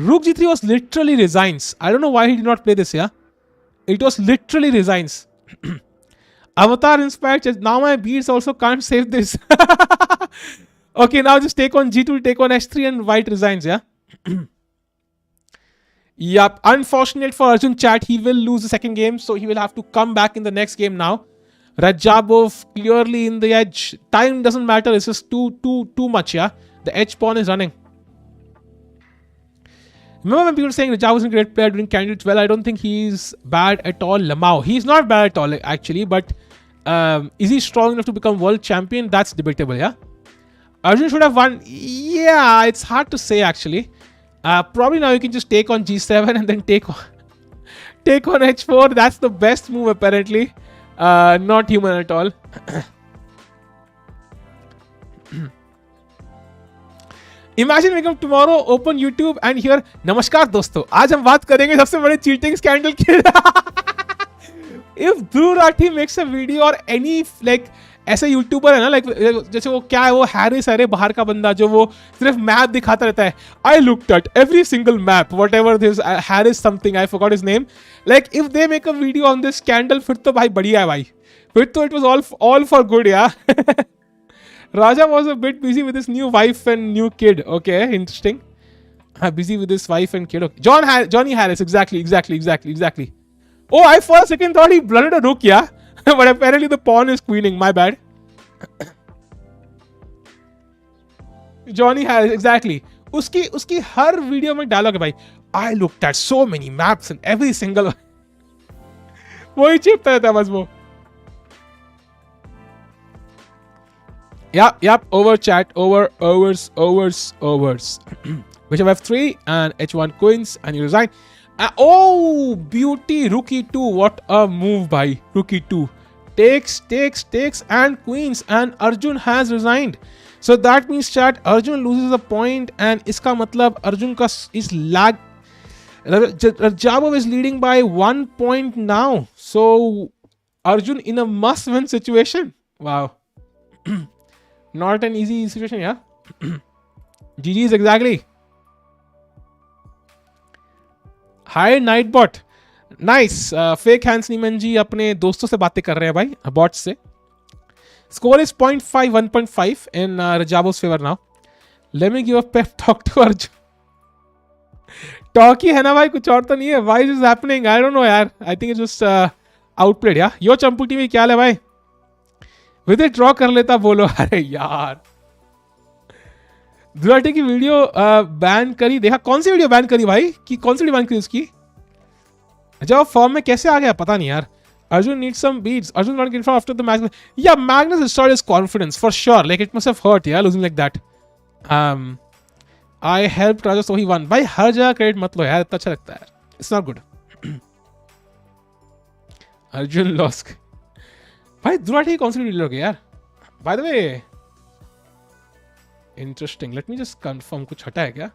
Rook g3 was literally resigns. I don't know why he did not play this, yeah? It was literally resigns. Avatar inspired chess. Now my beats also can't save this. Okay, now just take on g2, take on h3 and white resigns, yeah? Yup. Unfortunate for Arjun chat. He will lose the second game, so he will have to come back in the next game now. Radjabov clearly in the edge. Time doesn't matter. It's just too much, yeah? The edge pawn is running. Remember when people were saying Radjabov is a great player doing candidates well? I don't think he's bad at all. Lamau. He's not bad at all, actually, but is he strong enough to become world champion? That's debatable, yeah? Arjun should have won. Yeah, it's hard to say, actually. Probably now you can just take on g7 and then take on h4. That's the best move, apparently. Not human at all. Imagine waking up tomorrow, open YouTube and hear, नमस्कार दोस्तों, आज हम बात करेंगे सबसे बड़े cheating scandal के. If Dhruv Rathi makes a video or any like ऐसे यूट्यूबर है ना, like जैसे वो क्या है, वो हैरिस है बाहर का बंदा जो वो सिर्फ मैप दिखाता रहता है. I looked at every single map, whatever this Harris something, I forgot his name. Like if they make a video on this scandal, फिर तो भाई बढ़िया है भाई. फिर तो it was all for good, yeah. Raja was a bit busy with his new wife and new kid. Okay, interesting. Busy with his wife and kid. Okay. Johnny Harris, exactly. Oh, I for a second thought he blooded a rook, yeah. But apparently the pawn is queening. My bad. Johnny Harris, exactly. उसकी हर video में dialogue है भाई. I looked at so many maps and every single. वही चिपता रहता है बस वो. Yep. Over chat. Overs. Bishop f3 and h1 queens and you resign. Oh, beauty. Rook e2. What a move by Rook e2. Takes and queens and Arjun has resigned. So that means chat Arjun loses a point and iska matlab Arjun ka is lag. Radjabov is leading by 1 point now. So Arjun in a must-win situation. Wow. Not an easy situation, yeah. GG's exactly. Hi Nightbot. Nice. Fake Hans Niemann जी अपने दोस्तों से बातें कर रहे हैं भाई, bot से. Score is 0.5, 1.5 in Radjabov's favor now. Let me give a pep talk to Arjun. Talk ही है ना भाई, कुछ और तो नहीं है. Why is this happening? I don't know यार. I think it's just outplayed, yeah. Yo Champu TV क्या है भाई? विद ड्रॉ कर लेता बोलो. अरे यार दुराटी की वीडियो बैन करी. देखा कौन सी वीडियो बैन करी भाई? कि कौन सी वीडियो बैन करी उसकी? जब फॉर्म में कैसे आ गया पता नहीं यार. Arjun needs some beats. Arjun not getting from after the match. Yeah, Magnus destroyed his confidence for sure. Like it must have hurt, yeah, losing like that. I helped Raja so he won. भाई हर जगह credit मत लो यार, इतना अच्छा लगता है. It's not good. Arjun lost. भाई दुराटी कौन सी वीडियो लोगे यार? By the way, interesting. Let me just confirm. कुछ हटा है क्या?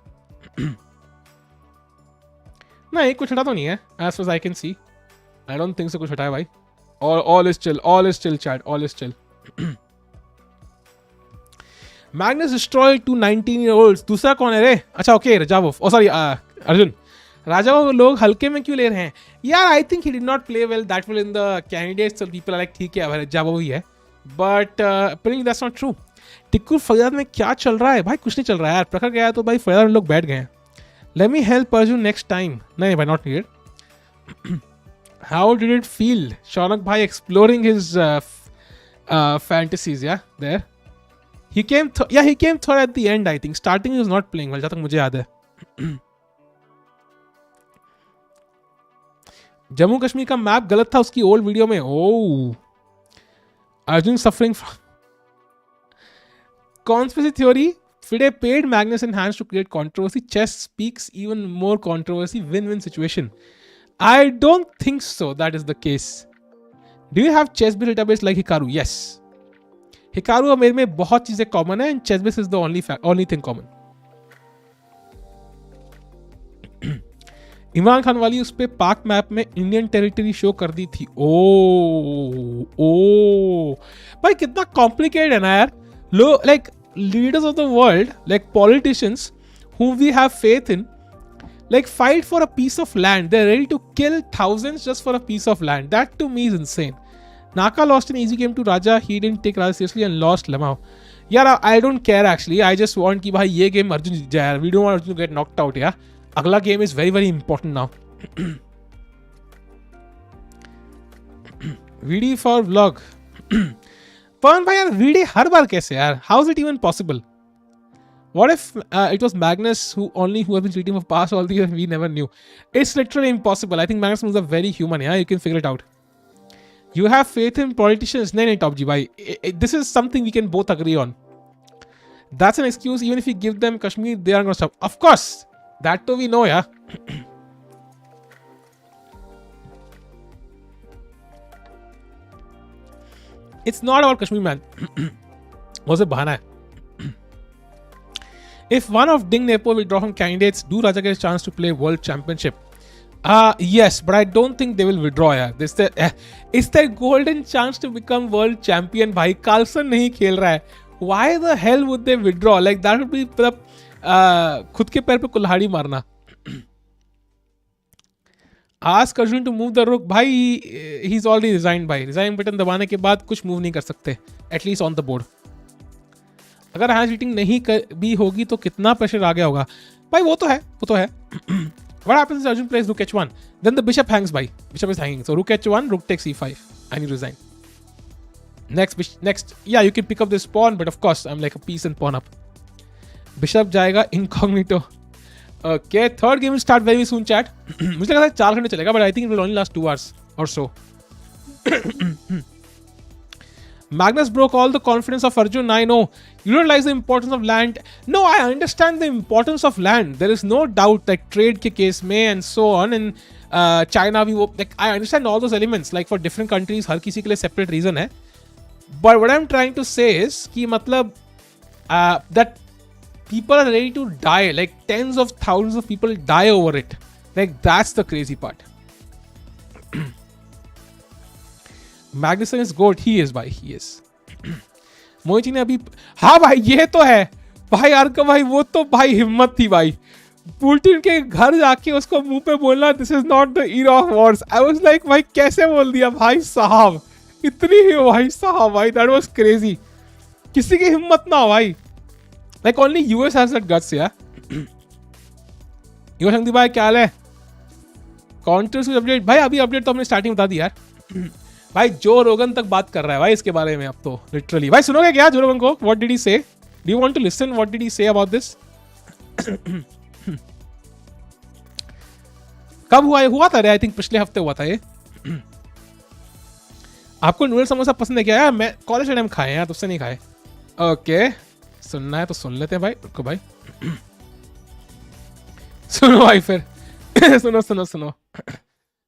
नहीं कुछ हटा तो नहीं है. As far as I can see, I don't think so. कुछ हटा है भाई. All is chill, chat. All is chill. Magnus destroyed 2 19-year-olds. दूसरा कौन है रे? अच्छा okay, Radjabov. Oh sorry, Arjun. Radjabov लोग हल्के में क्यों ले रहे हैं? यार I think he did not play that well in the candidates. So people are like ठीक है Radjabov ही है. But apparently that's not true. Tikku फरियाद में क्या चल रहा है भाई? कुछ नहीं चल रहा है यार. प्रखर गया तो भाई फरियाद लोग बैठ गए हैं. Let me help Arjun next time. No, why not needed? How did it feel? Shaunak bhai exploring his fantasies, yeah, there. He came third at the end, I think. Starting he was not playing well, जहाँ तक मुझे याद है. जम्मू कश्मीर का map गलत था उसकी old video में. ओह, Arjun suffering from conspiracy theory. Fide paid Magnus and Hans to create controversy. Chess speaks even more controversy. Win-win situation. I don't think so. That is the case. Do you have chess-based database like Hikaru? Yes. Hikaru और मेरे में बहुत चीजें common है, and chess-based is the only thing common. Imran Khan वाली उस पे पाक मैप में इंडियन टेरिटरी शो कर दी थी. ओ भाई कितना कॉम्प्लिकेटेड है ना यार. लो like leaders of the world, like politicians whom we have faith in, like fight for a piece of land. They're ready to kill thousands just for a piece of land. That to me is insane. Naka lost an easy game to Raja. He didn't take Raja seriously and lost Lamau. Yeah, I don't care actually. I just want कि भाई ये game Arjun जीत जाए. We don't want Arjun to get knocked out. Yeah. अगला game is very very important now. VD for vlog. पवन भाई यार VD हर बार कैसे यार? How is it even possible? What if it was Magnus who has been cheating for past all the years we never knew? It's literally impossible. I think Magnus is a very human. Yeah, you can figure it out. You have faith in politicians? No, Top G bhai. This is something we can both agree on. That's an excuse. Even if you give them Kashmir, they aren't going to stop. Of course. That too we know, yeah. It's not about Kashmir, man. Was it bahana hai? If one of Ding Nepal will draw from candidates, do Raja get a chance to play World Championship? Yes, but I don't think they will withdraw. Yeah, it's their golden chance to become world champion. Bhai, Carlson nahi khel raha hai. Why the hell would they withdraw? Like that would be खुद के पैर पे कुल्हाड़ी मारना. Ask Arjun to move the rook. भाई, he's already resigned. भाई, resign button दबाने के बाद कुछ move नहीं कर सकते. At least on the board. अगर हैंड हीटिंग नहीं भी होगी तो कितना प्रेशर आ गया होगा भाई. वो तो है. What happens if Arjun plays rook h1? Then the bishop hangs. By bishop is hanging, so rook h1, rook takes e5, and you resign. Next, yeah, you can pick up this pawn, but of course I'm like a piece and pawn up. Bishop जाएगा incognito. Okay, third game will start very soon, chat. मुझे लगा था 4 घंटे चलेगा, but I think it will only last 2 hours or so. Magnus broke all the confidence of Arjun. I know. You don't realize the importance of land. No, I understand the importance of land. There is no doubt that trade ke case mein and so on. And China, like, I understand all those elements. Like for different countries, हर किसी के लिए separate reason है. But what I'm trying to say is कि मतलब that people are ready to die. Like tens of thousands of people die over it. Like that's the crazy part. Magnuson is goat. He is, भाई. He is. Mohit ji ने अभी हाँ भाई ये तो है भाई यार का भाई वो तो भाई हिम्मत थी भाई. पुतिन के घर जाके उसको मुंह पे बोलना this is not the era of Wars. I was like भाई कैसे बोल दिया भाई साहब. इतनी ही भाई साहब भाई. That was crazy. किसी की हिम्मत ना हो भाई. Like only US has that guts. या यो शंति भाई क्या हाल है. काउंटर्स कुछ अपडेट भाई. अभी अपडेट तो हमने स्टार्टिंग बता दी यार. भाई जो रोगन तक बात कर रहा है भाई इसके बारे में अब तो लिटरली. भाई सुनोगे क्या जो रोगन को. What did he say. Do you want to listen what did he say about this. कब हुआ था रे. आई थिंक पिछले हफ्ते हुआ था ये. आपको नूडल समोसा पसंद है क्या. यार मैं कॉलेज टाइम खाए हैं यार, तुझसे नहीं खाए. ओके सुनना है तो सुन लेते हैं भाई. रुको भाई. सुनो भाई फिर.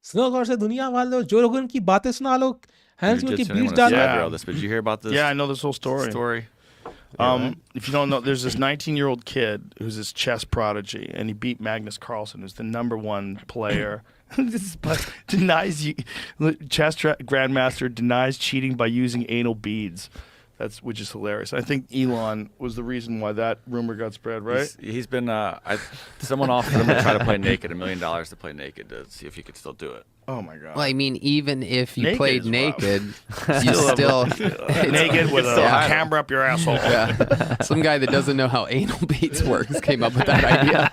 सुनो गौर से दुनिया वालों. जो लोगों की बातें सुना लो. हैंस की बीच डाल. Did you hear about this? Yeah, I know this whole story. If you don't know, there's this 19-year-old kid who's this chess prodigy, and he beat Magnus Carlsen, who's the #1 player. Denies you, chess grandmaster denies cheating by using anal beads. which is hilarious. I think Elon was the reason why that rumor got spread, right? He's been someone offered him to try to play naked, $1 million to play naked to see if he could still do it. Oh my god! Well, I mean, even if you Naked played is rough. naked, you still Naked with a camera up your asshole. Yeah. Some guy that doesn't know how anal beads works came up with that idea.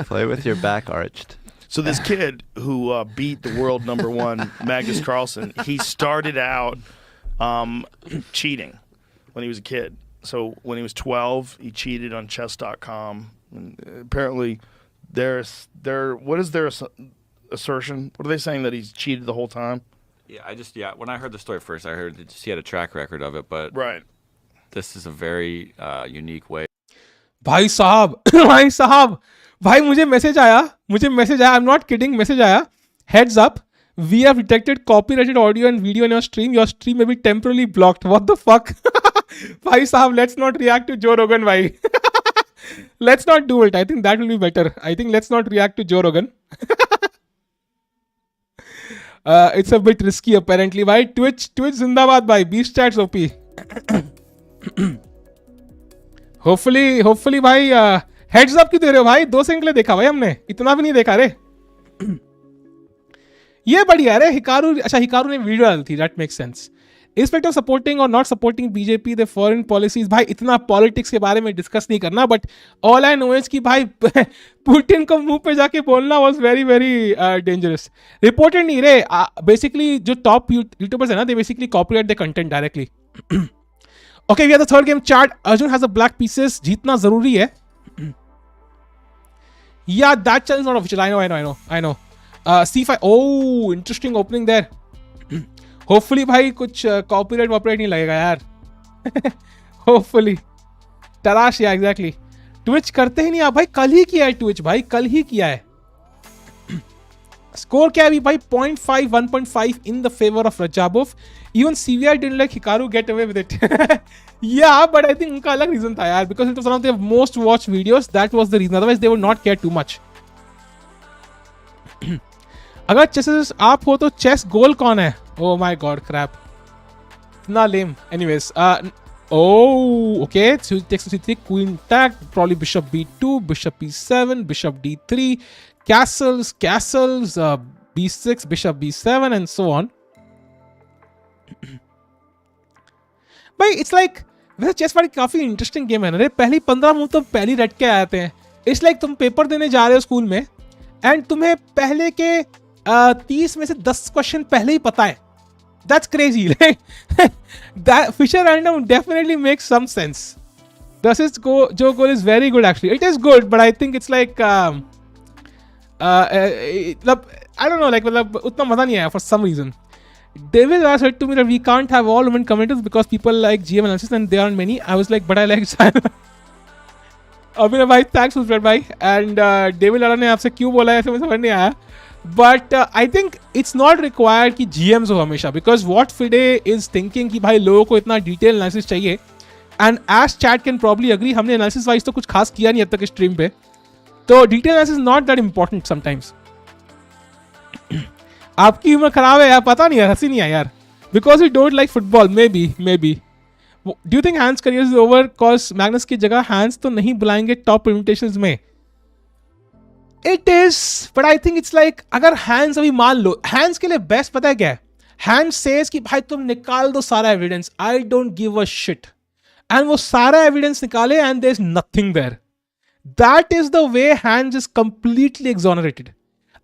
Play with your back arched. So this kid who beat the world #1 Magnus Carlsen, he started out cheating when he was a kid. So when he was 12, he cheated on chess.com. And apparently, what is their assertion? What are they saying, that he's cheated the whole time? Yeah, when I heard the story first, I heard that he had a track record of it, but Right. this is a very unique way. भाई साहब भाई मुझे message आया आई am not kidding message आया heads up we have detected copyrighted audio and video in your stream may be temporarily blocked. What the fuck? भाई साहब, let's not react to Joe Rogan भाई. Let's not do it. I think that will be better. I think let's not react to Joe Rogan. It's a bit risky apparently भाई. Twitch जिंदाबाद भाई. Beast stats OP. Hopefully भाई heads up क्यों दे रहे हो भाई? 2 second के लिए देखा भाई हमने, इतना भी नहीं देखा रे. ये बढ़िया है हिकारू ने वीडियो डाली थी. That makes sense. Irrespective of supporting or not supporting BJP, the foreign policies, भाई इतना पॉलिटिक्स के बारे में डिस्कस नहीं करना. But all I know is कि भाई पुतिन को मुंह पे जाके बोलना was very very dangerous. Reported नहीं रे. बेसिकली जो टॉप यूट्यूबर्स है ना, they basically copyright the content directly. Okay, we have the third game chart. Arjun has the black pieces. जीतना जरूरी है. Yeah, that challenge is not official. I know. C5. Oh, interesting opening there. Hopefully भाई कुछ copyright नहीं लगेगा यार. Hopefully. तराश, yeah, exactly. Twitch करते ही नहीं आप भाई. कल ही किया है Twitch भाई. कल ही किया है. Score क्या है अभी भाई? 0.5, 1.5 in the favor of Radjabov. Even CVR didn't let Hikaru get away with it. Yeah, but I think उनका अलग reason था यार. Because it was one of their most watched videos. That was the reason. Otherwise they would not care too much. अगर chases आप हो तो chess गोल कौन है? Oh my god, crap. इतना lame. Anyways, oh, okay. So takes C3, queen attack, probably bishop b2, bishop e7, bishop d3, castles, b6, bishop b7, and so on. भाई it's like वैसे chess वाली काफी interesting game है ना रे. पहली 15 move तो पहली रट के आते हैं. इट्स लाइक तुम पेपर देने जा रहे हो स्कूल में एंड तुम्हें पहले के 30 में से 10 क्वेश्चन पहले ही पता है. That's crazy. That Fisher random definitely makes some sense. This is Joe goal is very good actually. It is good, but I think it's like I don't know, like उतना मजा नहीं आया for some reason. David said to me that we can't have all women commentators because people like GM analysis and there aren't many. I was like, but I like China. अभी भाई thanks Usbert भाई. And David Lara ने आपसे क्यों बोला है ऐसे मुझे समझ नहीं आया. But I think it's not required कि GMs हो हमेशा, because what FIDE is thinking कि भाई लोगों को इतना detail analysis चाहिए. And as chat can probably agree, हमने analysis wise तो कुछ खास किया नहीं अब तक stream पे. तो detail analysis is not that important sometimes. आपकी उम्र खराब है यार, पता नहीं यार, हंसी नहीं है यार. Because you don't like football, maybe. Do you think Hans' career is over because Magnus की जगह Hans तो नहीं बुलाएंगे top invitations में? It is, but I think it's like अगर Hans अभी मान लो, Hans के लिए best पता है क्या है? Hans says कि भाई तुम निकाल दो सारा evidence, I don't give a shit. And वो सारा evidence निकाले and there's nothing there. That is the way Hans is completely exonerated.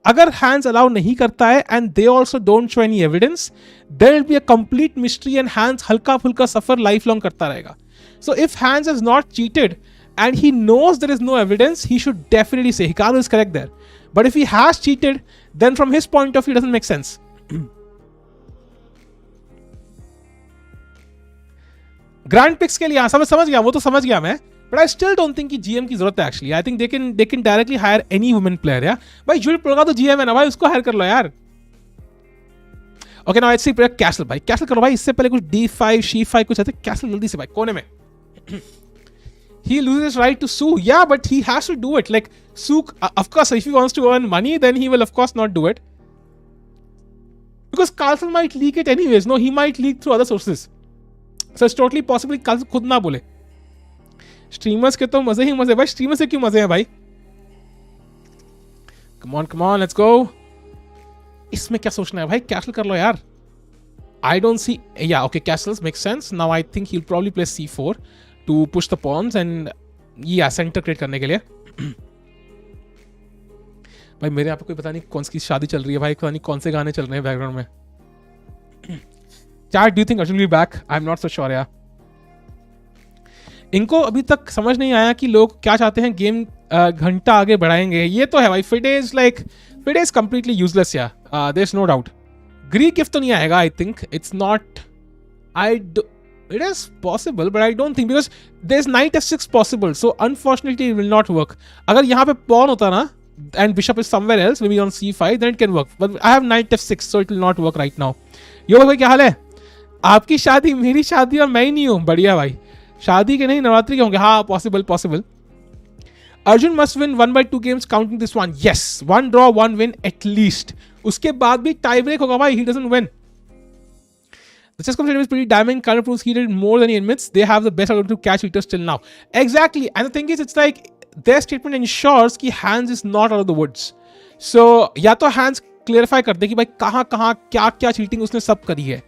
अगर Hans allow नहीं करता है and they also don't show any evidence, there will be a complete mystery and Hans हल्का फुल्का suffer lifelong करता रहेगा. So if Hans has not cheated and he knows there is no evidence, he should definitely say Hikaru is correct there. But if he has cheated, then from his point of view, it doesn't make sense. Grand Prix के लिए समझ गया, वो तो समझ गया मैं. But I still don't think कि GM की जरूरत है actually. I think they can directly hire any women player. Yeah, भाई जुल प्रोगा तो GM है ना भाई, उसको hire कर लो यार. Okay, now let's see castle भाई. Castle करो भाई, इससे पहले कुछ D5, C5 कुछ आते. Castle जल्दी से भाई, कोने में. He loses his right to sue. Yeah, but he has to do it. Like sue, of course, if he wants to earn money, then he will of course not do it. Because Carlsen might leak it anyways. No, he might leak through other sources. So it's totally possible कल खुद ना बोले. Streamers के तो मजे ही मजे भाई. Streamers से क्यों मजे हैं भाई? Come on, let's go. इसमें क्या सोचना है भाई? Castle कर लो यार. I don't see. Yeah, okay, castles makes sense. Now I think he'll probably play c4 to push the pawns and center create करने के लिए. भाई मेरे यहाँ पे कोई पता नहीं कौन सी शादी चल रही है भाई, पता नहीं कौन से गाने चल रहे हैं बैकग्राउंड में. Chat, do you think Arjun will be back? I'm not so sure यार. इनको अभी तक समझ नहीं आया कि लोग क्या चाहते हैं. गेम घंटा आगे बढ़ाएंगे, ये तो है भाई. FIDE is completely useless यार. There's no doubt. Greek gift तो नहीं आएगा. I think it's not. It is possible, but I don't think because there's knight f6 possible. So unfortunately, it will not work. अगर यहाँ पे pawn होता ना and bishop is somewhere else, maybe on c5, then it can work. But I have knight f6, so it will not work right now. यो भाई क्या हाल है? आपकी शादी, मेरी शादी और मैं ही नहीं हूँ. बढ़िया भाई. शादी के नहीं, नवरात्रि के होंगे. हाँ, possible. Arjun must win 1/2 games counting this one. Yes, 1 draw, 1 win at least. उसके बाद भी tie break होगा भाई. He doesn't win. The chess competition is pretty damning. Current proves he did more than he admits. They have the best algorithm to catch cheaters till now. Exactly. And the thing is, it's like their statement ensures कि Hans is not out of the woods. So या तो Hans clarify कर दे कि भाई कहाँ क्या cheating उसने सब करी है.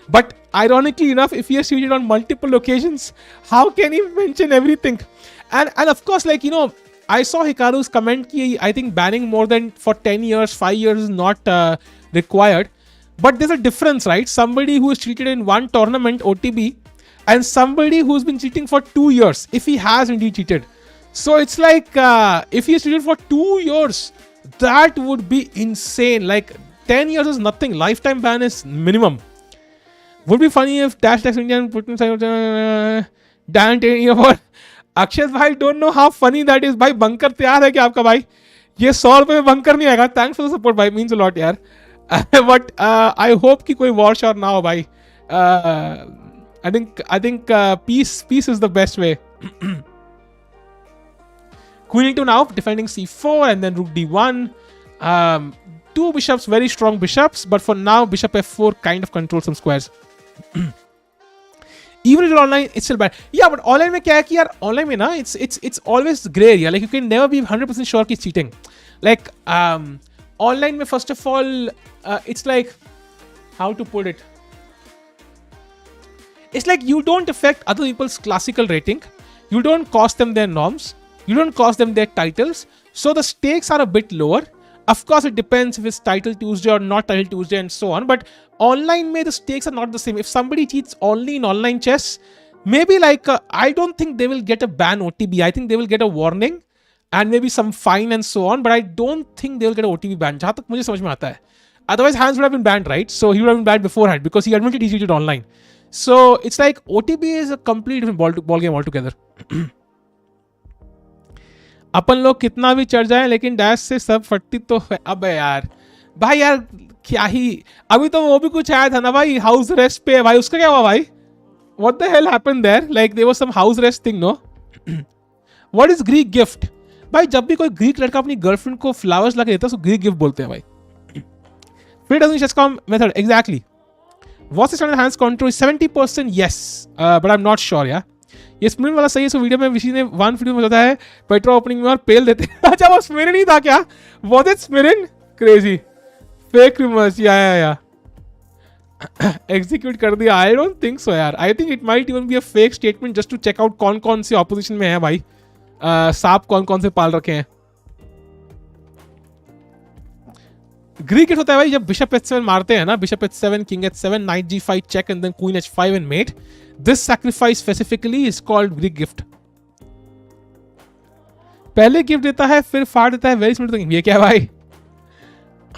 But ironically enough, if he has cheated on multiple occasions, how can he mention everything? And of course, like, you know, I saw Hikaru's comment ki I think banning more than for 10 years, 5 years is not required. But there's a difference, right? Somebody who is cheated in one tournament, OTB, and somebody who's been cheating for 2 years, if he has indeed cheated. So it's like, if he is cheated for 2 years, that would be insane. Like, 10 years is nothing. Lifetime ban is minimum. Would be funny if Dash Text India and put inside Dan for Akshay भाई, don't know how funny that is भाई. Bunker तैयार है क्या आपका भाई? ये 100 रुपए में बंकर नहीं आएगा. थैंक्स फॉर द सपोर्ट भाई, मींस अ लॉट यार. बट आई होप कि कोई वॉर शॉट ना हो भाई. I think peace is the best way. Queen e2 now, defending c4 and then rook d1. 2 bishops, very strong bishops, but for now bishop f4 kind of controls some squares. Even if you're online, it's still bad. Yeah, but online में क्या है कि यार online में ना it's always gray area. Like you can never be 100% sure कि cheating. Like online में first of all, it's like, how to put it? It's like you don't affect other people's classical rating. You don't cost them their norms. You don't cost them their titles. So the stakes are a bit lower. Of course, it depends if it's title Tuesday or not title Tuesday and so on. But online, the stakes are not the same. If somebody cheats only in online chess, maybe like, I don't think they will get a ban OTB. I think they will get a warning and maybe some fine and so on. But I don't think they will get an OTB ban. जहाँ तक मुझे समझ में आता है. Otherwise, Hans would have been banned, right? So he would have been banned beforehand because he admitted he cheated online. So it's like OTB is a completely different ball game altogether. अपन लोग कितना भी चढ़ जाए लेकिन dash से सब फटती तो है. अब यार भाई यार क्या ही, अभी तो वो भी कुछ आया था ना भाई, हाउस रेस्ट पे भाई. उसका क्या हुआ भाई? What the hell happened there? Like there was some house rest thing, no? What is Greek gift? भाई जब भी कोई ग्रीक लड़का अपनी गर्लफ्रेंड को फ्लावर्स ला के देता है उसको ग्रीक गिफ्ट बोलते हैं भाई. फिर doesn't chess com method exactly. What's the standard hands control? 70% yes, but I am not sure यार. ये स्मिरन वाला सही है. सो वीडियो में विशी ने 1 वीडियो में बताया है पेट्रो ओपनिंग में और पेल देते हैं. अच्छा वो स्मिरन ही था क्या? Was it Smirin? Crazy fake rumours. Yeah execute कर दिया. आई डोंट थिंक सो यार. I think it might even be a fake statement just to check out कौन कौन से ऑपोजिशन में है भाई. सांप कौन कौन से पाल रखे हैं. ग्रीक होता है भाई जब बिशप h7 मारते हैं ना. Bishop h7, king h7, knight g5 check and then queen h5 and mate. This sacrifice specifically is called Greek gift. पहले गिफ्ट देता है फिर फाड़ देता है. Very smart thing. ये क्या है भाई?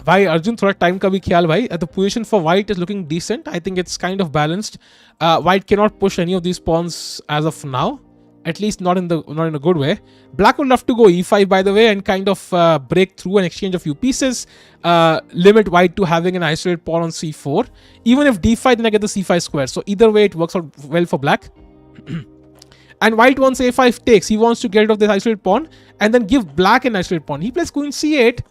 भाई अर्जुन थोड़ा टाइम का भी ख्याल भाई. The position for white is looking decent. I think it's kind of balanced. White cannot push any of these pawns as of now. At least not in a good way. Black would love to go e5 by the way and kind of break through and exchange a few pieces. Limit white to having an isolated pawn on c4. Even if d5, then I get the c5 square. So either way, it works out well for black. And white wants a5 takes. He wants to get rid of this isolated pawn and then give black an isolated pawn. He plays queen c8.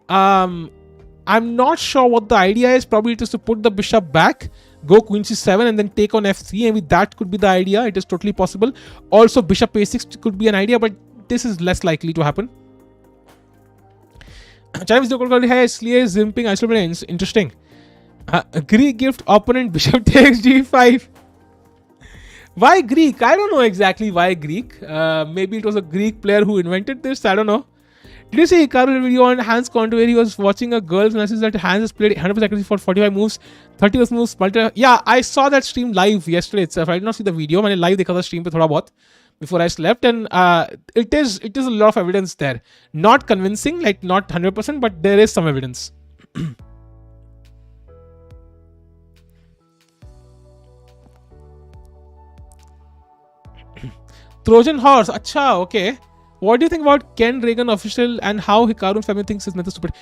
I'm not sure what the idea is. Probably just to put the bishop back. go queen c7 and then take on f3. Maybe that could be the idea. It is totally possible. Also bishop a6 could be an idea, but this is less likely to happen. Chinese है इसलिए zimping isolation interesting. Greek gift opponent bishop takes g5. Why Greek? I don't know exactly why Greek. Maybe it was a Greek player who invented this. I don't know. Did you see Hikaru's video on Hans Conto where he was watching a girl's message that Hans has played 100% accuracy for 45 moves, 30 moves, yeah, I saw that stream live yesterday itself. I did not see the video. मैंने live देखा था stream पे थोड़ा बहुत before I slept, and it is a lot of evidence there. Not convincing, like not 100%, but there is some evidence. Trojan horse. Acha, okay. What do you think about Ken Reagan official and how Hikaru family thinks his method stupid?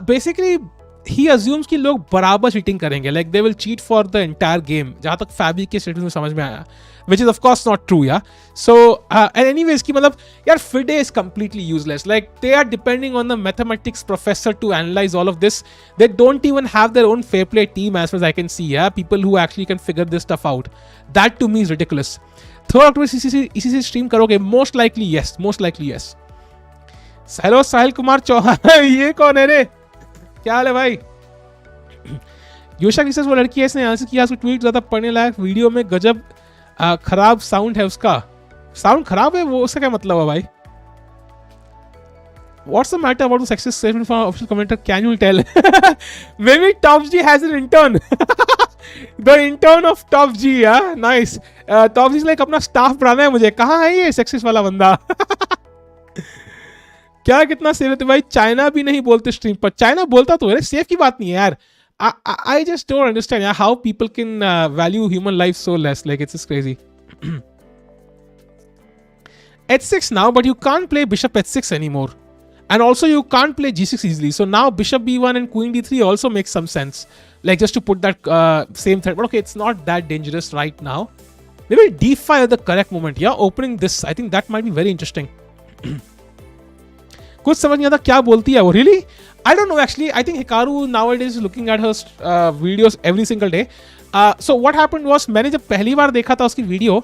Basically, he assumes कि लोग बराबर cheating करेंगे. Like they will cheat for the entire game. जहाँ तक Fabi के statement में समझ में आया, which is of course not true, yeah. So and anyways कि मतलब यार FIDE is completely useless. Like they are depending on the mathematics professor to analyze all of this. They don't even have their own fair play team as far as I can see. Yeah, people who actually can figure this stuff out. That to me is ridiculous. 3rd October इसी से stream करोगे? Most likely yes. Hello Sahil Kumar Chauhan. ये कौन है रे? क्या हाल है भाई? योशा किसे वो लड़की है, इसने आंसर किया, उसको ट्वीट ज्यादा पढ़ने लायक, वीडियो में गजब खराब साउंड है उसका. साउंड खराब है वो, उसका क्या मतलब है भाई? What's the matter about the sexist statement from official commenter? Can you tell? Maybe Top G has an intern. The intern of Top G, yeah, nice. Top G is like अपना staff बढ़ाना है मुझे. कहाँ है ये sexist वाला बंदा? क्या कितना सेफ है भाई? चाइना भी नहीं बोलते स्ट्रीम पर. चाइना बोलता तो है, सेफ की बात नहीं है यार. I just don't understand how people can value human life so less. Like it's just crazy. h6 now, but you can't play bishop h6 anymore. And also you can't play g6 easily. So now bishop b1 and queen d3 also makes some sense. Like just to put that same threat. But okay, it's not that dangerous right now. Maybe d5 at the correct moment. Yeah, opening this. I think that might be very interesting. कुछ समझ नहीं आता क्या बोलती है वो. Really? I don't know actually. I think Hikaru nowadays is looking at her videos every single day. So what happened was, मैंने जब पहली बार देखा था उसकी video,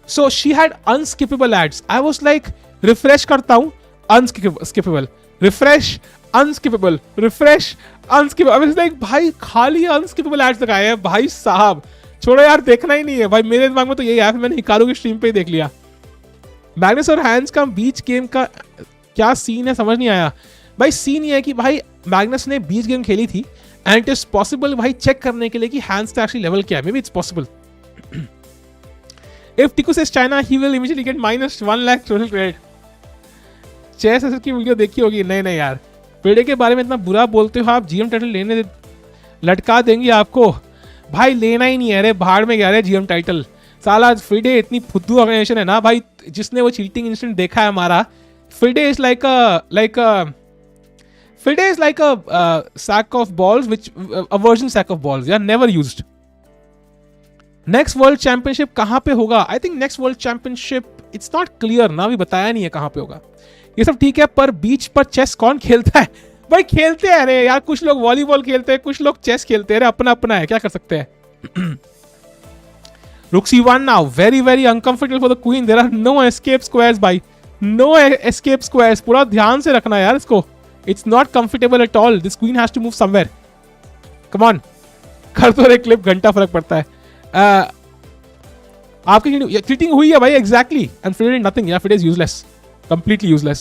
so she had unskippable ads. I was like, refresh करता हूँ, unskippable, refresh, unskippable, refresh, unskippable. I was like, भाई खाली unskippable ads लगाए हैं भाई साहब, छोड़ो यार, देखना ही नहीं है भाई. मेरे दिमाग में तो यही है, फिर मैंने हिकारू की स्ट्रीम पे ही देख लिया. मैग्नस और हैंस का बीच गेम का क्या सीन है समझ नहीं आया भाई. सीन ये है कि भाई मैग्नस ने बीच गेम खेली थी एंड इट इज पॉसिबल भाई चेक करने के लिए कि हैंस का एक्चुअली लेवल क्या है. Maybe it's possible. If Tiku says China he will immediately get -1 lakh social credit. Chess SS की वीडियो देखी होगी. नहीं यार, पेड़े के बारे में इतना बुरा बोलते हो आप. जीएम टाइटल लेने लटका देंगे आपको भाई. लेना ही नहीं है रे, भाड़ में गया रे जीएम टाइटल. साला FIDE इतनी फुद्दू ऑर्गेनाइजेशन है ना भाई. जिसने वो चीटिंग इंसिडेंट देखा है हमारा, FIDE is like a sack of balls, which a version sack of balls. Yeah, never used. Next World Championship कहाँ पे होगा? I think next World Championship it's not clear ना, अभी बताया नहीं है कहाँ पे होगा. ये सब ठीक है, पर बीच पर चेस कौन खेलता है भाई? खेलते हैं अरे यार, कुछ लोग वॉलीबॉल खेलते हैं, कुछ लोग चेस खेलते हैं. अरे अपना अपना है, क्या कर सकते हैं. Rook c1 now, very uncomfortable for the queen. There are no escape squares भाई. No escape squares. पूरा ध्यान से रखना यार इसको. It's not comfortable at all. This queen has to move somewhere. Come on. कर तो रे क्लिप, घंटा फर्क पड़ता है. आपकी चीटिंग हुई है भाई. Exactly. And FIDE did nothing. Yeah, FIDE is useless. Completely useless.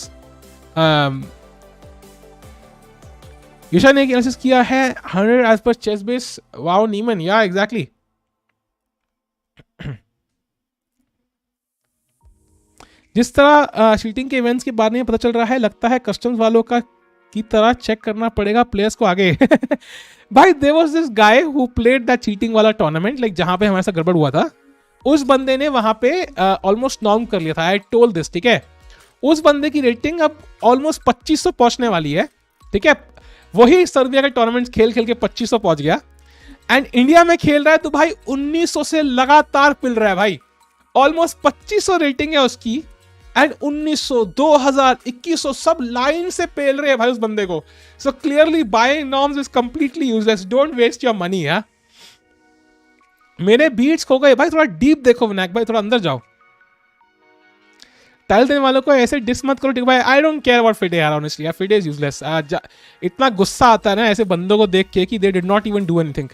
यशा ने एनालिसिस किया है 100 as per chess base. Wow, Niemann. Yeah, exactly. जिस तरह चीटिंग के इवेंट्स के बारे में पता चल रहा है, लगता है कस्टम्स वालों का की तरह चेक करना पड़ेगा प्लेयर्स को आगे. भाई there was this guy who played that cheating वाला टूर्नामेंट, लाइक जहां पे हमारे साथ गड़बड़ हुआ था. उस बंदे ने वहां पे ऑलमोस्ट नॉर्म कर लिया था. आई टोल्ड दिस, ठीक है. उस बंदे की रेटिंग अब ऑलमोस्ट 2500 पहुंचने वाली है, ठीक है. वही सर्बिया के टूर्नामेंट खेल के 2500 पहुंच गया. एंड इंडिया में खेल रहा है तो भाई 1900 से लगातार पिल रहा है भाई. ऑलमोस्ट 2500 रेटिंग है उसकी, एंड 1900, 2000, 2100 सब लाइन से पेल रहे हैं भाई उस बंदे को. So clearly buying norms is completely useless. Don't waste your money. मेरे बीट्स खो गए भाई, थोड़ा डीप देखो विनायक भाई, थोड़ा अंदर जाओ। टाइल देने वालों को ऐसे डिस मत करो ठीक भाई। I don't care about FIDE यार, ऑनेस्टली यार, फिडे इज यूजलेस। इतना गुस्सा आता है ना ऐसे बंदों को देख के कि they did not even do anything.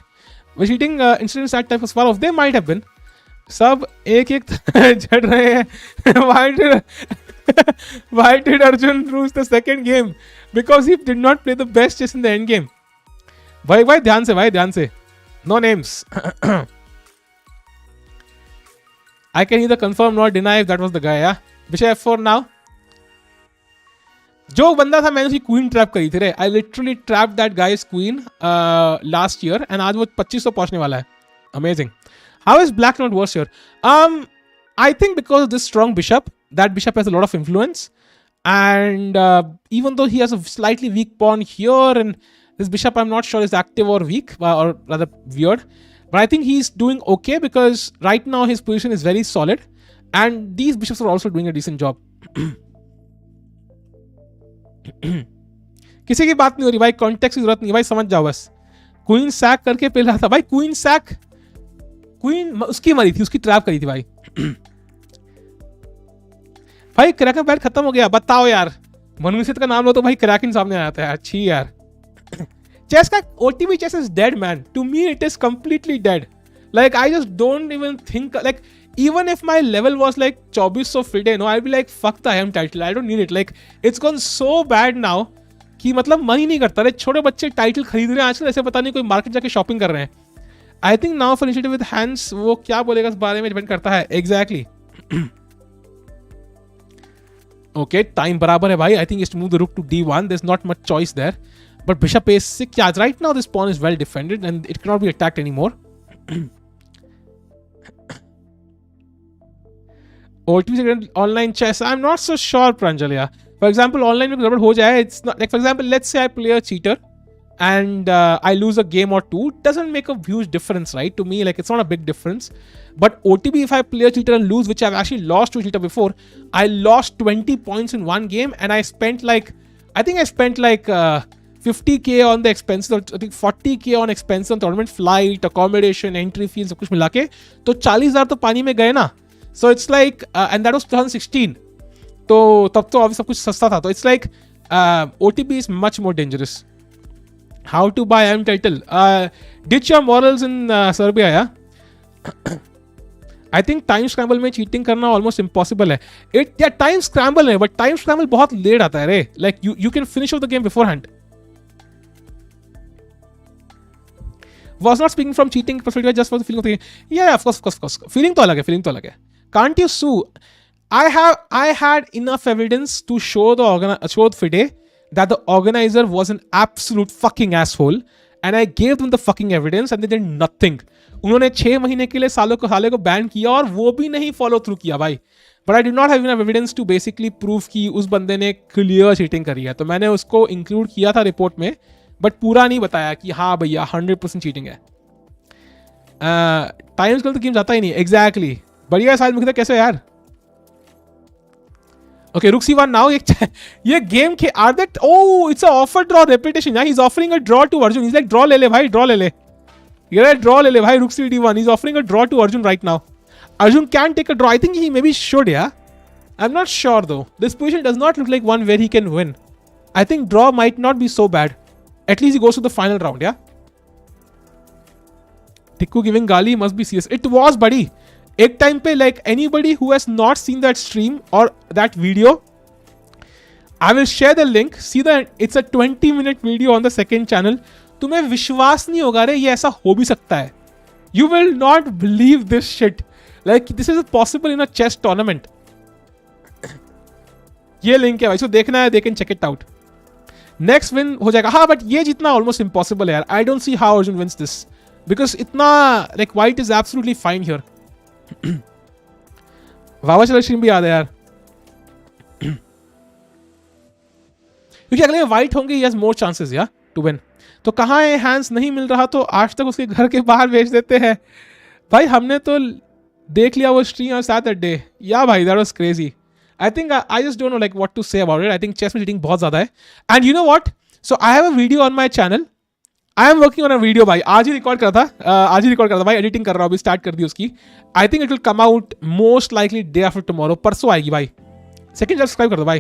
Cheating incidents that type of for of they might have been, सब एक एक झड़ रहे हैं। Why did Arjun lose the second game? Because he did not play the best chess in the end game. भाई ध्यान से, no names. I can neither confirm nor deny if that was the guy. Yeah, Bishop F4 now. जो बंदा था मैंने उसकी queen trap करी थी रे। I literally trapped that guy's queen last year and आज वो 2500 पहुंचने वाला है। Amazing. How is black not worse here? I think because of this strong bishop, that bishop has a lot of influence, and even though he has a slightly weak pawn here, and this bishop I'm not sure is active or weak, or rather weird, but I think he's doing okay because right now his position is very solid, and these bishops are also doing a decent job. किसी की बात नहीं हो रही भाई, context की जरूरत नहीं भाई, समझ जाओ बस। क्वीन सैक करके पहला था भाई, क्वीन सैक, क्वीन उसकी मरी थी, उसकी ट्रैप करी थी भाई। भाई क्रैकन बैट खत्म हो गया, बताओ यार। मनमीत का नाम लो तो भाई क्रैकन सामने आ जाता है। अच्छी यार, चेस का OTB chess is dead man, to me it is completely dead. Like I just don't even think, like even if my level was like 2400 FIDE, no, I'll be like fuck the IM title, I don't need it. Like it's gone so bad now कि मतलब मन ही नहीं करता रे। छोटे बच्चे title खरीद रहे हैं आजकल, ऐसे पता नहीं कोई मार्केट जाके शॉपिंग कर रहे हैं। I think now for initiative with Hans, वो क्या बोलेगा इस बारे में डिपेंड करता है। एग्जैक्टली। ओके टाइम बराबर है भाई। I think is to move the rook to D1, there is not much choice there, but bishop A6, yeah, right now this pawn is well defended and it cannot be attacked anymore. OTP online chess, I'm not so sure Pranjal. Yeah, for example online में गड़बड़ हो जाए, it's not like, for example let's say I play a cheater and I lose a game or two, it doesn't make a huge difference, right? To me, like it's not a big difference. But OTP, if I play a cheater and lose, which I've actually lost to a cheater before, I lost 20 points in one game and I spent like 50k on the expenses, I think 40k on expenses on tournament, flight, accommodation, entry fees, सब कुछ मिला के तो 40,000 तो पानी में गए ना। So it's like and that was 2016, तो तब तो सब कुछ सस्ता था। तो it's like OTP is much more dangerous. How to buy M title? Ditch your morals in Serbia, yeah. I think time scramble में cheating करना almost impossible है। time scramble है, but time scramble बहुत late आता है रे। Like you can finish off the game beforehand. Was not speaking from cheating perspective, just for the feeling of the game. Yeah, of course. Feeling तो अलग है। Can't you sue? I had enough evidence to show FIDE that the organizer was an absolute fucking asshole, and I gave them the fucking evidence and they did nothing. उन्होंने 6 महीने के लिए साले को ban किया और वो भी नहीं फॉलो थ्रू किया भाई। But I did not have enough evidence to basically prove कि उस बंदे ने क्लियर चीटिंग करी है, तो मैंने उसको इंक्लूड किया था रिपोर्ट में, बट पूरा नहीं बताया कि हाँ भैया 100% चीटिंग है। टाइम्स कल तो गेम जाता ही नहीं। एग्जैक्टली। बढ़िया साल मुझे कैसे यार। ओके रुक C1 नाउ। ये गेम के are that, oh it's a offer draw reputation, यार he is offering a draw to Arjun. Is like draw ले ले भाई, ड्रॉ ले ले, ये ड्रॉ ले ले भाई। Rook D1 is offering a draw to Arjun right now. Arjun can take a draw, I think he may be should, yeah I am not sure though. This position does not look like one where he can win. I think draw might not be so bad, at least he goes to the final round, yeah. Tikku giving Gali must be serious. It was, buddy. एक time पे, like anybody who has not seen that stream or that video, I will share the link. See that it's a 20-minute video on the second channel. तुम्हें विश्वास नहीं होगा रे ये ऐसा हो भी सकता है। You will not believe this shit. Like this is possible in a chess tournament. ये link है भाई, so देखना है, they can check it out. Next win हो जाएगा हाँ, बट ये जितना ऑलमोस्ट इम्पॉसिबल है यार। I don't see how Arjun wins this because इतना like white is absolutely fine here. वावा चलो स्ट्रीम भी याद है यार, क्योंकि अगले व्हाइट होंगे, ही हैज मोर चांसेस या टू विन। तो कहाँ है हैंस, नहीं मिल रहा तो आज तक उसके घर के बाहर भेज देते हैं भाई। हमने तो देख लिया वो स्ट्रीम और सैटरडे, या भाई that was crazy. I think I just don't know like what to say about it. I think chess में cheating बहुत ज़्यादा है. And you know what? So I have a video on my channel. I am working on a video भाई, आज ही record करा था, भाई, editing कर रहा हूँ, अभी स्टार्ट कर दी उसकी. आई think it will come out most likely day after tomorrow, परसों आएगी भाई. सेकंड सब्सक्राइब कर दो भाई.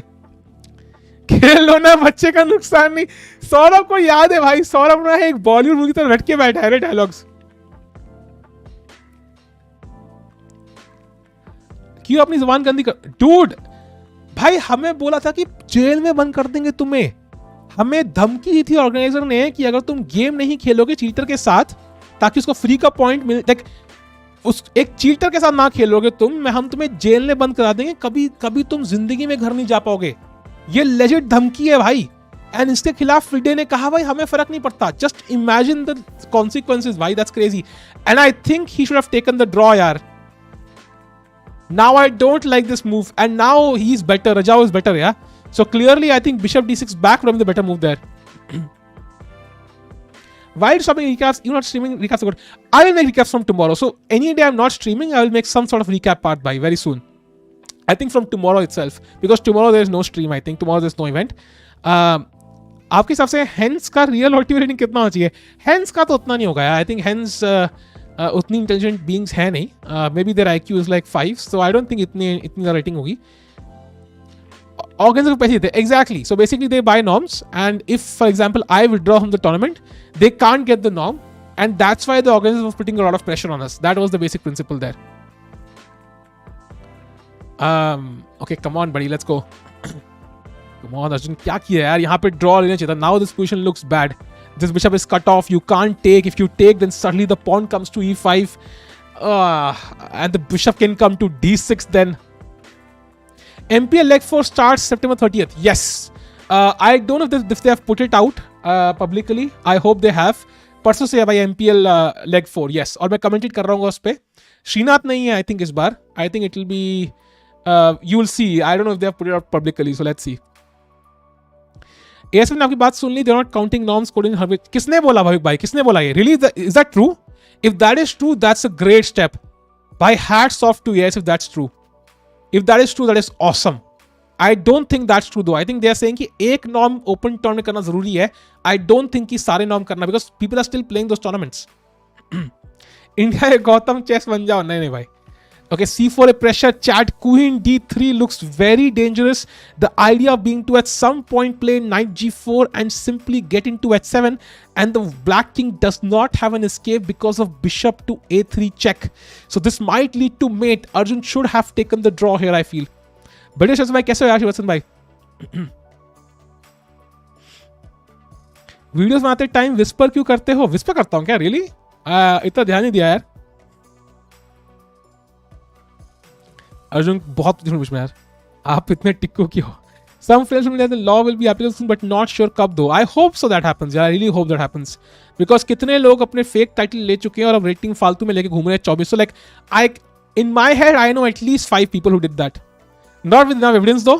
खेल लो ना, बच्चे का नुकसान नहीं. सौरभ को याद है भाई, सौरभ ना एक बॉलीवुड मूवी तरह लटके बैठा है डायलॉग्स. क्यों अपनी जुबान गंदी कर डूड. भाई हमें बोला था कि जेल में बंद कर देंगे तुम्हें. हमें धमकी दी थी ऑर्गेनाइजर ने कि अगर तुम गेम नहीं खेलोगे चीटर के साथ ताकि उसको फ्री का पॉइंट मिले, लाइक उस एक चीटर के साथ ना खेलोगे तुम, हम तुम्हें जेल में बंद करा देंगे, कभी कभी तुम जिंदगी में घर नहीं जा पाओगे. ये लेजिट धमकी है भाई. एंड इसके खिलाफ फिडे ने कहा भाई हमें फर्क नहीं पड़ता, जस्ट इमेजिन द कॉन्सिक्वेंसेस भाई, that's crazy. And I think he should have taken the draw यार. Now I don't like this move, and now he's better. Rajao is better, yeah. So clearly, I think Bishop D6 back would have been the better move there. Why stopping recaps? You're not streaming recaps. Good. I will make recaps from tomorrow. So any day I'm not streaming, I will make some sort of recap part by very soon. I think from tomorrow itself, because tomorrow there is no stream. I think tomorrow there's no event. आपके हिसाब से hence का real OTP rating कितना होना चाहिए? Hence का तो उतना नहीं होगा. आई थिंक हेंस उतनी इंटेलिजेंट बीइंग्स है नहीं. May be their IQ is like 5, so I don't think इतनी ज़्यादा रेटिंग होगी. ऑर्गेनाइजर को पैसे देते हैं, exactly. So basically they buy norms, and if for example I withdraw from the tournament, they can't get the norm, and that's why the organiser was putting a lot of pressure on us. That was the basic principal there. Okay come on buddy, let's go. Come on Arjun, क्या किया यार, यहाँ पे draw लेना चाहिए था. Now this position looks bad. This bishop is cut off. You can't take. If you take, then suddenly the pawn comes to e5. And the bishop can come to d6 then. MPL leg 4 starts September 30th. Yes. I don't know if they have put it out publicly. I hope they have. परसों से है भाई MPL leg 4. Yes. और मैं commented कर रहा हूँ उस पर. श्रीनाथ नहीं है I think इस बार. I think it will be. You will see. I don't know if they have put it out publicly. So let's see. ASF ने आपकी बात सुन ली. They are not counting norms coding her. किसने बोला भाई, किसने बोला ये? Really is that true? If that is true, that's a great step. भाई hats off to ASF, that's true. If that is true, that is awesome. I don't think that's true though. I think they are saying कि एक norm open tournament करना जरूरी है. आई don't think कि सारे norm करना, because people are still playing those tournaments. India के Gautam chess बन जाओ. नहीं भाई. Okay, c4 a pressure chat. Queen d3 looks very dangerous. The idea of being to at some point play knight g4 and simply get into h7, and the black king does not have an escape because of bishop to a3 check. So this might lead to mate. Arjun should have taken the draw here, I feel. बढ़िया शर्मा भाई, कैसे हो यार शिवसन भाई? Videos बनाते time whisper क्यों करते हो? विस्पर करता हूँ क्या? रियली? इतना ध्यान नहीं दिया यार. अर्जुन बहुत पूछ में यार, आप इतने टिक्को क्यों हो? Some friends will say the law will be applicable but not sure कब दो. I hope so that happens. Yeah, I really hope that happens. Because कितने लोग अपने फेक टाइटल ले चुके हैं और अब रेटिंग फालतू में लेके घूम रहे हैं 24. So like in my head I know at least 5 people who did that. Not with enough evidence though,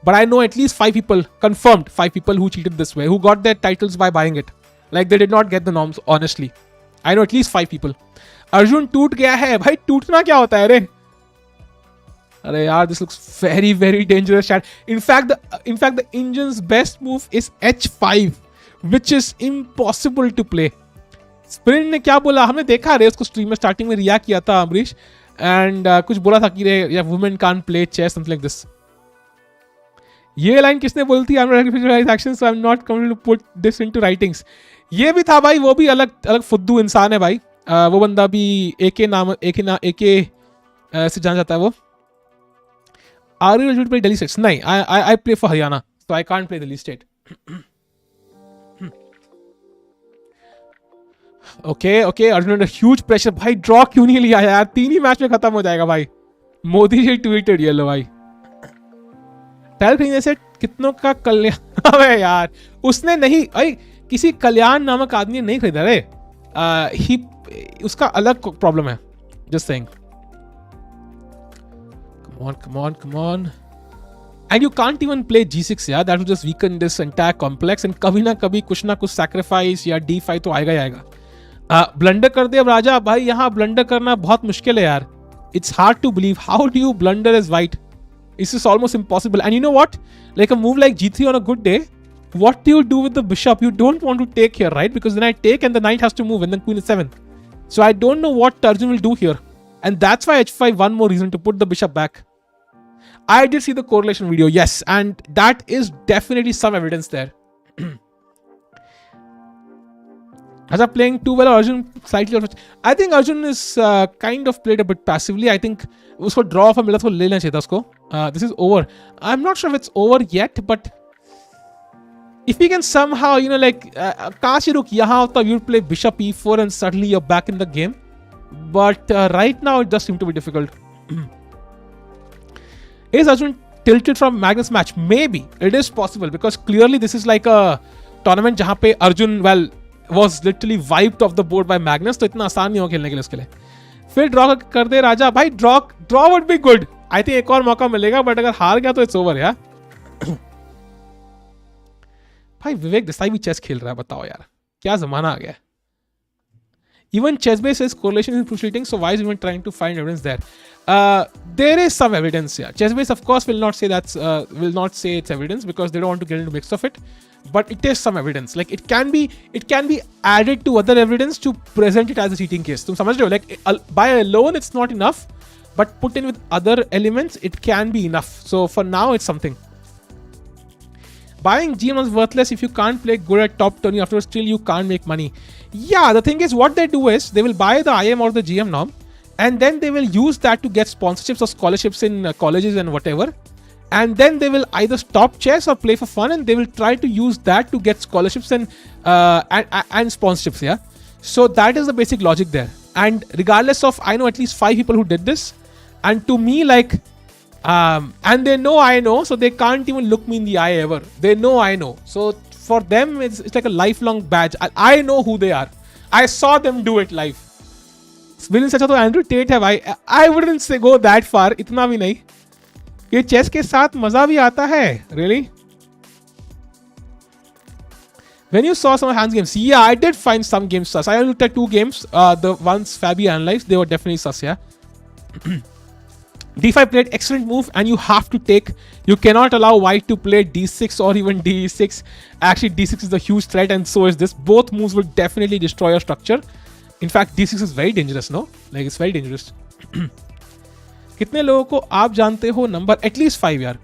but I know at least 5 people, confirmed 5 people who cheated this way, who got their titles by buying it. Like they did not get the norms honestly. I know at least 5 people. Arjun टूट गया है भाई. टूटना क्या होता है रे? अरे यार, this looks very very dangerous chat. In fact the Indian's best move is h5, which is impossible to play. स्प्रिन ने क्या बोला? हमने देखा रे उसको स्ट्रीम में स्टार्टिंग में रिया किया था अमरीश, एंड कुछ बोला था कि रे या women can't play chess something like this. ये लाइन किसने बोली थी? I'm not coming to put this into writings. ये भी था भाई, वो भी अलग फुद्दू इंसान है भाई. वो बंदा भी एके से जाना जाता है वो. Are you eligible to play Delhi states? No, I play for Haryana, so I can't play Delhi state. Okay. Arjun under huge pressure. भाई draw क्यों नहीं लिया यार? 3 ही मैच में खत्म हो जाएगा भाई. मोदी जी ट्वीटेड ये लो भाई. टैल खरीदने से कितनों का कल्याण? अबे यार, उसने नहीं, किसी कल्याण नामक आदमी ने नहीं खरीदा रे. उसका अलग प्रॉब्लम है. Just saying. Come on. And you can't even play g6 यार. That will just weaken this entire complex. And कभी ना कभी कुछ ना कुछ sacrifice या d5 तो आएगा ही आएगा. ब्लंडर कर दे अब राजा भाई. यहाँ ब्लंडर करना बहुत मुश्किल है यार. It's hard to believe. How do you blunder as white? It's just almost impossible. And you know what? Like a move like g3 on a good day, what do you do with the bishop? You don't want to take here, right? Because then I take and the knight has to move and then queen is 7. So I don't know what Arjun will do here. And that's why h5, one more reason to put the bishop back. I did see the correlation video, yes. And that is definitely some evidence there. As playing too well, Arjun slightly. I think Arjun is kind of played a bit passively. I think usko draw of a mila to le lena chahiye usko. This is over. I'm not sure if it's over yet, but if we can somehow, like, kashi ruk yahan hota, you play bishop e4 and suddenly you're back in the game. But right now it does seem to be difficult. Is Arjun tilted from Magnus match? Maybe. It is possible because clearly this is like a tournament jahan pe Arjun, well, was literally wiped off the board by Magnus. तो इतना आसान नहीं हो खेलने के लिए उसके लिए. फिर ड्रॉ कर दे राजा भाई. Draw would be good. I think एक और मौका मिलेगा, बट अगर हार गया तो it's over यार. भाई विवेक देसाई भी चेस खेल रहा है, बताओ यार क्या जमाना आ गया. Even chess-based says correlation is proceeding, so why is even trying to find evidence there? There is some evidence here. Chess-based, of course, will not say it's evidence because they don't want to get into mix of it. But it is some evidence. Like it can be added to other evidence to present it as a cheating case. तुम समझ रहे हो? Like by alone, it's not enough, but put in with other elements, it can be enough. So for now, it's something. Buying GM is worthless if you can't play good at top tourney. Afterwards, still you can't make money. Yeah, the thing is, what they do is they will buy the IM or the GM norm, and then they will use that to get sponsorships or scholarships in colleges and whatever. And then they will either stop chess or play for fun, and they will try to use that to get scholarships and sponsorships. Yeah, so that is the basic logic there. And regardless of, I know at least 5 people who did this, and to me, like. And they know I know, so they can't even look me in the eye ever. They know I know. So for them, it's like a lifelong badge. I know who they are. I saw them do it live. William said to Andrew Tate have I wouldn't say go that far. इतना भी नहीं. ये chess के साथ मजा भी आता है. Really? When you saw some of Hans games, yeah, I did find some games sus. I looked at 2 games. The ones Fabi analyzed, they were definitely sus. Yeah. d5 played excellent move, and you have to take. You cannot allow white to play d6 or even d6. Actually, d6 is a huge threat, and so is this. Both moves will definitely destroy your structure. In fact, d6 is very dangerous, no? Like it's very dangerous. कितने लोगों को आप जानते हो number? At least 5 यार.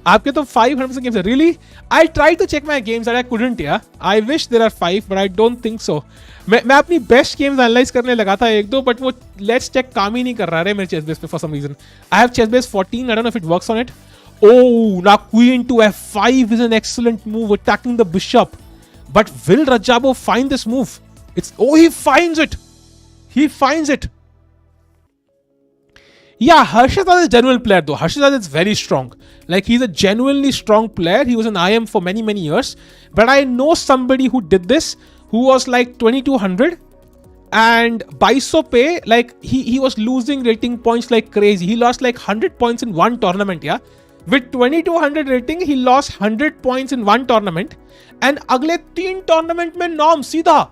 आपके तो 500% games are really. I tried to check my games that I couldn't. Yeah, I wish there are 5, but I don't think so. मैं अपनी बेस्ट गेम्स एनालाइज करने लगा था 1-2, बट वो लेट्स चेक काम ही नहीं कर रहा है मेरे चेस बेस पे for some reason. I have ChessBase 14. I don't know if it works on it. Oh, now queen to f5 is an excellent move, attacking the bishop. But will Radjabov find this move? He finds it. He finds it. Yeah, Harshad is a genuine player though. Harshad is very strong. Like he's a genuinely strong player. He was an IM for many, many years. But I know somebody who did this, who was like 2200. And Baisope, like he was losing rating points like crazy. He lost like 100 points in one tournament, yeah. With 2200 rating, he lost 100 points in one tournament. And अगले 3 tournament में norm सीधा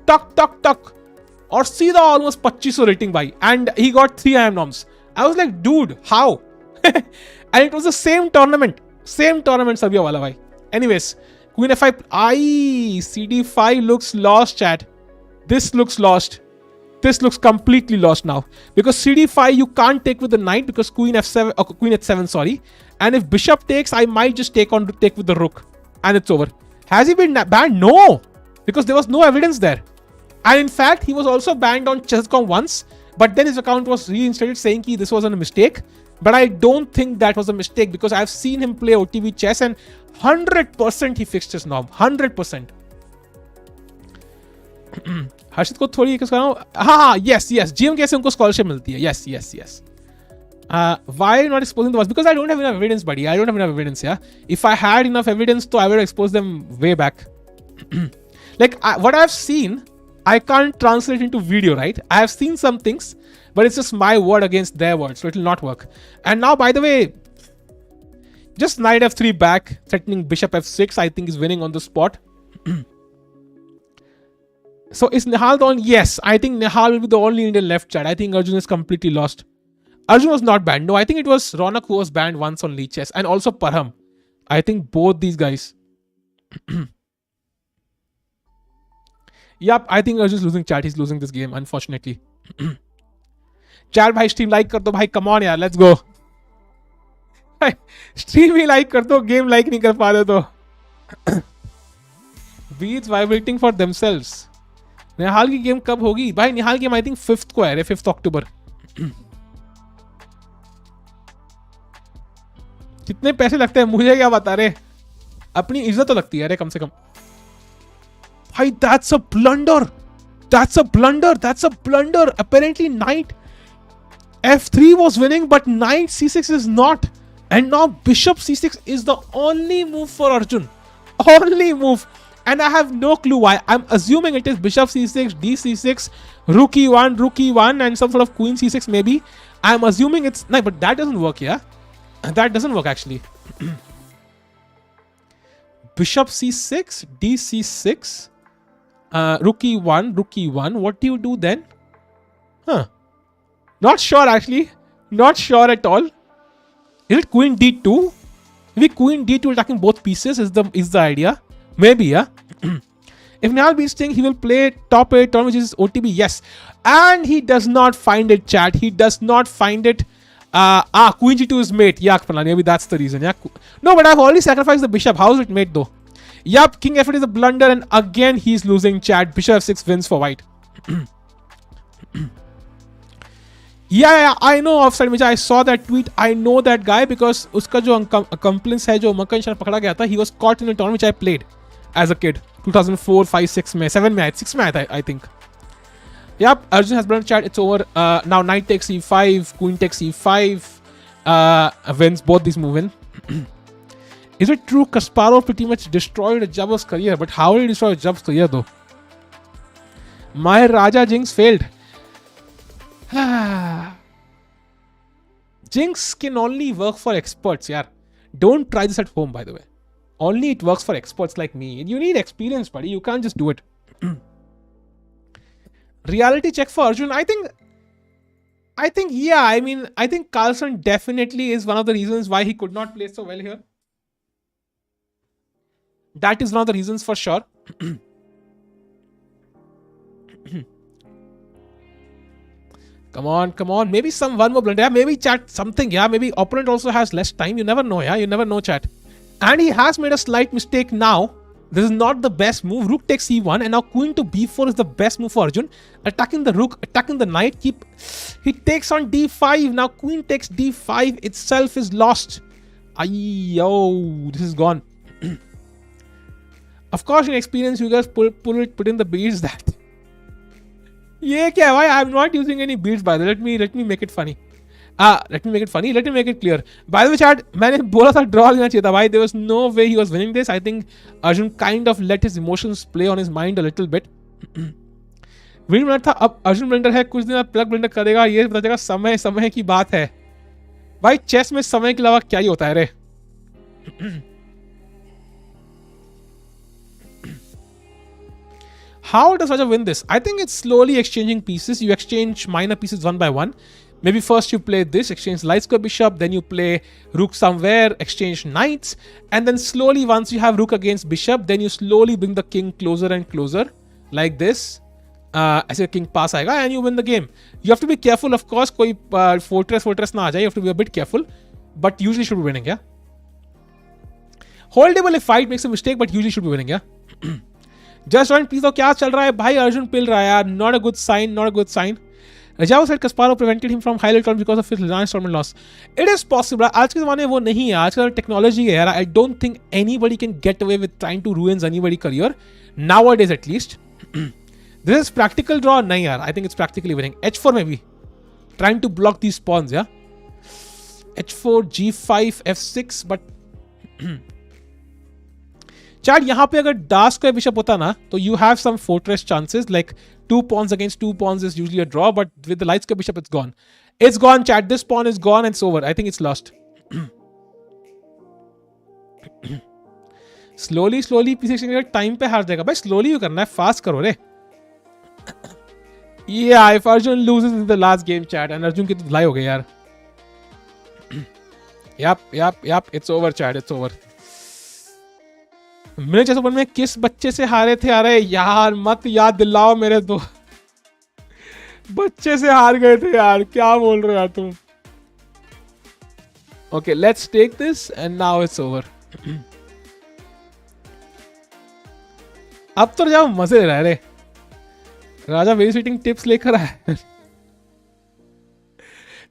tuck और सीधा almost 2500 rating by, and he got 3 IM norms. I was like, dude, how? And it was the same tournament Sabia wala bhai. Anyways, queen f5. CD5 looks lost, chat. This looks lost. This looks completely lost now, because CD5 you can't take with the knight because queen f7 or queen h7, sorry. And if bishop takes, I might just take with the rook, and it's over. Has he been banned? No, because there was no evidence there. And in fact, he was also banned on Chess.com once, but then his account was reinstated saying this was a mistake. But I don't think that was a mistake, because I've seen him play OTV chess and 100% he fixed his norm. 100%. हर्षित को थोड़ी yes, GM कैसे उनको scholarship मिलती है? Yes. Why not exposing the was? Because I don't have enough evidence, buddy. I don't have enough evidence, yeah. If I had enough evidence, so I would expose them way back. Like what I've seen, I can't translate into video, right? I have seen some things, but it's just my word against their word, so it will not work. And now, by the way, just knight f3 back, threatening bishop f6, I think is winning on the spot. So is Nihal the only? Yes, I think Nihal will be the only Indian left, chat. I think Arjun is completely lost. Arjun was not banned. No, I think it was Ronak who was banned once on Lee Chess, and also Parham. I think both these guys. Yup, I think Arjun's losing, chat. He's losing this game, unfortunately. Chat भाई stream like कर दो भाई, come on यार, let's go. Stream he like कर दो, game like नहीं कर पा रहे तो. Beats vibrating for themselves. निहाल की गेम कब होगी भाई? निहाल की गेम आई थिंक 5th को है, 5th अक्टूबर. कितने पैसे लगते हैं मुझे क्या बता रहे? अपनी इज्जत तो लगती है अरे कम से कम. भाई that's a blunder. That's a blunder. That's a blunder. Apparently knight f3 was winning, but knight c6 is not. And now bishop c6 is the only move for Arjun. Only move. And I have no clue why. I'm assuming it is bishop c6, dc6, rook e1, and some sort of queen c6 maybe. I'm assuming it's... No, but that doesn't work, yeah? That doesn't work actually. Bishop c6, dc6, rook e1. What do you do then? Huh. Not sure actually. Not sure at all. Is it queen d2? Maybe queen d2 attacking both pieces is the idea. Maybe, yeah. If Nihal beats Sting, he will play top 8 turn, which is OTB. Yes. And he does not find it, chat. He does not find it. Queen g2 is mate. Yeah, maybe that's the reason. Yeah. No, but I've already sacrificed the bishop. How is it mate though? Yup, king f8 is a blunder, and again he's losing, chat. Bishop f6 wins for white. Yeah, I know offside Mija. I saw that tweet. I know that guy because uska jo accomplice hai jo Makkan Shah pakda gaya tha, he was caught in a tournament which I played as a kid. 2004, 5, 6 mein, 7 mein, 6 mein I think. Yep, Arjun has blown, chat. It's over. Now knight takes e5, queen takes e5. Wins both these moves. Is it true Kasparov pretty much destroyed Radjabov's career? But how did he destroy Radjabov's career though? My Raja Jinx failed. Jinx can only work for experts, yeah. Don't try this at home, by the way. Only it works for experts like me. You need experience, buddy. You can't just do it. Reality check for Arjun. I think, yeah. I think Carlson definitely is one of the reasons why he could not play so well here. That is one of the reasons for sure. Come on. Maybe one more blunder. Yeah, maybe chat something. Yeah, maybe opponent also has less time. You never know. Yeah, you never know, chat. And he has made a slight mistake now. This is not the best move. Rook takes e1, and now queen to b4 is the best move for Arjun. Attacking the rook, attacking the knight. He takes on d5. Now queen takes d5 itself is lost. This is gone. Of course, in experience, you guys put in the beads that. Yeah, why? I'm not using any beads by the way. Let me make it funny. Let me make it funny. Let me make it clear. By the way, chat, मैंने बोला था draw लेना चाहिए था भाई. There was no way he was winning this. I think Arjun kind of let his emotions play on his mind a little bit. Win minute था, अब Arjun blender है, कुछ दिन बाद प्लग ब्लेंडर करेगा, ये पता चलेगा. समय की बात है भाई. चेस में समय के अलावा क्या ही होता है रे. How does Raja win this? I think it's slowly exchanging pieces. You exchange minor pieces one by one. Maybe first you play this, exchange light square bishop, then you play rook somewhere, exchange knights, and then slowly once you have rook against bishop, then you slowly bring the king closer and closer like this. As your king pass aega and you win the game. You have to be careful, of course. Koi fortress na aa jaye. You have to be a bit careful, but usually should be winning, yeah. Holdable if fight makes a mistake, but usually should be winning, yeah. Just join please. तो क्या चल रहा है भाई? अर्जुन पिल रहा है यार. Not a good sign. Not a good sign. Rajao said Kasparov prevented him from high-level tournament because of his Reliance tournament loss. It is possible. आज के ज़माने में वो नहीं है. आज का टेक्नोलॉजी है यार. I don't think anybody can get away with trying to ruin anybody's career nowadays, at least. This is practical draw. नहीं यार. I think it's practically winning. H4 maybe. Trying to block these pawns, yeah. H4, G5, F6, but Chad, यहाँ पे अगर dark square bishop होता ना, तो you have some fortress chances. Like 2 pawns against 2 pawns is usually a draw, but with the light square bishop, it's gone. It's gone, Chad. This pawn is gone and it's over. I think it's lost. slowly पीछे से time पे हार जाएगा भाई. Slowly you करना है, fast करो रे. Yeah, if Arjun loses in the last game, Chad, and Arjun की तो धुलाई हो गई यार. Yep. It's over, Chad. It's over. Miniature open में किस बच्चे से हारे थे? अरे यार मत याद दिलाओ मेरे दो बच्चे से हार गए थे यार, क्या बोल रहे हो यार तुम? Okay let's take this and now it's over. अब तो जाओ मजे ले रहा है रे राजा. वेरी स्वीटिंग टिप्स लेकर आए.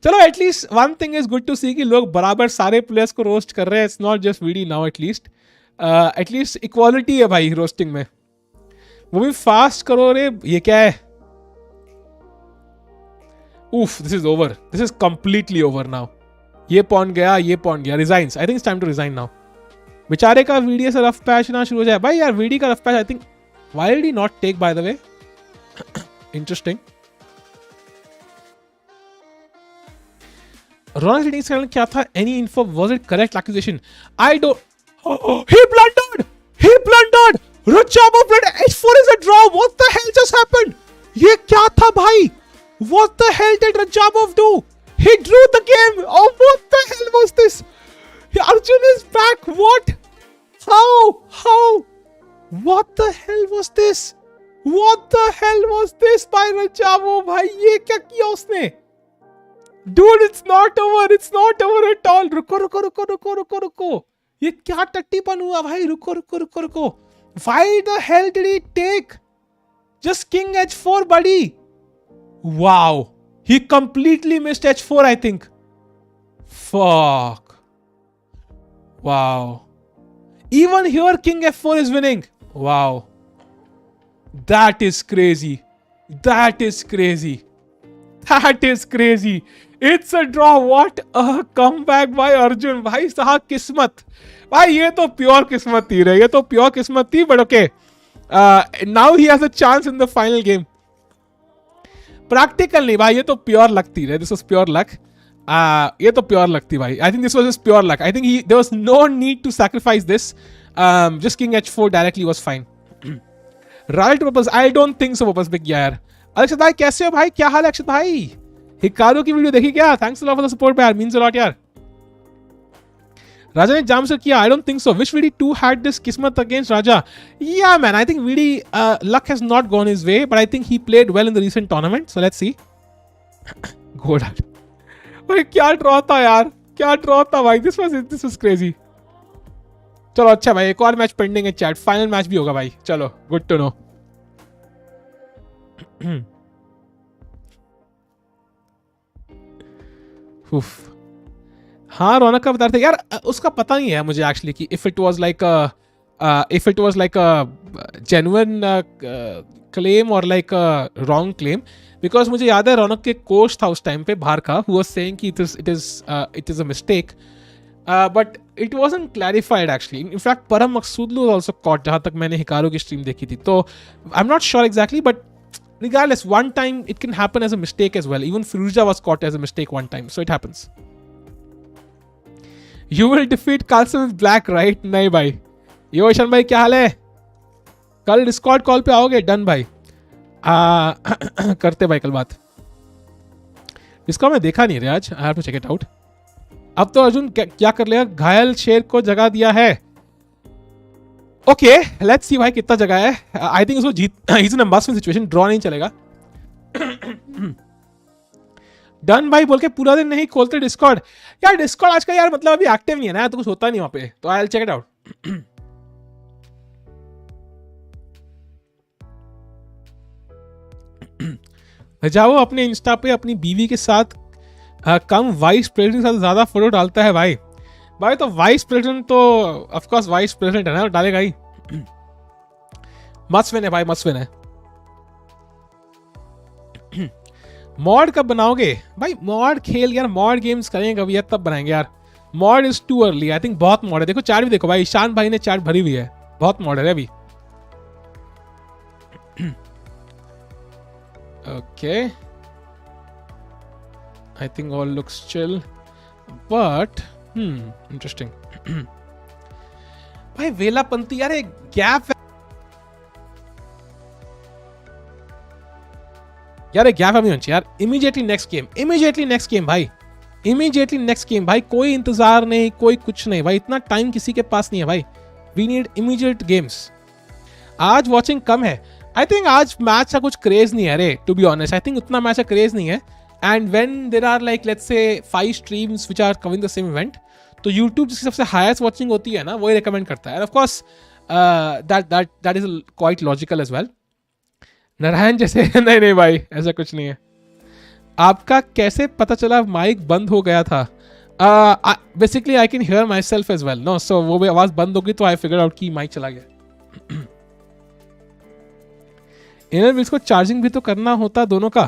चलो at least one thing is good to see कि लोग बराबर सारे प्लेयर्स को रोस्ट कर रहे हैं. It's not just VD now. At least equality है भाई रोस्टिंग में. वो भी फास्ट करो रे. ये क्या है? उफ this is over. This is completely over now. ये पॉइंट गया, ये पॉइंट गया. Resigns. I think it's time to resign now. बेचारे का वीडियो से रफ पैच ना शुरू हो जाए भाई. यार वीडी का rough patch I think why did he not take by the way. Interesting. Ronald's cheating scandal क्या था? Any info? Was it correct accusation? I don't. He blundered. He blundered. Radjabov played H4 is a draw. What the hell just happened? ये क्या था भाई? What the hell did Radjabov do? He drew the game. Oh, what the hell was this? Arjun is back. What? How? What the hell was this? What the hell was this by Radjabov भाई? ये क्या किया उसने? Dude, it's not over. It's not over at all. रुको. ये क्या टट्टीपन हुआ भाई? रुको. Why the hell did he take just king h4, buddy? Wow. He completely missed h4, I think. Fuck. Wow. Even here, king f4 is winning. Wow. That is crazy. It's a draw. What a comeback by Arjun. भाई साहब किस्मत. भाई ये तो pure किस्मत थी रे. ये तो प्योर किस्मत थी. But okay. Now he has a chance in the final game. Practical नहीं भाई. ये तो प्योर लक थी रे. This was pure luck. ये तो प्योर लक थी भाई. I think this was just pure luck. I think there was no need to sacrifice this. Just king h4 directly was fine. Right purpose. I don't think so. Purpose big यार. अक्षत भाई कैसे हो भाई? क्या हाल है अक्षत भाई? हिकारो की वीडियो देखी क्या? Thanks a lot for the support यार. मींस अ लॉट यार. राजा ने जाम से किया. I don't think so. Wish VD 2 had this किस्मत against Raja. Yeah man, I think VD luck has not gone his way, but I think he played well in the recent tournament. So let's see. Go dad. भाई क्या draw था यार. क्या draw था भाई. This was crazy. चलो अच्छा भाई एक और मैच पेंडिंग है चैट. फाइनल मैच भी होगा भाई. चलो गुड टू नो. हाँ रौनक का बता रहे थे यार. उसका पता नहीं है मुझे एक्चुअली कि if it was like a genuine claim और like a wrong claim. Because मुझे याद है रौनक के कोच था उस टाइम पे बाहर का हु वाज सेइंग कि it is a mistake. But it wasn't clarified actually. In fact परम मकसूदलू वाज आल्सो कॉट जहां तक मैंने हिकारो की स्ट्रीम देखी थी. तो आई am not sure exactly but regardless, one time it can happen as a mistake as well. Even Firuza was caught as a mistake one time, so it happens. You will defeat Carlson with black, right? नहीं भाई. यो ईशान भाई क्या हाल है? कल Discord call पे आओगे? Done भाई. करते भाई कल बात. इसका मैं देखा नहीं रे आज. I have to check it out. अब तो अर्जुन क्या कर लेगा? घायल शेर को जगा दिया है. ओके लेट्स सी भाई कितना जगह है. आई थिंक उसको जीत is in a must win situation. Draw नहीं चलेगा. डन भाई बोल के पूरा दिन नहीं खोलते डिस्कॉर्ड. यार डिस्कॉर्ड आज का यार मतलब अभी एक्टिव नहीं है ना. तो कुछ होता नहीं वहां पे. तो I will check it out. जाओ अपने इंस्टा पे अपनी बीवी के साथ कम वाइस प्रेसिडेंट के साथ ज्यादा फोटो डालता है भाई. भाई तो वाइस प्रेसिडेंट तो ऑफ कोर्स वाइस प्रेसिडेंट है ना. डालेगा ही. मस्ट विन है भाई. मस्ट विन है. मॉड कब बनाओगे भाई? मॉड खेल यार. मॉड गेम्स करेंगे कभी यार तब बनाएंगे यार. Mod is too early. I think बहुत मॉड है. देखो चैट भी देखो भाई. ईशान भाई ने चैट भरी हुई है. बहुत मॉड है अभी. Okay I think all looks chill but interesting. भाई वेलापंती यार एक गैप अभी होनी चाहिए यार. इमीडिएटली नेक्स्ट गेम भाई. कोई इंतजार नहीं कोई कुछ नहीं भाई. इतना टाइम किसी के पास नहीं है भाई. We need immediate games. आज वॉचिंग कम है. आई थिंक आज मैच का कुछ क्रेज नहीं है रे, to be honest. I think उतना मैच का क्रेज नहीं है. And when there are like let's say 5 streams which are covering the same event, तो यूट्यूब जिसकी सबसे हाईएस्ट वॉचिंग होती है ना, वही रिकमेंड करता है. And of course that is quite logical as well. Narayan जैसे नहीं भाई, ऐसा कुछ नहीं है. आपका कैसे पता चला माइक बंद हो गया था? Basically I can hear myself as well. No, so वो आवाज बंद होगी तो आई फिगर आउट कि माइक चला गया. इनर व्हील्स को चार्जिंग भी तो करना होता दोनों का.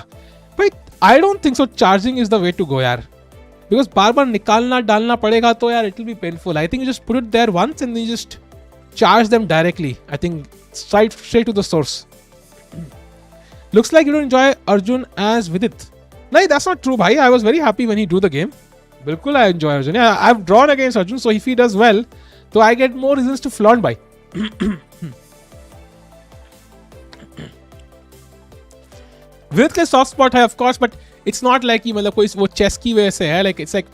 But I don't think so charging is the way to go यार, बिकॉज बार बार निकालना डालना पड़ेगा तो यार it will be painful. I think you just put it there once and you just charge them directly. I think straight to the source. Looks like you don't enjoy Arjun as Vidit. No, that's not true, bhai. I was very happy when he drew the game. Bilkul, I enjoy Arjun. Yeah, I've drawn against Arjun, so if he does well, so I get more reasons to flaunt by. Vidit के soft spot है, of course, but it's not like कि मतलब कोई वो chess की वजह से है. Like it's like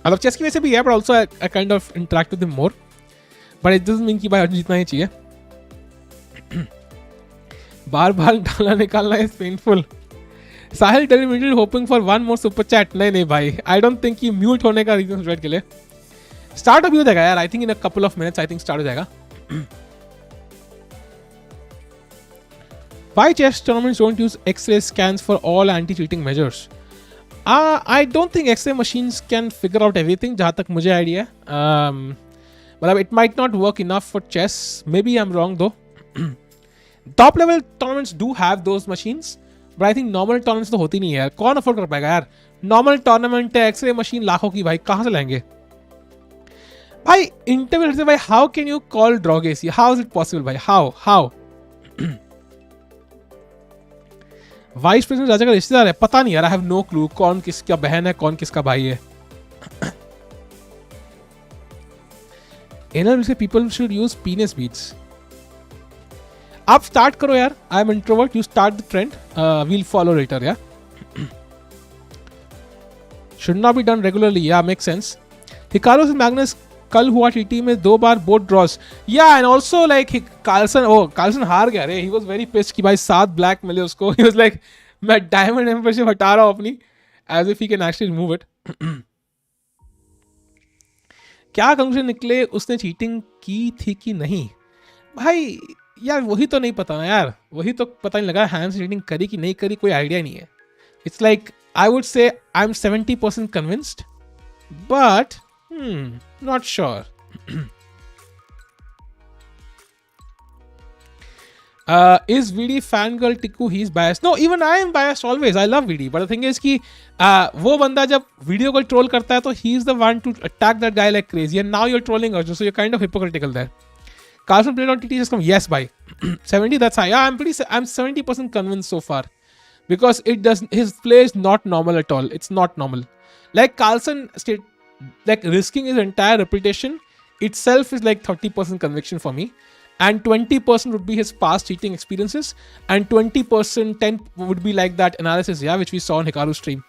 मतलब chess की वजह से भी है, but also I kind of interact with him more. But it doesn't mean कि भाई अर्जुन जितना ही चाहिए. बार बार डालना निकालना is painful. Sahil derivative hoping for one more super chat. नहीं भाई, आई डोंट थिंक कि म्यूट होने का रीजन रेड के लिए. स्टार्ट अभी हो जाएगा यार. I think in a couple of minutes I think start हो जाएगा. Why chess tournaments don't use X-ray scans for all anti-cheating measures? I don't think X-ray machines can figure out everything. जहाँ तक मुझे idea है. मतलब it might not work enough for chess. Maybe I'm wrong though. Top level tournaments do have those machines, but I think normal tournaments तो होती नहीं है यार. कौन अफोर्ड कर पाएगा यार? नॉर्मल टूर्नामेंट है, एक्सरे मशीन लाखों की भाई, कहाँ से लाएंगे भाई? इंटरव्यू से भाई, हाउ कैन यू कॉल ड्रॉगेसी? हाउ इज इट पॉसिबल भाई? हाउ वाइस प्रेसिडेंट राजा का रिश्तेदार है? पता नहीं यार. आई हैव नो क्लू कौन किसका बहन है, कौन किसका भाई है. इनर से पीपल शुड यूज पीनस बीट्स. आप स्टार्ट करो यार. I am introvert, you start the trend, we'll follow later. Yeah should not be done regularly. Yeah make sense. Hikaru से मैग्नस कल हुआ टीटी में 2 बार बोथ ड्रॉस. या एंड ऑल्सो लाइक कार्लसन हार गया रे. ही वाज वेरी पिस्ड कि भाई 7 ब्लैक मिले उसको. ही वाज लाइक मैं डायमंड मेंबरशिप हटा रहा हूं अपनी, as if he can actually remove it. क्या कंक्लूजन निकले, उसने चीटिंग की थी कि नहीं? भाई यार वही तो नहीं पता ना यार. वही तो पता नहीं लगा हैंस चीटिंग करी कि नहीं करी, कोई आइडिया नहीं है. It's like I would say I am 70% convinced, but not sure. Is VD fangirl Tikku? He's biased. No, even I am biased always. I love VD, but the thing is कि वो बंदा जब video को troll करता है तो he is the one to attack that guy like crazy, and now you're trolling Arjun, so you're kind of hypocritical there. Carlson played on TT just come. Yes, bye. 70. That's high. Yeah, I'm 70% convinced so far, because his play is not normal at all. It's not normal. Like Carlson like risking his entire reputation itself is like 30% conviction for me, and 20% would be his past cheating experiences, and 20% 10 would be like that analysis, yeah, which we saw on Hikaru's stream.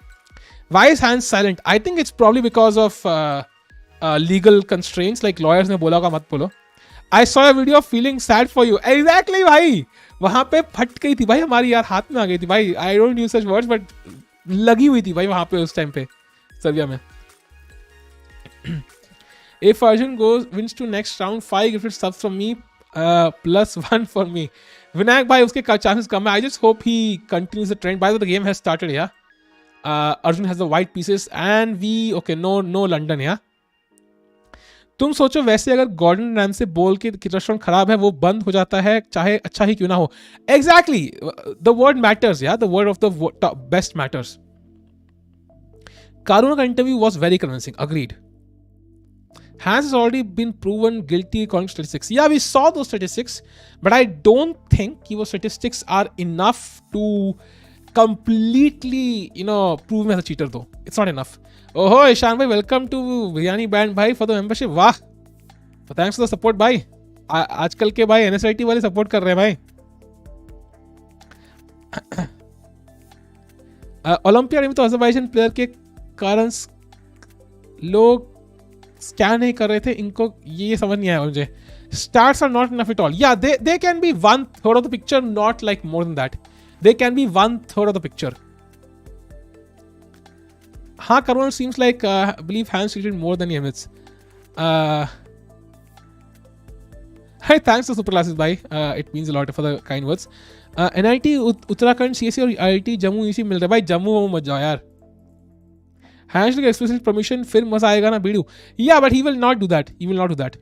Why is Hans silent? I think it's probably because of legal constraints, like lawyers ने बोला होगा मत बोलो. I saw a video of feeling sad for you. Exactly भाई, वहाँ पे फट गई थी भाई हमारी यार, हाथ में आ गई थी भाई. I don't use such words, but लगी हुई थी भाई वहाँ पे उस टाइम पे सर्बिया में. If Arjun wins to next round, 5 gifted subs from me, +1 for me. Vinayak bhai, uske chances come. I just hope he continues the trend. By the way, the game has started, yeah. Arjun has the white pieces and no London, yeah. तुम सोचो वैसे अगर Gordon RAM से बोल के restaurant खराब है वो बंद हो जाता है, चाहे अच्छा ही क्यों ना हो. Exactly, the word matters, yeah. The word of the best matters. Karuna का interview was very convincing. Agreed. Hans has already been proven guilty according to statistics. Yeah, we saw those statistics, but I don't think those statistics are enough to completely, prove him as a cheater though. It's not enough. Oh, Ishan bhai, welcome to Biryani Band bhai for the membership. Wow. So thanks for the support bhai. आजकल के भाई NSIT वाले support कर रहे हैं भाई. Olympiad में तो अजरबैजान प्लेयर के कारण लोग स्कैन नहीं कर रहे थे, इनको ये समझ नहीं आया मुझे. Stats are not enough at all. Yeah, they can be 1/3 of the picture, not like more than that. They can be 1/3 of the picture. Karwan seems like I believe Hans treated more than Yemits. Hi, thanks to Super Classes bhai. It means a lot for the kind words. NIT Uttarakhand CSE और IIT Jammu इसी मिल रहा है भाई. जम्मू मत जाओ यार. Hans like explicit permission, फिर मजा आएगा ना बीड़ू. Yeah, but he will not do that. He will not do that.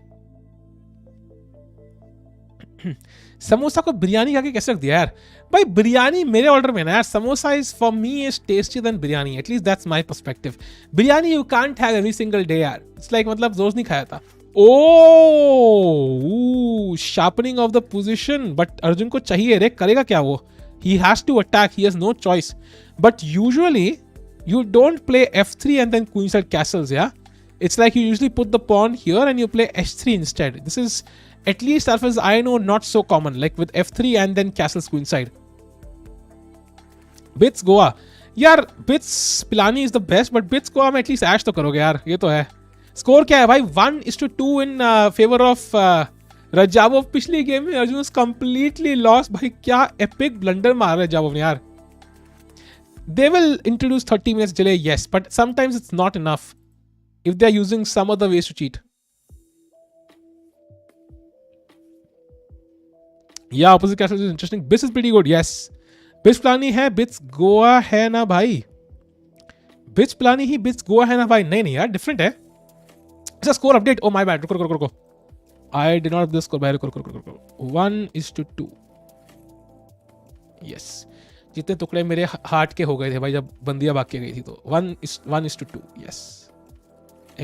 Samosa को बिरयानी खा के कैसे रख दिया यार भाई. बिरयानी मेरे ऑर्डर में ना यार. Samosa is for me is tasty then biryani. At least that's my perspective. Biryani you can't have every single day यार. इट्स लाइक मतलब रोज नहीं खाया था. Oh, sharpening of the position. But Arjun को चाहिए रे. करेगा क्या वो? He has to attack. He has no choice. But usually you don't play f3 and then queenside castles. Yeah, it's like you usually put the pawn here and you play h3 instead. This is, at least as far as I know, not so common. Like with f3 and then castles queenside. Bits Goa. यार Bits Pilani is the best, but Bits Goa में at least ऐश तो करोगे यार. ये तो है. Score क्या है भाई? 1-2 इन फेवर ऑफ रजाबोव. पिछली गेम में अर्जुन कंप्लीटली लॉस भाई. क्या एपिक ब्लंडर मार रजाबोव ने यार. They will introduce 30 minutes delay, yes, but sometimes it's not enough if they are using some other ways to cheat. Yeah, opposite castle is interesting. Bits is pretty good, yes. Bits Pilani है, Bits Goa है ना भाई. Bits Pilani ही Bits Goa है ना भाई. नहीं यार, different है. It's a score update. Oh my bad. रुको. I did not have this score. रुको. 1-2. Yes. जितने टुकड़े मेरे हार्ट के हो गए थे भाई जब बंदियां भाग के गई थी. तो 1-2. Yes.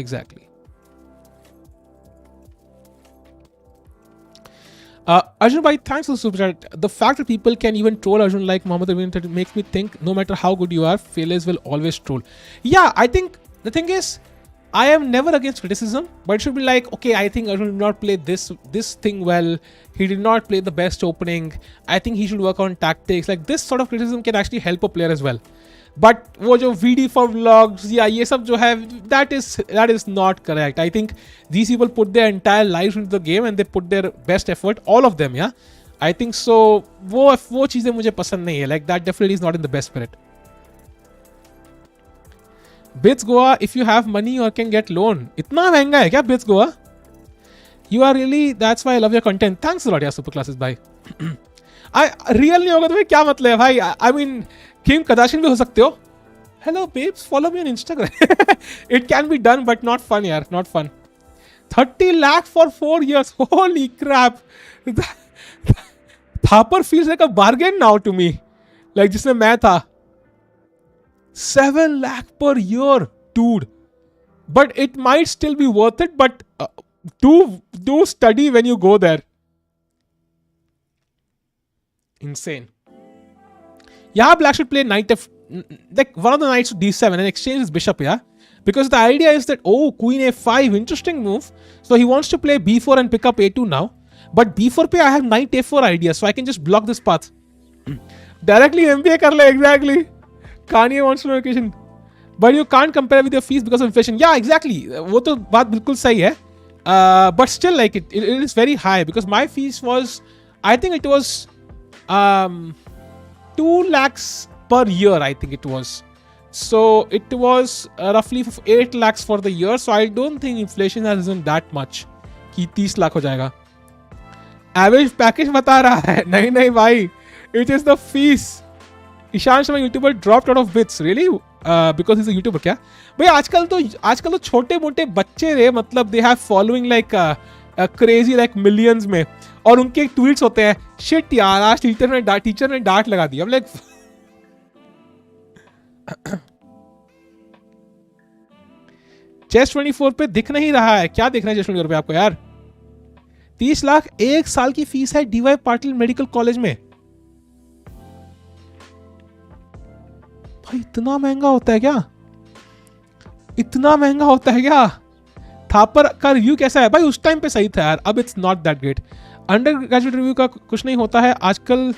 Exactly. Arjun bhai, thanks for the super chat. The fact that people can even troll Arjun like Mohammad Amin makes me think no matter how good you are, failures will always troll. Yeah, I think the thing is, I am never against criticism, but it should be like, okay, I think Arjun did not play this thing well. He did not play the best opening. I think he should work on tactics. Like this sort of criticism can actually help a player as well. But वो जो VD for vlogs या ये सब जो है, that is not correct. I think these people put their entire lives into the game and they put their best effort, all of them, yeah. I think so. वो चीजें मुझे पसंद नहीं है. Like that definitely is not in the best spirit. Bits Goa, if you have money or can get loan. इतना महंगा है क्या Bits Goa? You are really, that's why I love your content. Thanks a lot, yeah, super classes, bye. Real नहीं होगा तो फिर क्या मतलब है भाई? I mean, Kim Kardashian भी हो सकते हो. Hello babes, follow me on Instagram. It can be done, but not fun, yaar. Not fun. 30 lakh for 4 years. Holy crap. Thapar feels like a bargain now to me. Like जिसमें मैं था. 7 lakh per year, dude. But it might still be worth it, but do study when you go there. Insane. Yeah, black should play knight f, like one of the knights to d7 and exchange his bishop, yeah? Because the idea is that, oh, queen a5, interesting move. So he wants to play b4 and pick up a2 now. But b4 pe I have knight a4 idea, so I can just block this path. Directly MBA kar le, exactly. Kanye wants to know location. But you can't compare with your fees because of inflation. Yeah, exactly. वो तो बात बिल्कुल सही है. But still, like it is very high because my fees was, I think it was 2 lakhs per year, I think it was. So it was roughly 8 lakhs for the year. So I don't think inflation has risen that much कि 30 लाख हो जाएगा. Average package बता रहा है. नहीं भाई. It is the fees. Ishaan Sharma YouTuber dropped out of bits. Really? Because he's a YouTuber क्या? भाई आजकल तो छोटे मोटे बच्चे रे, मतलब they have following like crazy like millions में, और उनके ट्वीट्स होते हैं शिट यार आज टीचर ने डांट लगा दी. I'm like चेस 24 पे दिख नहीं रहा है. क्या दिख रहा है चेस 24 पे आपको यार? 30 लाख 1 साल की फीस है डीवाई पाटिल मेडिकल कॉलेज में. भाई इतना महंगा होता है क्या? इतना महंगा होता है क्या? थापर का रिव्यू कैसा है भाई? उस टाइम पे सही था यार. अब it's not that great. Under graduate review का कुछ नहीं होता है आजकल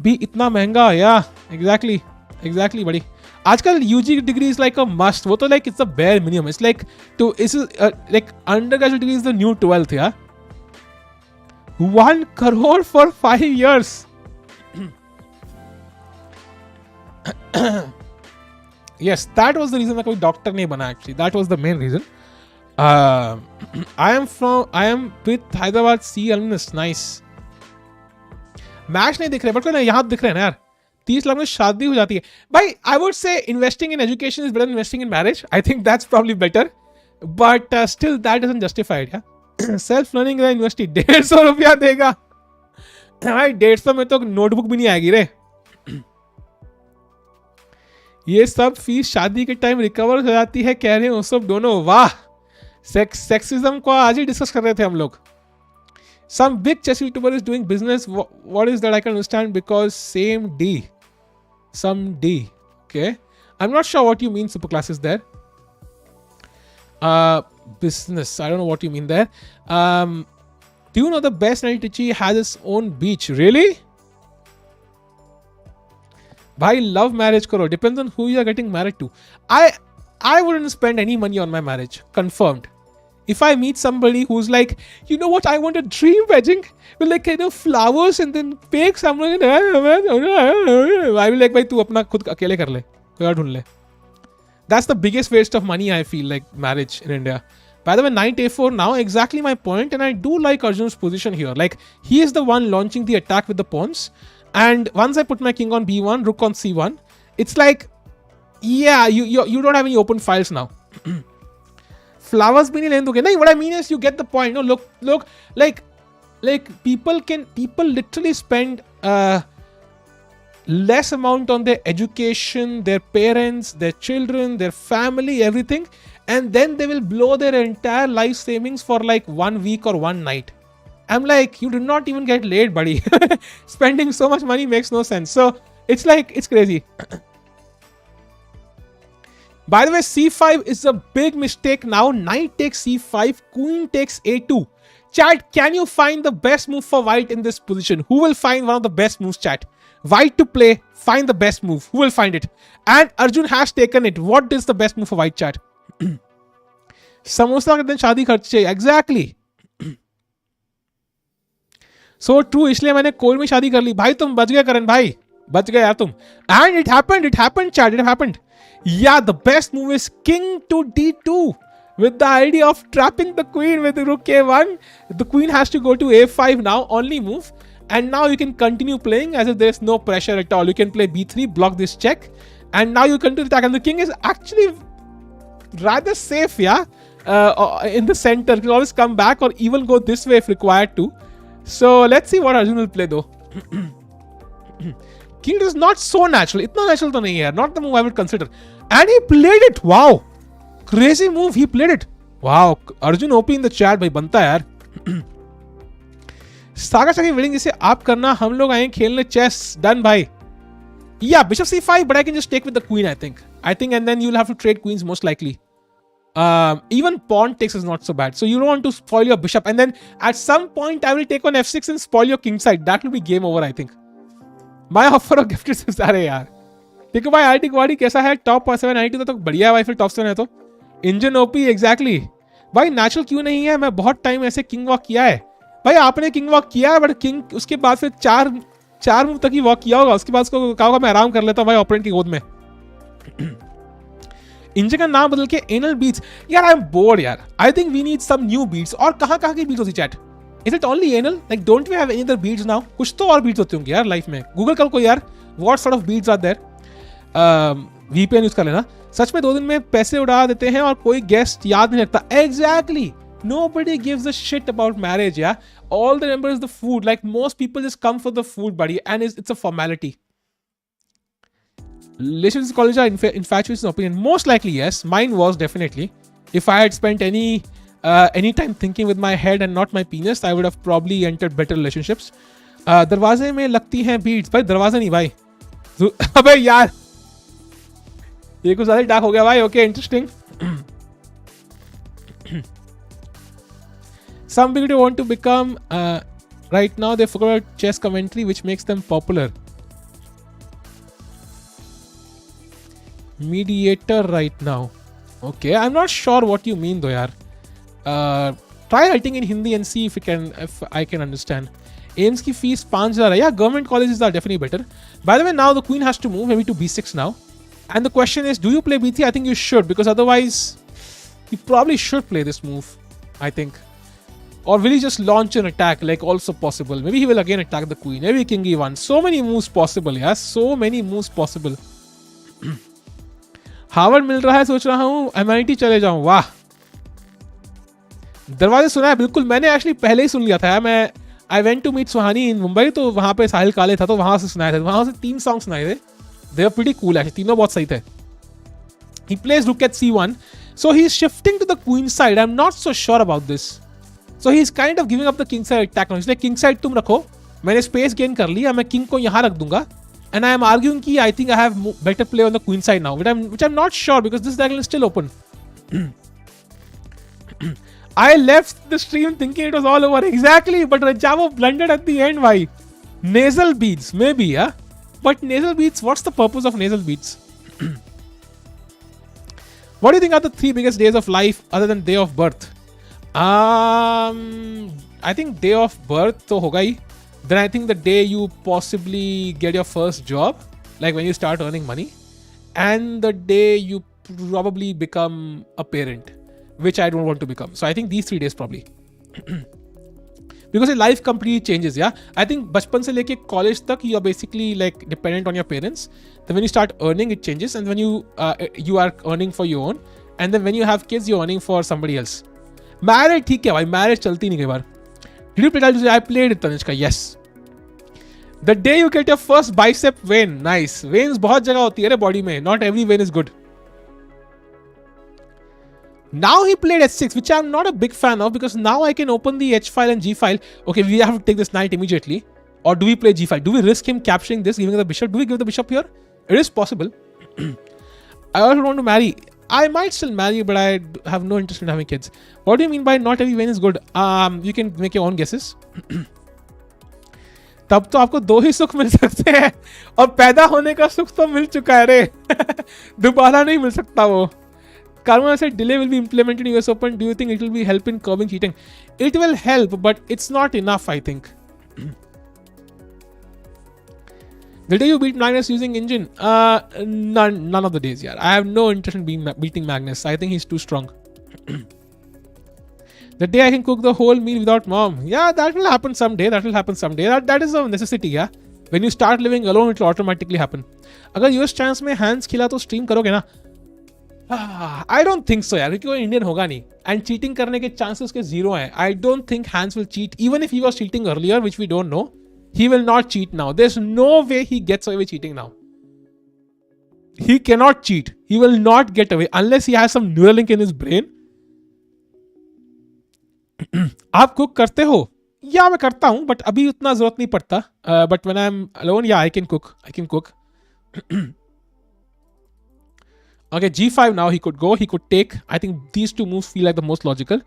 भी इतना महंगा. या एग्जैक्टली बड़ी. आजकल UG degree is like a must. वो तो like it's the bare minimum. It's like to it's like undergraduate degree is the new 12th. Yeah 1 crore for 5 years. Yes, that was the reason that कोई doctor नहीं बना actually. That was the main reason. I am with Hyderabad C alumnus. Nice. Match नहीं दिख रहे, but कोई ना यहाँ दिख रहे हैं ना यार. 30 लाख में शादी हो जाती है भाई. I would say investing in education is better than investing in marriage. I think that's probably better, but still that doesn't justify it. Yeah. Self learning university 150 रुपया देगा भाई. 150 में तो नोटबुक भी नहीं आएगी रे. ये सब फीस शादी के टाइम रिकवर हो जाती है कह रहे हैं सब दोनों. वाह, सेक्सिज्म को आज ही डिस्कस कर रहे थे हम लोग. Some big chess YouTuber is doing business. What is that? I can understand because same D. Some D. Okay. I'm not sure what you mean, superclass is there. Business. I don't know what you mean there. Do you know the best Nalitichi has its own beach? Really? Bhai, love marriage karo. Depends on who you are getting married to. I wouldn't spend any money on my marriage. Confirmed. If I meet somebody who's like, you know what, I want a dream wedding with like kind of flowers and then pick someone, I will like, भाई तू अपना खुद अकेले कर ले, कोई और ढूंढ ले. That's the biggest waste of money I feel like marriage in India. By the way, knight a4 now, exactly my point, and I do like Arjun's position here. Like he is the one launching the attack with the pawns, and once I put my king on b1, rook on c1, it's like, yeah, you don't have any open files now. Flowers bhi nahi lene doge. What I mean is you get the point. No, look, like people literally spend less amount on their education, their parents, their children, their family, everything, and then they will blow their entire life savings for like 1 week or one night. I'm like, you did not even get laid, buddy. Spending so much money makes no sense. So it's like, it's crazy. By the way, c5 is a big mistake now. Knight takes c5, queen takes a2. Chat, can you find the best move for white in this position? Who will find one of the best moves, chat? White to play, find the best move. Who will find it? And Arjun has taken it. What is the best move for white, chat? Samosa ke din shaadi kharche. Exactly. So true. इसलिए मैंने कोल में शादी कर ली. भाई तुम बच गए करण भाई. बच गए यार तुम. And it happened, chat. It happened. Yeah, the best move is king to d2 with the idea of trapping the queen with rook a1. The queen has to go to a5 now, only move. And now you can continue playing as if there's no pressure at all. You can play b3, block this check. And now you continue to attack. And the king is actually rather safe, yeah, in the center. You can always come back or even go this way if required to. So let's see what Arjun will play though. King is not so natural. Itna natural to nahi hai. Not the move I would consider. And he played it. Wow. Crazy move. He played it. Wow. Arjun OP in the chat. Bhai banta yaar. Saga Shaki winning इसे आप करना. हम लोग आएंगे खेलने chess. Done bhai. Yeah, bishop c5, but I can just take with the queen, I think. And then you'll have to trade queens most likely. Even pawn takes is not so bad. So you don't want to spoil your bishop. And then at some point I will take on f6 and spoil your king side. That will be game over, I think. My offer of gift is सारे यार. देखो भाई IT क्वाडी कैसा है? Top 7 IT तो बढ़िया है भाई. फिर टॉप 7 है तो इंजन ओपी. एग्जैक्टली भाई. नेचुरल क्यों नहीं है? मैं बहुत टाइम ऐसे किंग वॉक किया है भाई. आपने किंग वॉक किया है बट किंग उसके बाद फिर चार मूव तक ही वॉक किया होगा. उसके बाद उसको कहा होगा मैं आराम कर लेता हूँ भाई ओपोनेंट की गोद में. इंजन का नाम बदल के एनल बीट्स. यार आई एम बोर्ड यार. I think we need some new beats. और कहाँ की बीट्स होती chat? Is it only anal? Like, don't we have any other beads now? कुछ तो और beads होते होंगे यार लाइफ में. गूगल कर को यार. What sort of beads are there? VPN use कर लेना. सच में 2 दिन में पैसे उड़ा देते हैं और कोई गेस्ट याद नहीं रखता. Exactly. Nobody gives a shit about marriage, yeah. All they remember is the food. Like most people just come for the food, buddy, and it's a formality. Relationships college are infatuation opinion. Most likely yes. Mine was definitely. If I had spent any time thinking with my head and not my penis, I would have probably entered better relationships. दरवाजे में लगती हैं beads. भाई दरवाजा नहीं भाई. अबे यार ये कुछ ज़्यादा डार्क हो गया भाई. Okay, interesting. Some people want to become right now they forgot about chess commentary which makes them popular. Mediator right now. Okay, I'm not sure what you mean though yaar. Try writing in Hindi and see if I can understand. Aims की fees 5,000 है. Yeah, government colleges are definitely better. By the way, now the queen has to move maybe to b6 now. And the question is, do you play b3? I think you should, because otherwise you probably should play this move, I think. Or will he just launch an attack, like also possible? Maybe he will again attack the queen. Maybe king e1. So many moves possible, yeah. So many moves possible. Harvard मिल रहा है, सोच रहा हूँ MIT चले जाऊँ. वाह, दरवाजे सुना है बिल्कुल. मैंने एक्चुअली पहले ही सुन लिया था. मैं आई वेंट टू मीट सुहानी इन मुंबई, तो वहाँ पे साहिल काले था, तो वहाँ से सुनाए थे. वहाँ से 3 सॉन्ग सुनाए थे. दे वर प्रीटी कूल एक्चुअली. तीनों बहुत सही थे. He plays rook at c1. So he is shifting to the queen side. I'm not so sure about this. So he is kind of giving up the king side attack now. इसलिए king side तुम रखो, मैंने space gain कर लिया, मैं king को यहाँ रख दूंगा. And I am arguing कि I think I have better play on the queen side now, which I'm not sure, because this diagonal is still open. I left the stream thinking it was all over. Exactly, but Radjabov blundered at the end. Why? Nasal beads, maybe, yeah. But nasal beads, what's the purpose of nasal beads? What do you think are the 3 biggest days of life other than day of birth? I think day of birth to hoga hi. Then I think the day you possibly get your first job, like when you start earning money, and the day you probably become a parent, which I don't want to become. So I think these 3 days probably. Because your life completely changes, yeah. I think bachpan se leke college tak you are basically like dependent on your parents. Then when you start earning, it changes, and when you are earning for your own, and then when you have kids, you're earning for somebody else. Marriage, ठीक है भाई, marriage चलती नहीं कई बार. Did you play Tuesday? I played it, Tanishka. Yes. The day you get your first bicep vein, nice. Veins बहुत जगह होती है रे body में. Not every vein is good. Now he played h6, which I'm not a big fan of, because now I can open the h file and g file. Okay, we have to take this knight immediately. Or do we play g5? Do we risk him capturing this, giving the bishop? Do we give the bishop here? It is possible. I also want to marry. I might still marry, but I have no interest in having kids. What do you mean by not every vein is good? You can make your own guesses. तब तो आपको 2 ही सुख मिल सकते हैं, और पैदा होने का सुख तो मिल चुका है रे. दोबारा नहीं मिल सकता वो. Karma said delay will be implemented in US Open. Do you think it will be help in curbing cheating? It will help, but it's not enough, I think. The day you beat Magnus using engine? None of the days, yeah. I have no interest in beating Magnus. I think he's too strong. The day I can cook the whole meal without mom. Yeah, that will happen someday. That is a necessity, yeah. When you start living alone, it will automatically happen. अगर US chance में hands खिला तो stream करोगे ना? I don't think so, यार, क्योंकि वो Indian होगा नहीं, and cheating करने के chances के 0 हैं. I don't think Hans will cheat, even if he was cheating earlier, which we don't know. He will not cheat now. There's no way he gets away with cheating now. He cannot cheat. He will not get away unless he has some Neuralink in his brain. आप cook करते हो? या मैं करता हूँ, but अभी उतना जरूरत नहीं पड़ता. But when I'm alone, yeah, I can cook. Okay, g5 now he could go. He could take. I think these 2 moves feel like the most logical.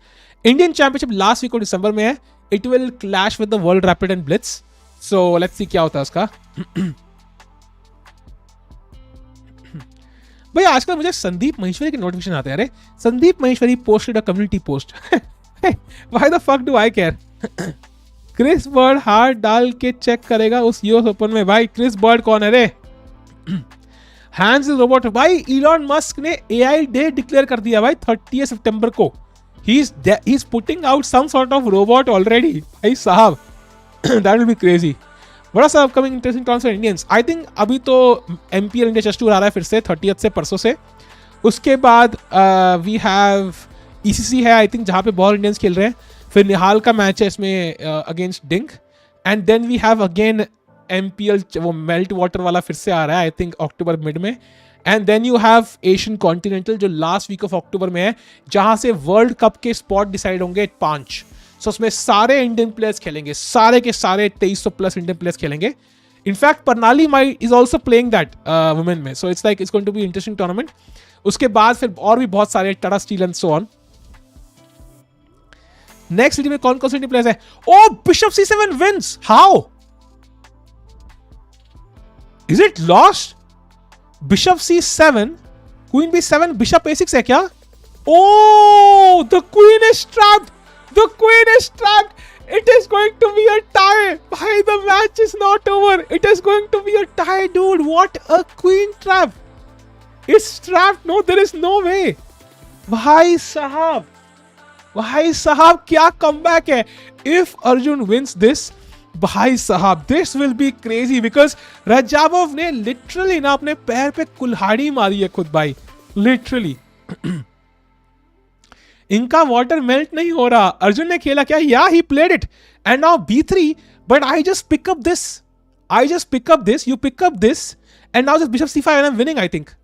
Indian Championship last week of December में है. It will clash with the World Rapid and Blitz. So let's see क्या होता है उसका. भैया आजकल मुझे संदीप महेश्वरी के नोटिफिकेशन आते हैं. अरे Sandeep Maheshwari posted a community post. Why the fuck do I care? Chris Bird हार डाल के चेक करेगा उस यूएस ओपन में. भाई क्रिस बर्ड कौन है रे? Hans is robot. भाई इलॉन मस्क ने एआई डे डिक्लेयर कर दिया भाई 30 सितंबर को. He is putting out some sort of robot already. भाई साहब, दैट विल बी क्रेजी. बड़ा सा upcoming interesting transfer Indians. I think अभी तो एमपीएल इंडिया चेस टूर आ रहा है फिर से 30 से, परसों से. उसके बाद वी हैव ईसीसी है आई थिंक, जहाँ पे बहुत इंडियंस खेल रहे हैं. फिर निहाल का मैच है इसमें against Ding. And then we have again MPL, वो मेल्ट वाटर वाला फिर से आ रहा है आई थिंक अक्टूबर मिड में. And then you have Asian Continental जो लास्ट वीक ऑफ अक्टूबर में है, जहाँ से वर्ल्ड कप के स्पॉट डिसाइड होंगे 5. सो उसमें सारे इंडियन प्लेयर्स खेलेंगे, सारे के सारे 2300 प्लस इंडियन प्लेयर्स खेलेंगे. इनफैक्ट परनाली माई is also playing that women में. So it's like it's going to be interesting tournament. उसके बाद फिर और भी बहुत सारे Tata steel and so on. Next city में कौन कौन से इंडियन प्लेयर्स है? Oh bishop c7 wins. How is it lost? Bishop c7, queen b7, bishop a6 है क्या? Oh the queen is trapped. The queen is trapped. It is going to be a tie. Bhai, the match is not over. It is going to be a tie, dude. What a queen trap. It's trapped. No, there is no way. Bhai sahab, क्या comeback है. If Arjun wins this, भाई साहब, this will be crazy because Radjabov ने literally ना अपने पैर पे कुल्हाड़ी मारी है खुद भाई, literally. इनका वाटर मेल्ट नहीं हो रहा. अर्जुन ने खेला क्या? Yeah, he played it. And now B3, but I just pick up this. You pick up this, and now just bishop C5 and I'm winning, I think.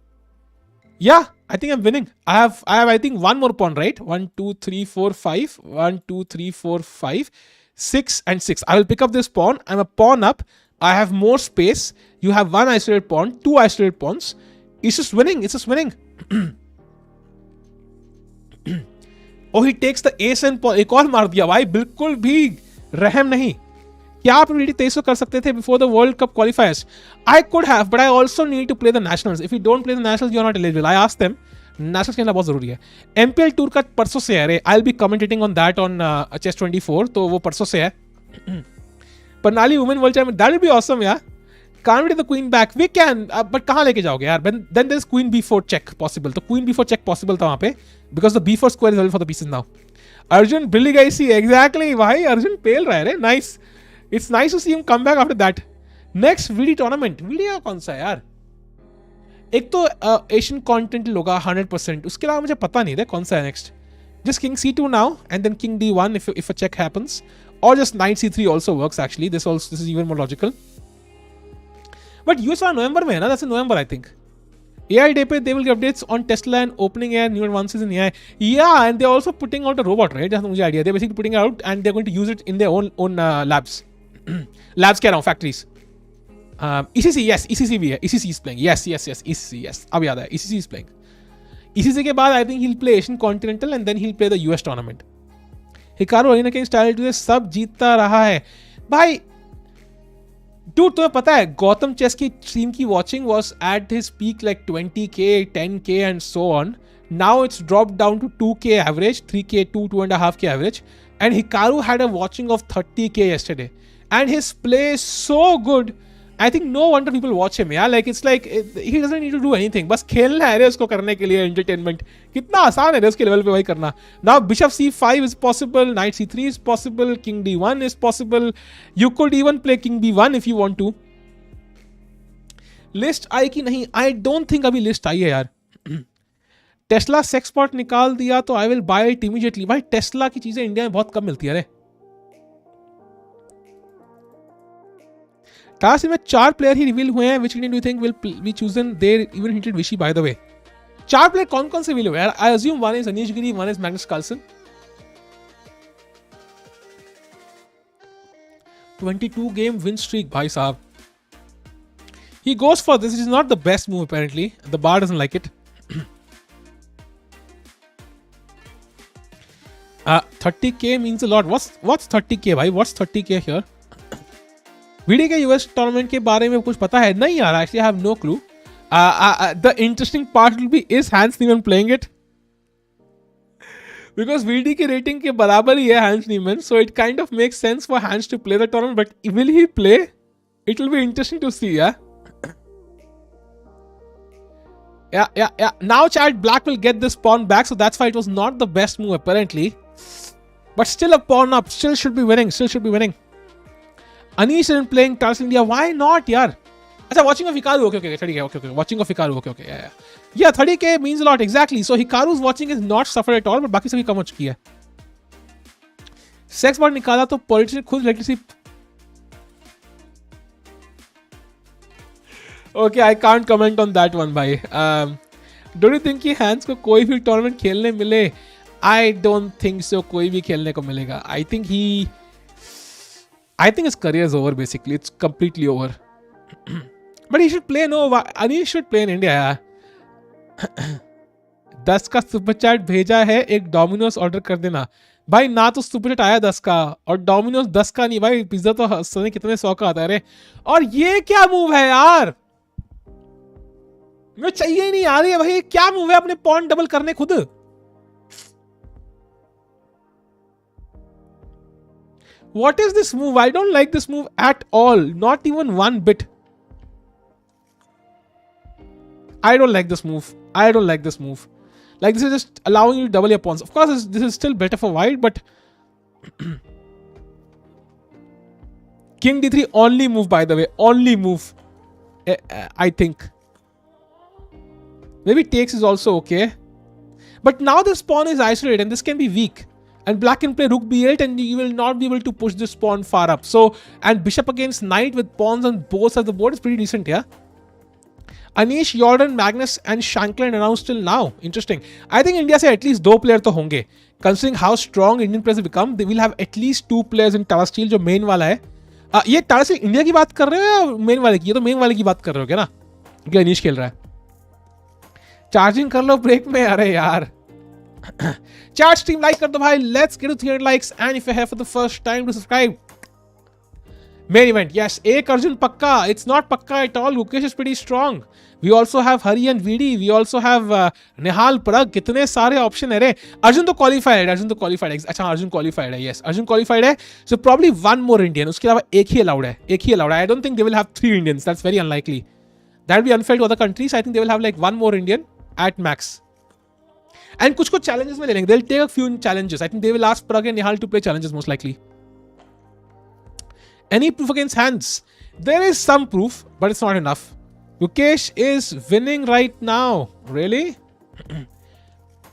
Yeah, I think I'm winning. I have I think one more pawn, right? 1, 2, 3, 4, 5. 1, 2, 3, 4, 5. 6 and 6. I will pick up this pawn. I'm a pawn up. I have more space. You have one isolated pawn, two isolated pawns. It's just winning. Oh, he takes the ace and pawn. एक और मार दिया भाई, बिल्कुल भी रहम नहीं. क्या आप really 23 कर सकते थे before the World Cup qualifiers? I could have, but I also need to play the nationals. If you don't play the nationals, you are not eligible. I asked them. Nationals खेलना बहुत जरूरी है. MPL tour का परसों से है रे. I'll be commentating on that on Chess 24. तो वो परसों से है. Parnali Women World Championship. That will be awesome यार. Can't we take the queen back? We can, but कहाँ लेके जाओगे यार? Then there's queen b4 check possible. तो queen b4 check possible था वहाँ पे, because the b4 square is available for the pieces now. Arjun Erigaisi, exactly. भाई Arjun पेल रहा है रे. Nice. It's nice to see him come back after that. Next VD tournament. VD का कौन सा है यार? एक तो एशियन कॉन्टिनेंटल होगा 100%. उसके अलावा मुझे पता नहीं है कौन सा है next. Just king c2 now and then king d1 if a check happens, or just knight c3 also works actually. This is even more logical. But US वाला नवंबर में है ना? That's in November I think. AI Day पे they will give updates on Tesla and opening AI, new advances in AI. Yeah, and they're also putting out a robot, right? जहाँ मुझे idea. They're basically putting it out and they're going to use it in their own labs. Labs कह रहा हूँ, factories. ECC, yes, ECC भी है. ECC is playing. Yes, ECC, yes. अब याद है, ECC is playing. ECC के बाद I think he'll play Asian Continental and then he'll play the US tournament. Hikaru Arena के स्टाइल टू सब जीतता रहा है. भाई dude, तुम्हें पता है गौतम चेस की स्ट्रीम की watching was at his peak like 20k, 10k and so on. Now it's dropped down to 2k average, 3k, 2.5k average, and Hikaru had a watching of 30k yesterday. And his play is so good. I think no wonder people watch him. Yeah, like it's like he doesn't need to do anything. बस खेलना है रे उसको करने के लिए entertainment. कितना आसान है रे उसके लेवल पे भाई करना. Now bishop c5 is possible, knight c3 is possible, king d1 is possible. You could even play king b1 if you want to. List आई कि नहीं? I don't think अभी list आई है यार. टेस्ला सेक्स पॉट निकाल दिया तो I will buy it immediately. भाई Tesla की चीजें इंडिया में बहुत कम मिलती है रे. टास्क में 4 प्लेयर ही रिवील हुए हैं. Which Indian do you think will be chosen? They even hinted Vichy by the way. 4 player कौन कौन से रिवील हुए हैं? I assume one is Anish Giri, one is Magnus Carlsen. 22 game win streak, भाई साहब. He goes for this. It is not the best move apparently. The bar doesn't like it. 30k means a lot. What's 30k भाई? What's 30k here? Video के US tournament के बारे में कुछ पता है? नहीं यार, actually I have no clue. The interesting part will be, is Hans Niemann playing it? Because VD की रेटिंग के बराबर ही है Hans Niemann, so it kind of makes sense for Hans to play the tournament. But will he play? It will be interesting to see. Yeah. Now chat, black will get this pawn back, so that's why it was not the best move apparently. But still a pawn up, still should be winning. Anish isn't playing Tars India. Why not, yaar? Achha, watching of Hikaru. Okay. 30k. Okay. Watching of Hikaru. Okay. Yeah, 30k means a lot. Exactly. So Hikaru's watching is not suffered at all, but बाकी सभी कम हो चुकी है. Sex bot निकाला तो politician खुद recklessly. Okay, I can't comment on that one, bhai. Don't you think कि Hans को कोई भी tournament खेलने मिले? I don't think so. कोई भी खेलने को मिलेगा. I think his career is over basically. It's completely over. But he should play. No, Anish should play in India. 10 का सुपर चैट भेजा है, एक डोमिनोज ऑर्डर कर देना. भाई ना तो सुपर चैट आया 10 का और डोमिनोज 10 का नहीं भाई. पिज्जा तो सने कितने 100 का आता है रे. और ये क्या मूव है यार? मुझे चाहिए ही नहीं यार ये भाई. क्या मूव है अपने पॉइंट डबल करने खुद? What is this move? I don't like this move at all. Not even one bit. I don't like this move. I don't like this move. Like, this is just allowing you to double your pawns. Of course, this is still better for white, but King D3 only move, by the way. Only move. I think. Maybe takes is also okay. But now this pawn is isolated and this can be weak. And black can play rook b8 and you will not be able to push this pawn far up. So, and bishop against knight with pawns on both sides of the board is pretty decent, yeah? Anish, Jordan, Magnus and Shankland announced till now. Interesting. I think India से at least 2 players तो होंगे. Considering how strong Indian players have become, they will have at least 2 players in Tata Steel जो main वाला है. ये Tata Steel India की बात कर रहे हो या main वाले की? ये तो main वाले की बात कर रहे हो क्या ना? क्योंकि अनीश खेल रहा है. Charging कर लो break में. अरे यार. Chat stream like कर दो भाई. Let's get to 300 likes and if you're here for the first time to subscribe. Main event, yes. Ek Arjun Pakka. It's not Pakka at all. Gukesh is pretty strong. We also have Hari and VD. We also have Nihal Parag. कितने सारे option है रे. Arjun तो qualified है. अच्छा Arjun qualified है. Yes, Arjun qualified है. So probably one more Indian. उसके अलावा एक ही allowed है. I don't think they will have 3 Indians. That's very unlikely. That would be unfair to other countries. I think they will have like one more Indian at max. And कुछ challenges में ले लेंगे. They'll take a few challenges. I think they will ask Parag and Nihal to play challenges most likely. Any proof against Hans? There is some proof, but it's not enough. Gukesh is winning right now. Really?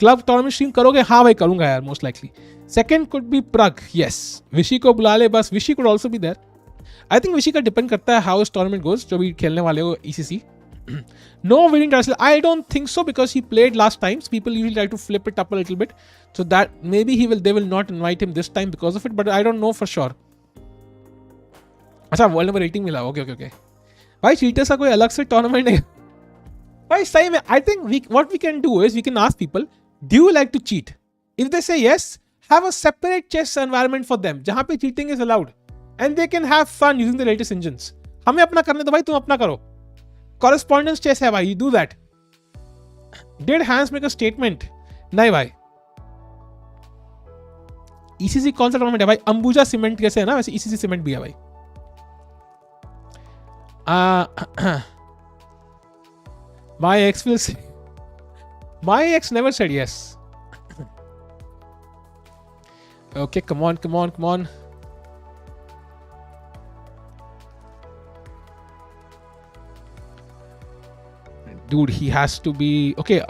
Club tournament stream करोगे? हाँ भाई करूँगा यार, most likely. Second could be Prag. Yes. Vishy को बुला ले बस. Vishy could also be there. I think Vishy का depend करता है how his tournament goes. जो भी खेलने वाले हो ECC. No winning title. I don't think so because he played last time. So people usually try to flip it up a little bit. So that maybe they will not invite him this time because of it. But I don't know for sure. अच्छा world number 18 मिला. Okay भाई cheaters का कोई अलग से tournament नहीं भाई सही में. I think what we can do is we can ask people do you like to cheat. If they say yes have a separate chess environment for them जहां पे cheating is allowed and they can have fun using the latest engines. हमें अपना करने दो भाई, तुम अपना करो. कॉरेस्पॉन्डेंस चेस है भाई, you do that. Did Hans make a statement? नहीं भाई. ईसीसी कौन सा टूर्नामेंट है भाई? अंबुजा सीमेंट कैसे है ना, वैसे ईसीसी सीमेंट भी है भाई. My ex will say. My ex never said yes. Okay, come on. Dude, he has to be okay.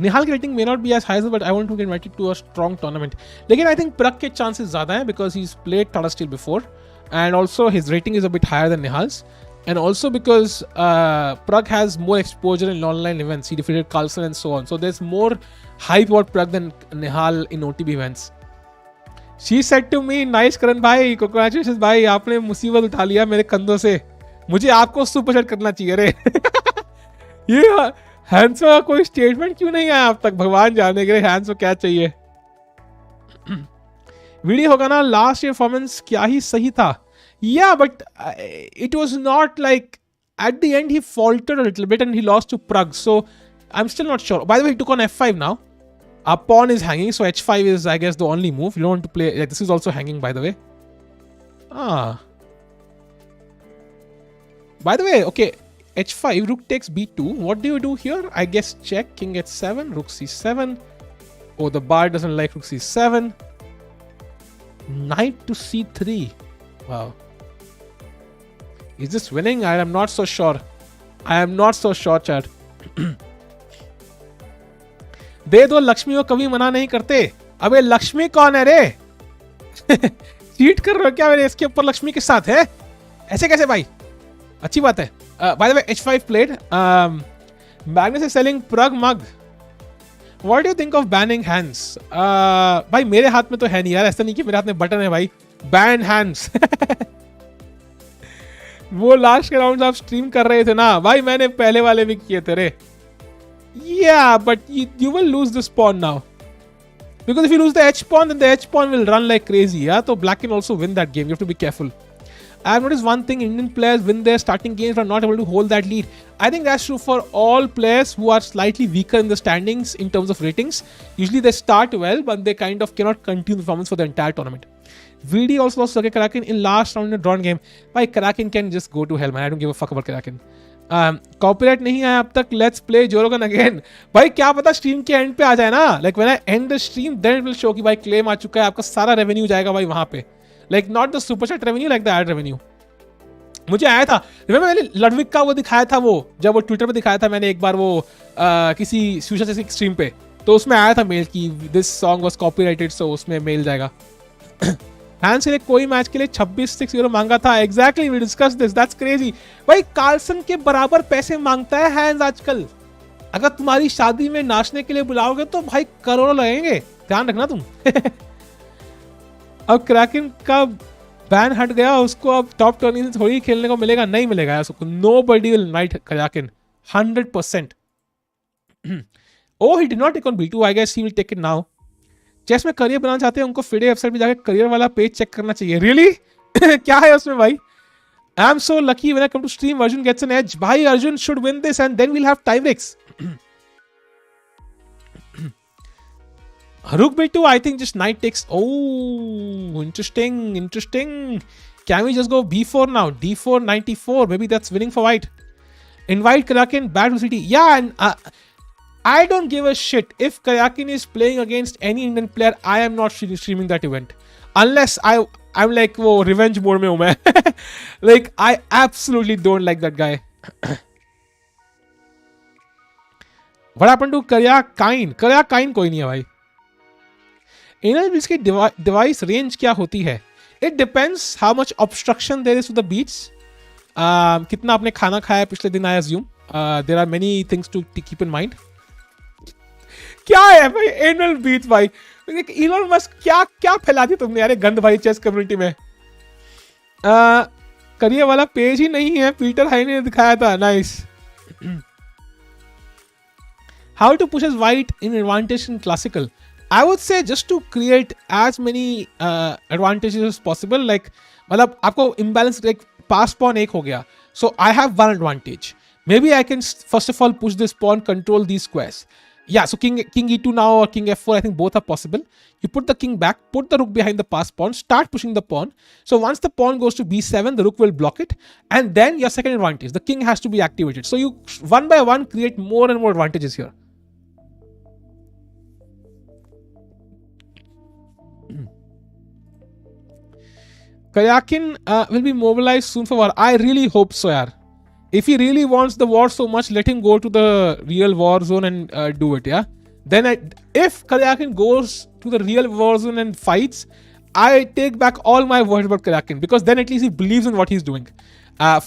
Nihal की rating may not be as high, but I want to get invited to a strong tournament. लेकिन I think Prag के chances ज़्यादा हैं because he's played Tata Steel before. And also his rating is a bit higher than Nihal's, and also because Prag has more exposure in online events. He defeated Carlsen and so on, so there's more hype about Prag than Nihal in OTB events. She said to me, nice Karan bhai, congratulations bhai, आपने मुसीबत उठा लिया मेरे कंधों से, मुझे आपको super chat करना चाहिए रे. ये हैंस का कोई स्टेटमेंट क्यों नहीं आया अब तक, भगवान जाने के लिए हैंस को क्या चाहिए. वीडियो होगा ना, लास्ट ईयर परफॉर्मेंस क्या ही सही था. Yeah, but it was not like at the end he faltered a little bit and he lost to Prag. So I'm still not sure. By the way, he took on f5 now. Our pawn is hanging, so h5 is I guess the only move. You don't want to play. Yeah, this is also hanging by the way. By the way, okay, h5, rook takes b2. What do you do here? I guess check, king h7, rook c7. Oh, the bar doesn't like rook c7. Knight to c3. Wow. Is this winning? I am not so sure. Chat. दे दो लक्ष्मी को कभी मना नहीं करते. अबे लक्ष्मी कौन है रे? चीट कर रहे हो क्या मेरे इसके ऊपर लक्ष्मी के साथ है? ऐसे कैसे भाई? अच्छी बात है. By the way, h5 played. Magnus is selling Prag mug. What do you think of banning hands? भाई मेरे हाथ में तो है नहीं यार, ऐसा नहीं कि मेरे हाथ में बटन है भाई. Ban hands. वो लास्ट के राउंड्स आप स्ट्रीम कर रहे थे ना भाई, मैंने पहले वाले भी किए थे रे. Yeah, but you will lose this pawn now. Because if you lose the h pawn, then the h pawn will run like crazy. Yeah, so black can also win that game. You have to be careful. I've noticed one thing: Indian players win their starting games but are not able to hold that lead. I think that's true for all players who are slightly weaker in the standings in terms of ratings. Usually they start well, but they kind of cannot continue the performance for the entire tournament. VD also lost to Kraken in last round in a drawn game. By Kraken can just go to hell, man. I don't give a fuck about Kraken. Copyright नहीं आया अब तक. Let's play Jorogan again. भाई क्या पता stream के and पे आ जाए ना. Like when I end the stream, then it will show कि भाई claim आ चुका है. आपका सारा रेवेन्यू जाएगा भाई वहां पे. Like not the super chat revenue, like the ad revenue. मुझे आया था. Remember मैंने लडविक का वो दिखाया था, वो जब वो ट्विटर पे दिखाया था मैंने एक बार वो किसी सुशा से स्ट्रीम पे, तो उसमें आया था मेल कि दिस सॉन्ग वाज कॉपीराइटेड, सो उसमें मेल जाएगा. हैंस ने कोई मैच के लिए 26 यूरो मांगा था. Exactly, we discuss this. That's crazy. भाई कार्लसन के बराबर पैसे मांगता है हैंस आजकल. अगर तुम्हारी शादी में नाचने के लिए बुलाओगे तो भाई करोड़ों लगेंगे, ध्यान रखना तुम. अब क्रैकन का बैन हट गया, उसको अब टॉप टर्निंग से थोड़ी खेलने को मिलेगा. नहीं मिलेगा यार उसको. Nobody will night Kraken 100%. Oh, he did not take on B2. I guess he will take it now. Chess में करियर बनाना चाहते हैं, उनको फिडे वेबसाइट पे जाकर करियर वाला पेज चेक करना चाहिए. रियली? क्या है उसमें भाई? I am so lucky when I come to stream. Arjun gets an edge. भाई Arjun should win this and then we'll have tie breaks. Rook B2, I think just knight takes. Oh, interesting. Can we just go B4 now? D4, 94. Maybe that's winning for white. Invite Kraken back to city. Yeah, and I don't give a shit if Kraken is playing against any Indian player. I am not streaming that event unless I'm like, oh, revenge mode mein hu main. Like I absolutely don't like that guy. What happened to Karyakain? Karyakain कोई नहीं है भाई. Anal beads की device range क्या होती है? It depends how much obstruction there is to the beads. कितना आपने खाना खाया पिछले दिन, I assume. There are many things to keep in mind. क्या है भाई एनल बीट्स भाई? इलोन मस्क क्या फैला दी तुमने यार गंद भाई चेस कम्युनिटी में. करियर वाला पेज ही नहीं है, पीटर हाई ने दिखाया था. Nice. How to push as white in advantage in classical? I would say just to create as many advantages as possible. Like मतलब आपको imbalance, like pass pawn एक हो गया, so I have one advantage. Maybe I can first of all push this pawn, control these squares. Yeah, so king e2 now or king f4, I think both are possible. You put the king back, put the rook behind the pass pawn, start pushing the pawn. So once the pawn goes to b7, the rook will block it, and then your second advantage, the king has to be activated. So you one by one create more and more advantages here. Karyakin will be mobilized soon for war. I really hope so, yaar. If he really wants the war so much, let him go to the real war zone and do it, yeah? Then if Karyakin goes to the real war zone and fights, I take back all my words about Karyakin, because then at least he believes in what he's doing.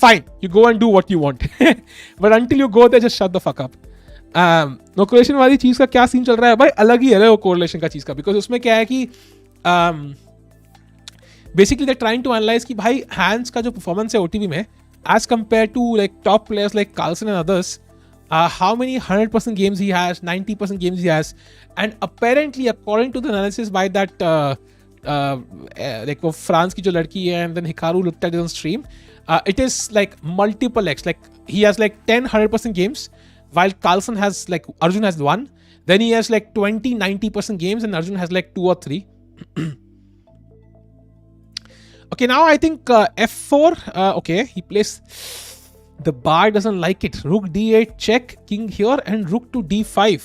Fine, you go and do what you want. But until you go there, just shut the fuck up. No correlation वाली चीज़ का क्या scene चल रहा है भाई? अलग ही है वो correlation का चीज़ का, because उसमें क्या है कि basically they trying to analyse कि भाई हैंस का जो परफॉर्मेंस है ओटीवी में as compare to like top players like Carlsen and others, how many 100% games he has, 90% games he has, and apparently according to the analysis by that like वो France की जो लड़की है and then Hikaru looked at it on stream, it is like multiple x, like he has like 10 100% games while Carlson has like Arjun has 1, then he has like 20 90% games and Arjun has like 2 or 3. Okay, now I think f4. Okay, he plays. The bar doesn't like it. Rook d8 check, king here, and rook to d5.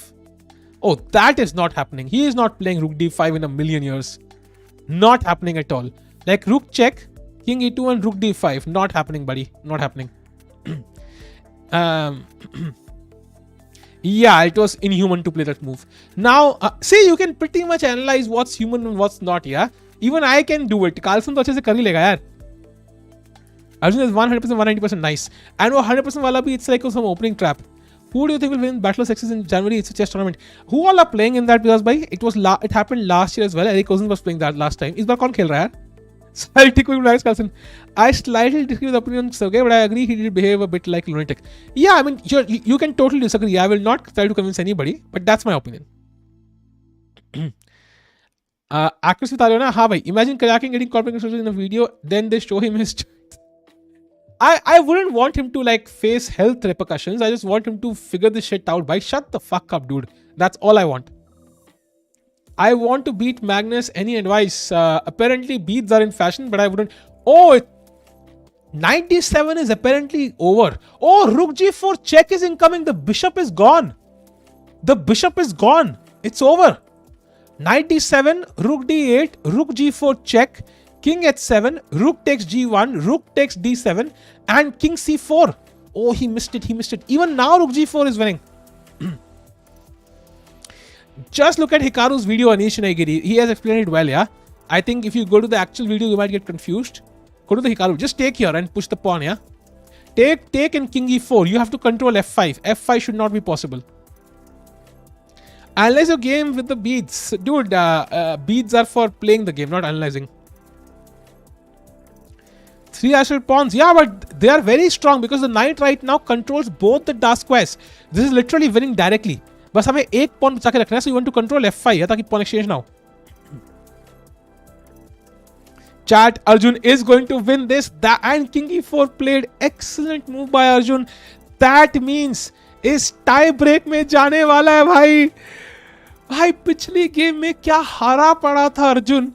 Oh, that is not happening. He is not playing rook d5 in a million years. Not happening at all. Like rook check, king e2, and rook d5. Not happening, buddy. Not happening. Yeah, it was inhuman to play that move. Now, see, you can pretty much analyze what's human and what's not. Yeah. Even I can do it. Carlson तो अच्छे से कर ही लेगा यार. Arjun is 100%, 190% nice. And वो 100% वाला भी it's like some opening trap. Who do you think will win Battle of Sexes in January? It's a chess tournament. Who all are playing in that? Because it happened last year as well. Erigaisi was playing that last time. इस बार कौन खेल रहा है यार? Slightly quick relax, Carlson. I slightly disagree with the opinion of Sergey, but I agree he did behave a bit like lunatic. Yeah, I mean you can totally disagree. I will not try to convince anybody, but that's my opinion. Actress बता रहे हो ना? हाँ भाई. Imagine Karyakin getting corporate in a video, then they show him his I wouldn't want him to like face health repercussions. I just want him to figure this shit out. Bhai, shut the fuck up, dude. That's all I want. I want to beat Magnus. Any advice? Apparently beats are in fashion, but I wouldn't. Oh, 97 is apparently over. Oh, Rook G4 check is incoming. The bishop is gone. The bishop is gone. It's over. 97, Rook D8, Rook G4 check, King H7, Rook takes G1, Rook takes D7, and King C4. Oh, he missed it. He missed it. Even now, Rook G4 is winning. Just look at Hikaru's video, Anish Naigiri. He has explained it well, yeah? I think if you go to the actual video, you might get confused. Go to the Hikaru. Just take here and push the pawn, yeah? Take and King E4. You have to control F5. F5 should not be possible. Analyze your game with the beads. Dude, beads are for playing the game, not analyzing. 3 astral pawns. Yeah, but they are very strong because the knight right now controls both the dark squares. This is literally winning directly. बस हमें एक pawn बचा के रखना है. So you want to control F5 है ताकि pawn exchange now. Chat, Arjun is going to win this. And King E4 played. Excellent move by Arjun. That means इस टाई ब्रेक में जाने वाला है भाई. भाई पिछली गेम में क्या हारा पड़ा था अर्जुन.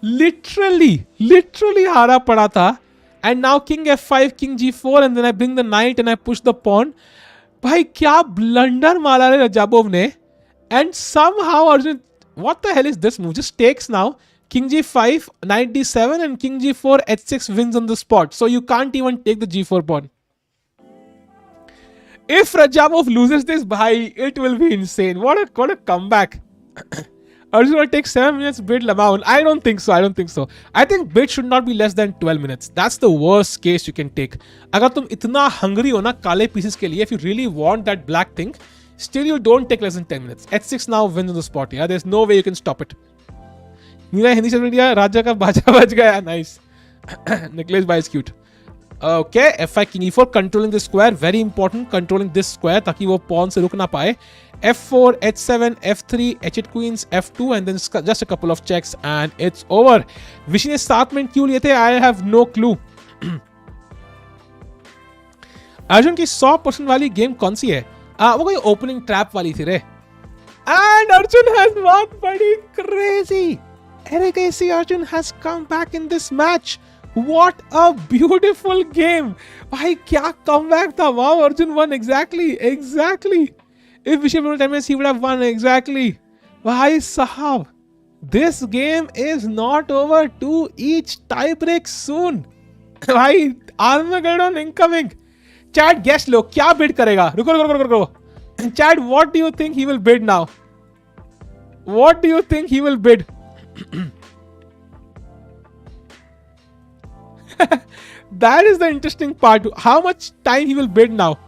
Literally हारा पड़ा था. And now King F5, King G4 and then I bring the knight and I push the pawn. भाई क्या ब्लंडर मारा है रजाबोव ने. And somehow Arjun, what the hell is this move? Just takes now. King G5, Knight D7 and King G4, H6 wins on the spot. So you can't even take the G4 pawn. If Radjabov loses this, bhai, it will be insane. What a comeback. Arjun will take 7 minutes bid Lamau. I don't think so. I think bid should not be less than 12 minutes. That's the worst case you can take. अगर तुम इतना hungry हो ना काले pieces के लिए, if you really want that black thing, still you don't take less than 10 minutes. H6 now wins on the spot. Yeah, there's no way you can stop it. Meera Hindi चल रही है. राजा का बाजा बज गया. Nice. Nicholas by is cute. Okay, F5 King E4 controlling the square, very important, controlling this square ताकि वो pawn से रुक ना पाए. F4, H7, F3, H8 queens, F2 and then just a couple of checks and it's over. विशी ने 7 minute क्यों लिए थे? I have no clue. Arjun की 100% वाली गेम कौन सी है? वो कोई ओपनिंग ट्रैप वाली थी रे. And Arjun has won, buddy. Crazy. Erigaisi Arjun has come back in this match. What a beautiful game. भाई क्या comeback था. Wow, Arjun won exactly. If Vishal won 10 minutes, he would have won exactly. भाई साहब, this game is not over. To each tie break soon. भाई Armageddon incoming. Chat guess लो क्या bid करेगा. रुको. Chat, what do you think he will bid now? What do you think he will bid? That is the interesting part. How much time he will bid now?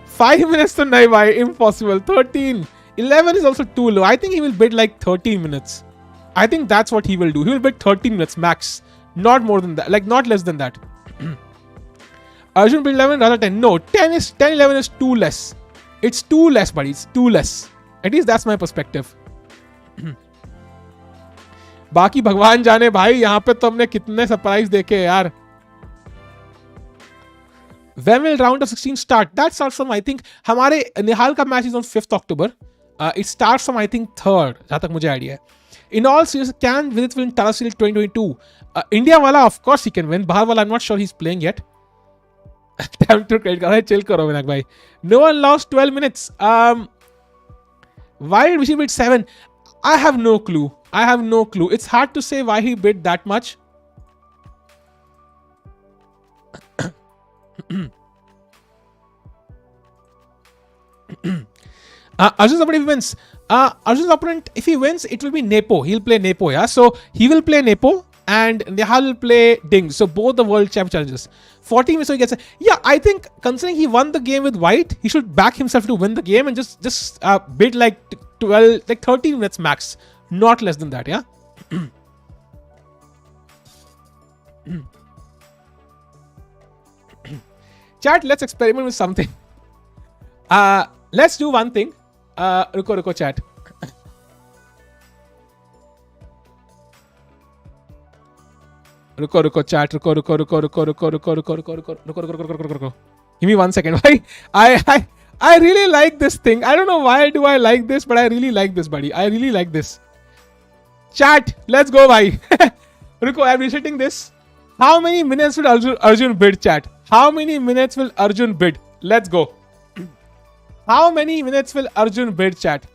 5 minutes to nahi bhai, impossible. 13, 11 is also too low. I think he will bid like 13 minutes. I think that's what he will do. He will bid 13 minutes max, not more than that, like not less than that. Arjun bid 11 rather 10. No, 11 is too less. It's too less, buddy. It's too less. At least that's my perspective. बाकी भगवान जाने भाई, यहाँ पे तो हमने कितने surprise देखे यार. When will round of 16 start? That starts from, I think, हमारे निहाल का match is on 5th October. It starts from, I think, 3rd, जहाँ तक मुझे आइडिया है. In all seriousness, can Vidit win Tara Series 2022? India वाला, of course he can win. बाहर वाला, I'm not sure he's playing yet. Time to credit card. Chill करो विनायक भाई. No one lost 12 minutes. Why did Vishy bid 7? I have no clue. It's hard to say why he bid that much. Arjun's opponent wins. Arjun's opponent, if he wins, it will be Nepo. He'll play Nepo, yeah? So he will play Nepo and Nihal will play Ding. So both the world champ challenges. 14 minutes, so he gets it. Yeah, I think considering he won the game with white, he should back himself to win the game and just bid like 12, like 13 minutes max. Not less than that, yeah? Chat, let's experiment with something. Let's do one thing. Ruko, chat. रुको chat, रुको. Give me 1 second. I really like this thing. I don't know why do I like this, but I really like this, buddy. I really like this. Chat, let's go, bhai. Ruko, I'm resetting this. How many minutes will Arjun bid, chat? How many minutes will Arjun bid? Let's go. How many minutes will Arjun bid, chat?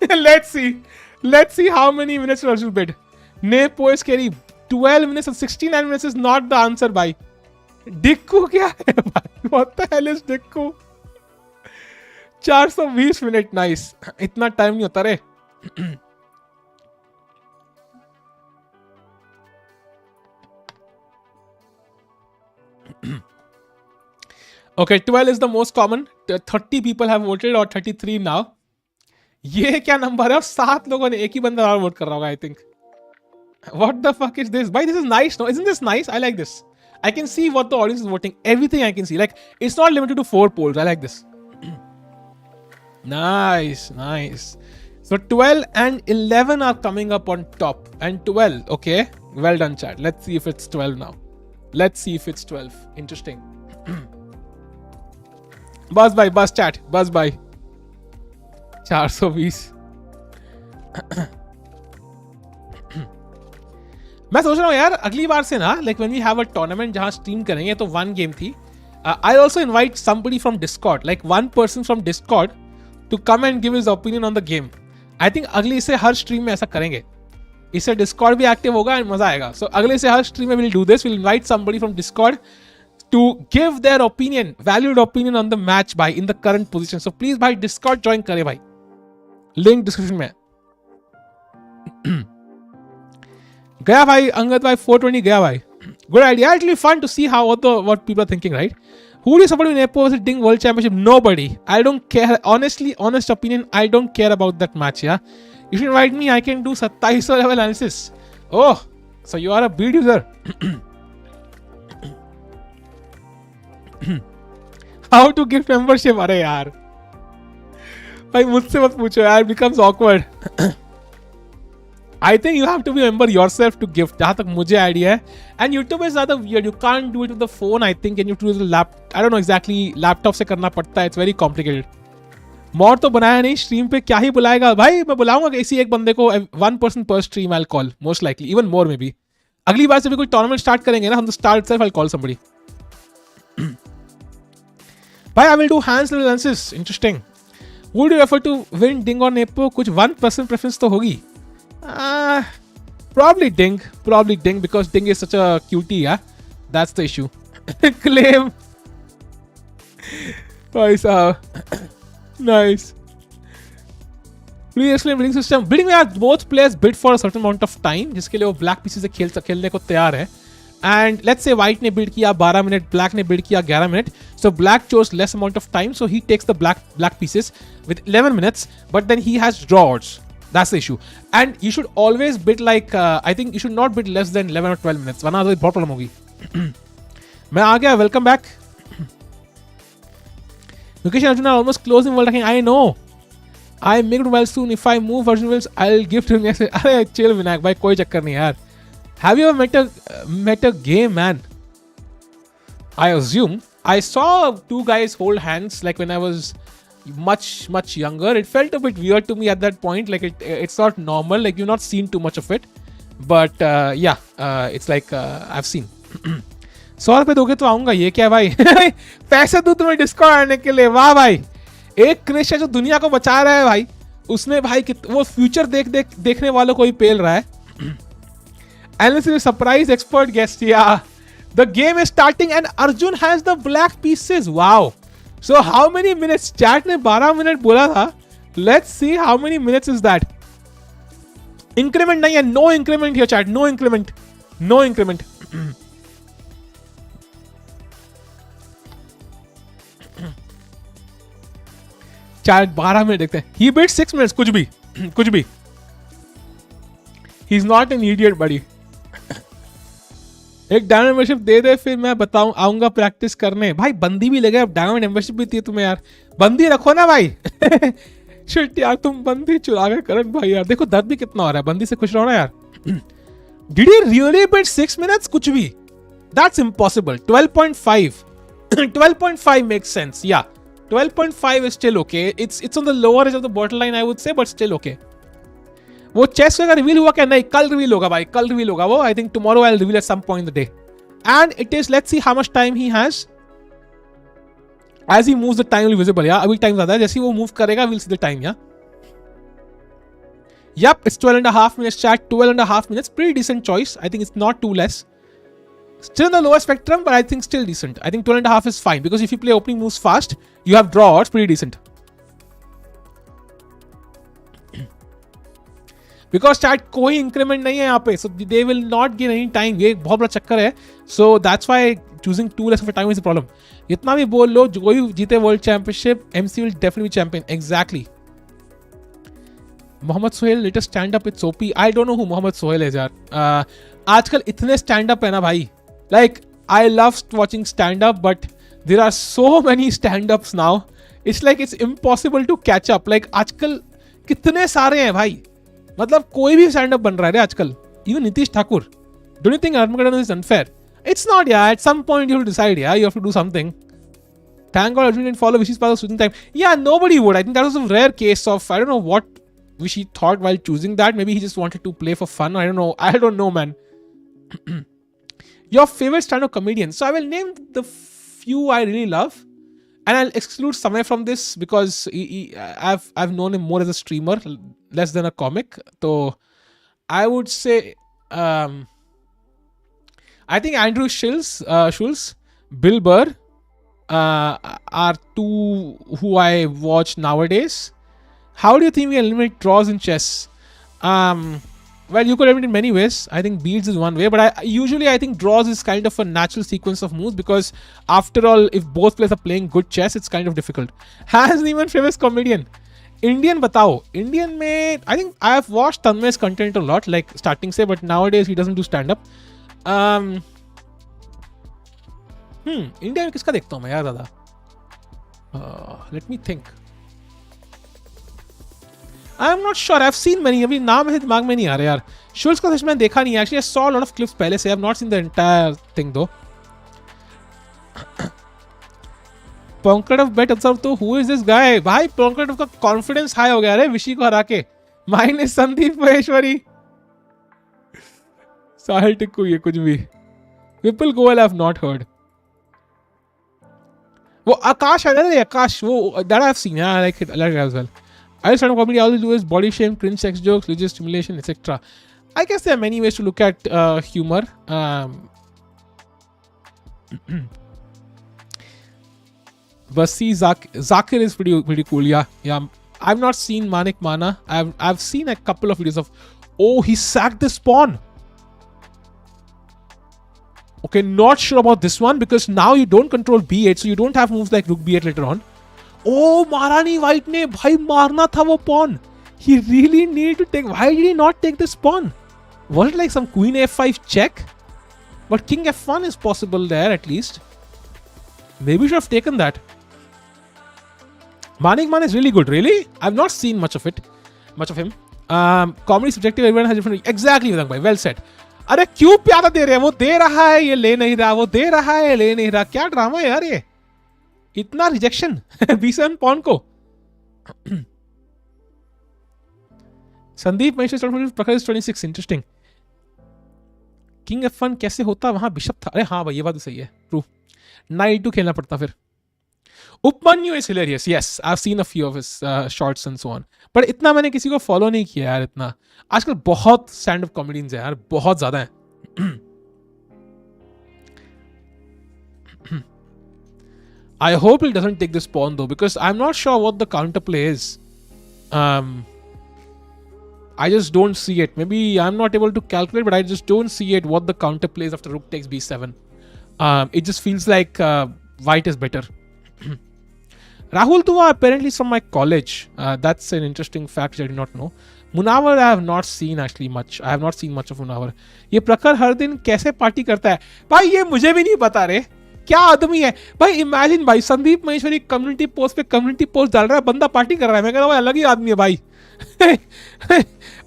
Let's see. Let's see how many minutes will Arjun bid. Nepo is carry 12 minutes and 69 minutes is not the answer, bhai. Dikku kya hai, bhai? What the hell is Dikku? 420 minute. Nice. इतना time नहीं होता रे. Okay, 12 is the most common. 30 people have voted or 33 now. ये क्या number है? और 7 लोगों ने, एक ही बंदा और वोट कर रहा होगा, I think. What the fuck is this? Bhai, this is nice. No, isn't this nice? I like this. I can see what the audience is voting. Everything I can see. Like, it's not limited to 4 polls. I like this. Nice. So 12 and 11 are coming up on top. And 12, okay. Well done, chat. Let's see if it's 12 now. Let's see if it's 12. Interesting. Buzz by, buzz chat. Buzz by. 420. मैं सोच रहा हूँ यार अगली बार से ना like when we have a tournament जहाँ स्ट्रीम करेंगे तो 1 गेम थी. I also invite somebody from Discord, like 1 person from Discord to come and give his opinion on the game. I think अगली से हर स्ट्रीम में ऐसा करेंगे. इससे डिस्कॉर्ड भी एक्टिव होगा एंड मजा आएगा. सो अगले से हर स्ट्रीम में will do this. Will invite somebody from Discord to give their opinion, valued opinion on the match by in the current position. So please भाई Discord join करे भाई. Link description में. गया भाई अंगद भाई 420 गया भाई. Good idea. It'll be fun to see how what people are thinking, right? Who do you support in Nepo versus Ding World Championship? Nobody. I don't care. Honestly, honest opinion, I don't care about that match. Yeah. If you invite me, I can do 27 level analysis. Oh, so you are a beat user. How to gift membership? अरे यार भाई मुझसे मत पूछो यार. Becomes awkward. I think you have to be a member yourself to gift. जहाँ तक मुझे आइडिया है. And YouTube is rather weird. You can't do it with the phone. I think and you have to use the I don't know exactly. Laptop से करना पड़ता है. It's very complicated. Mod तो बनाया नहीं. स्ट्रीम पे क्या ही बुलाएगा भाई. मैं बुलाऊंगा किसी एक बंदे को. 1 person per stream I'll call. Most likely. Even more maybe. अगली बार से भी कोई टूर्नामेंट स्टार्ट करेंगे ना हम तो start itself I'll call somebody. भाई I will do hands level analysis. Interesting. Would you refer to win Ding or Nepo? कुछ 1% preference तो होगी. Probably Ding because Ding is such a cutie. Yeah, that's the issue. Claim. Nice. Nice. Please explain bidding system. Bidding में यार both players bid for a certain amount of time जिसके लिए वो black pieces से खेलने को तैयार है. And let's say white ने bid किया 12 मिनट, black ने bid किया 11 minute. So black chose less amount of time, so he takes the black pieces with 11 minutes. But then he has draws. That's the issue. And you should always bid like I think you should not bid less than 11 or 12 minutes. वरना तो बहुत problem होगी. मैं आ गया. Welcome back. Mukesh and Arjun are almost closing world ranking. I know. I make it well soon. If I move Arjun wills, I'll gift him. अरे chill Vinayak भाई कोई चक्कर नहीं यार. Have you ever met a gay man? I assume. I saw 2 guys hold hands like when I was much younger. It felt a bit weird to me at that point. Like it's not normal. Like you've not seen too much of it. But it's like I've seen. 100 रुपए दोगे तो आऊंगा. ये क्या है भाई? पैसे दूं तुम्हें डिस्कॉर्ड आने के लिए. वाह भाई. एक क्रिश है जो दुनिया को बचा रहा है भाई. उसने भाई वो फ्यूचर देखने वालों को ही पेल रहा है. And this is a surprise expert guest. Yeah. The game is starting and Arjun has the black pieces. Wow. So how many minutes? Chat ने 12 मिनट बोला था. Let's see how many minutes is that. Increment नहीं है. No increment here chat. No increment. No increment. Chat 12 minute देखते हैं. He bid 6 minutes. कुछ भी. He's not an idiot buddy. एक डायमंड मेंबरशिप दे दे फिर मैं बताऊं आऊंगा प्रैक्टिस करने. भाई बंदी भी लगे. अब डायमंड मेंबरशिप भी थी तुम्हें यार. बंदी रखो ना भाई. शिट यार, तुम बंदी चुरा गए करण भाई यार। देखो दर्द भी कितना हो रहा है, बंदी से खुश रहो ना यार। Did he really bid 6 minutes? कुछ भी, that's impossible. 12.5 12.5 makes sense. Yeah, 12.5 is still okay. It's on the lower edge of the borderline, I would say, but still okay. वो चेस का रिवील हुआ क्या? नहीं, कल रिवील होगा भाई, कल रिवील होगा वो। I think tomorrow I will reveal at some point in the day, and it is, let's see how much time he has. As he moves the time will visible. या अभी time ज्यादा है, जैसे ही वो move करेगा will see the time. या yep, it's 12.5 minutes chat, 12.5 minutes, pretty decent choice. I think it's not too less, still in the lower spectrum, but I think still decent. I think 12.5 is fine, because if you play opening moves fast, you have draw odds, pretty decent. Because chat कोई increment नहीं है यहाँ पे, so they will not gain any time. ये बहुत बड़ा चक्कर है, so that's why choosing too less of a time is a problem. इतना भी बोल लो, जो कोई जीते world championship, MC will definitely be champion. Exactly. Mohammad Sohail latest stand up it's OP. I don't know who Mohammad Sohail है यार। आजकल इतने स्टैंड अप है ना भाई, like I love watching stand up, but there are so many stand ups now, it's like it's impossible to catch up. Like आजकल कितने सारे हैं भाई, मतलब कोई भी स्टैंड अप बन रहा है आजकल। Even Nitish Thakur, don't you think Armageddon is unfair? It's not, yeah. At some point you have to decide, yeah, you have to do something. Thank God Arjun didn't follow Vishy's path of switching time. Yeah, nobody would. I think that was a rare case of, I don't know what Vishy thought while choosing that. Maybe he just wanted to play for fun. I don't know, man. Your favorite stand-up comedian. So I will name the few I really love, and I'll exclude Samay from this because I've known him more as a streamer, less than a comic. So I would say, I think Andrew Schulz, Bill Burr are two who I watch nowadays. How do you think we eliminate draws in chess? Well, you could eliminate in many ways. I think beads is one way, but I think draws is kind of a natural sequence of moves, because after all, if both players are playing good chess, it's kind of difficult. Hans Niemann famous comedian. Indian बताओ. Indian में I think I have watched Tanmay's content a lot, like starting से, but nowadays he doesn't do stand up. India में किसका देखता हूँ मैं यार ज़्यादा? Let me think. I'm not sure. I've seen many. अभी नाम है दिमाग में नहीं आ रहा यार. शुल्स का सच में देखा नहीं. Actually, I saw a lot of clips पहले से. I've not seen the entire thing though. Ponkarev bet observe तो who is this guy? भाई Ponkarev का confidence high हो गया रे विशी को हरा के. Mine is Sandeep Maheshwari. साहिल टिक्कू ये कुछ भी. Vipul Goel I've not heard. वो आकाश है ना, आकाश वो that I've seen. Yeah, I like it as well. I stand-up comedy I always do is body shame, cringe sex jokes, religious stimulation, etc. I guess there are many ways to look at humor. Vasi Zakir is pretty cool. Yeah. I've not seen Manik Mana. I've seen a couple of videos of. Oh, he sacked this pawn. Okay, not sure about this one because now you don't control b8, so you don't have moves like rook b8 later on. Oh, Maharani White ne bhai marna tha wo pawn. He really needed to take. Why did he not take this pawn? Was it like some queen f5 check? But king f1 is possible there at least. Maybe should have taken that. Manik Man is really good. Really? I've not seen much of him. Comedy subjective. Everyone has different. Exactly, Vedant bhai. Well said. अरे क्यों प्यारा दे रहे हैं? वो दे रहा है, ये ले नहीं रहा. वो दे रहा है, ले नहीं रहा. क्या ड्रामा है यार ये? इतना रिजेक्शन B7 पॉन को. Sandeep Maheshwar 26. Interesting. King F1 कैसे होता? वहां बिशप था. अरे हाँ भाई ये बात तो सही है. ट्रू. नाइट 2 खेलना पड़ता फिर. Upamanyu is hilarious. Yes, I have seen a few of his shorts and so on. पर इतना मैंने किसी को फॉलो नहीं किया यार. इतना आजकल बहुत स्टैंड अप कॉमेडियंस है यार, बहुत ज्यादा है. I hope he doesn't take this pawn though, because I'm not sure what the counterplay is. I just don't see it. Maybe I'm not able to calculate, but I just don't see it. What the counterplay is after rook takes b7. It just feels like white is better. Rahul Dua apparently is from my college. That's an interesting fact which I did not know. Munawar I have not seen actually much. I have not seen much of Munawar. ये प्रखर हर दिन कैसे party करता है? भाई ये मुझे भी नहीं पता रे. क्या आदमी है भाई. इमेजिन भाई, संदीप महेश्वरी कम्युनिटी पोस्ट पे कम्युनिटी पोस्ट डाल रहा है, बंदा पार्टी कर रहा है. मैं कह रहा हूँ अलग ही आदमी है भाई.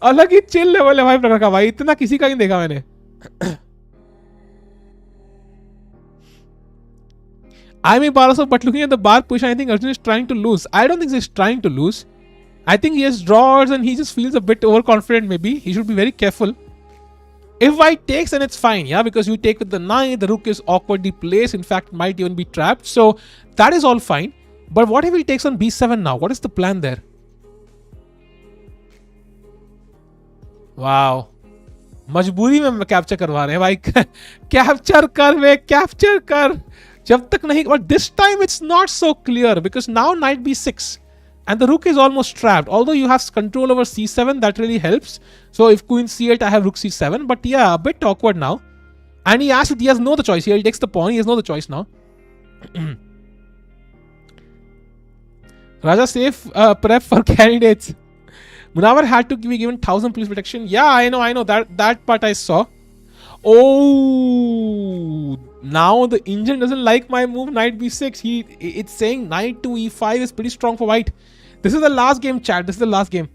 अलग ही चिल लेवल है भाई प्रकार का भाई. इतना किसी का नहीं देखा मैंने. I may bar also, but looking at the bar position, I think Arjun is trying to lose. I don't think he's trying to lose. I think he has draws and he just feels a bit overconfident maybe. He should be very careful. If white takes, then it's fine, yeah, because you take with the knight, the rook is awkwardly placed, in fact might even be trapped. So that is all fine. But what if he takes on b7 now? What is the plan there? Wow. मजबूरी में capture करवा रहे हैं भाई. Capture कर वे, capture कर जब तक नहीं. But this time it's not so clear because now knight b6 and the rook is almost trapped. Although you have control over c7, that really helps. So if queen c8, I have rook c7. But yeah, a bit awkward now. And he has no the choice here. He takes the pawn. He has no the choice now. Raja safe prep for candidates. Munawar had to be given 1000 police protection. Yeah, I know. That part I saw. Oh, now the engine doesn't like my move knight b6. It's saying knight to e5 is pretty strong for white. This is the last game, chat. This is the last game.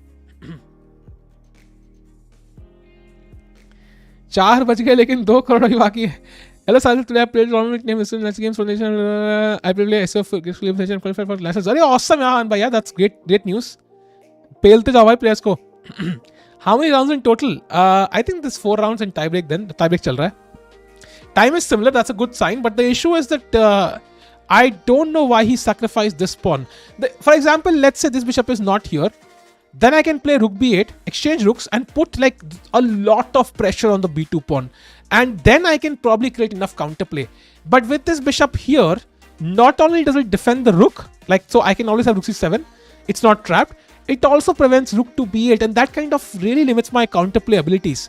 4 बज गए लेकिन 2 करोड़ अभी बाकी है. Hello Sajid, today I played tournament name is next games foundation. I play SF qualified for license. Very awesome yaar bhai. Yeah, that's great news. पेलते जाओ भाई players को. How many rounds in total? I think this 4 rounds in tie break. Then the tie break चल रहा है. Time is similar. That's a good sign. But the issue is that I don't know why he sacrificed this pawn. For example, let's say this bishop is not here. Then I can play rook b8, exchange rooks, and put like a lot of pressure on the b2 pawn. And then I can probably create enough counterplay. But with this bishop here, not only does it defend the rook, like so I can always have rook c7. It's not trapped. It also prevents rook to b8, and that kind of really limits my counterplay abilities.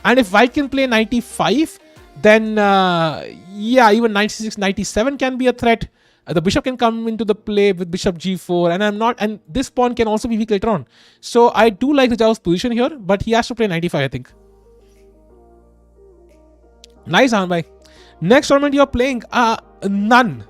And if white can play knight e5, then yeah, even knight c6, knight e7 can be a threat. The bishop can come into the play with bishop g4, and this pawn can also be weak later on. So I do like Rajav's position here, but he has to play knight e5, I think. Nice, Anbhai. Next tournament you're playing? None.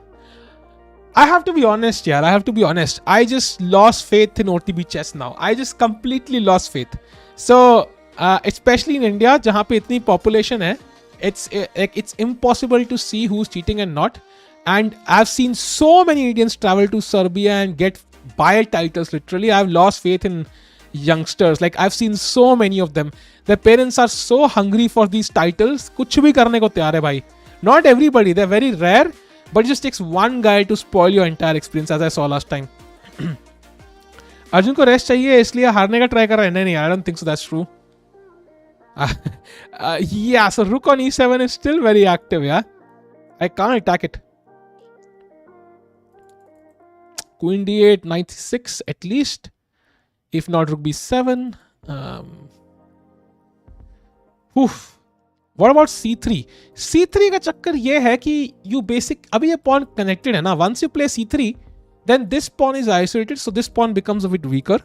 I have to be honest, yeah. I have to be honest. I just lost faith in OTB chess now. I just completely lost faith. So, especially in India, जहाँ पे इतनी population है, it's impossible to see who's cheating and not. And I've seen so many Indians travel to Serbia and get buy titles. Literally, I've lost faith in youngsters. Like I've seen so many of them. Their parents are so hungry for these titles. कुछ भी करने को तैयार है भाई. Not everybody. They're very rare. But it just takes one guy to spoil your entire experience, as I saw last time. Arjun को rest चाहिए इसलिए हारने का ट्राई कर रहा है. नहीं, I don't think so. That's true. Yeah, so rook on e7 is still very active, yeah. I can't attack it. Queen d8, knight c6 at least. If not, rook b7. What about c3? c3 का चक्कर ये है कि you basic अभी ये pawn connected है ना. Once you play c3, then this pawn is isolated, so this pawn becomes a bit weaker.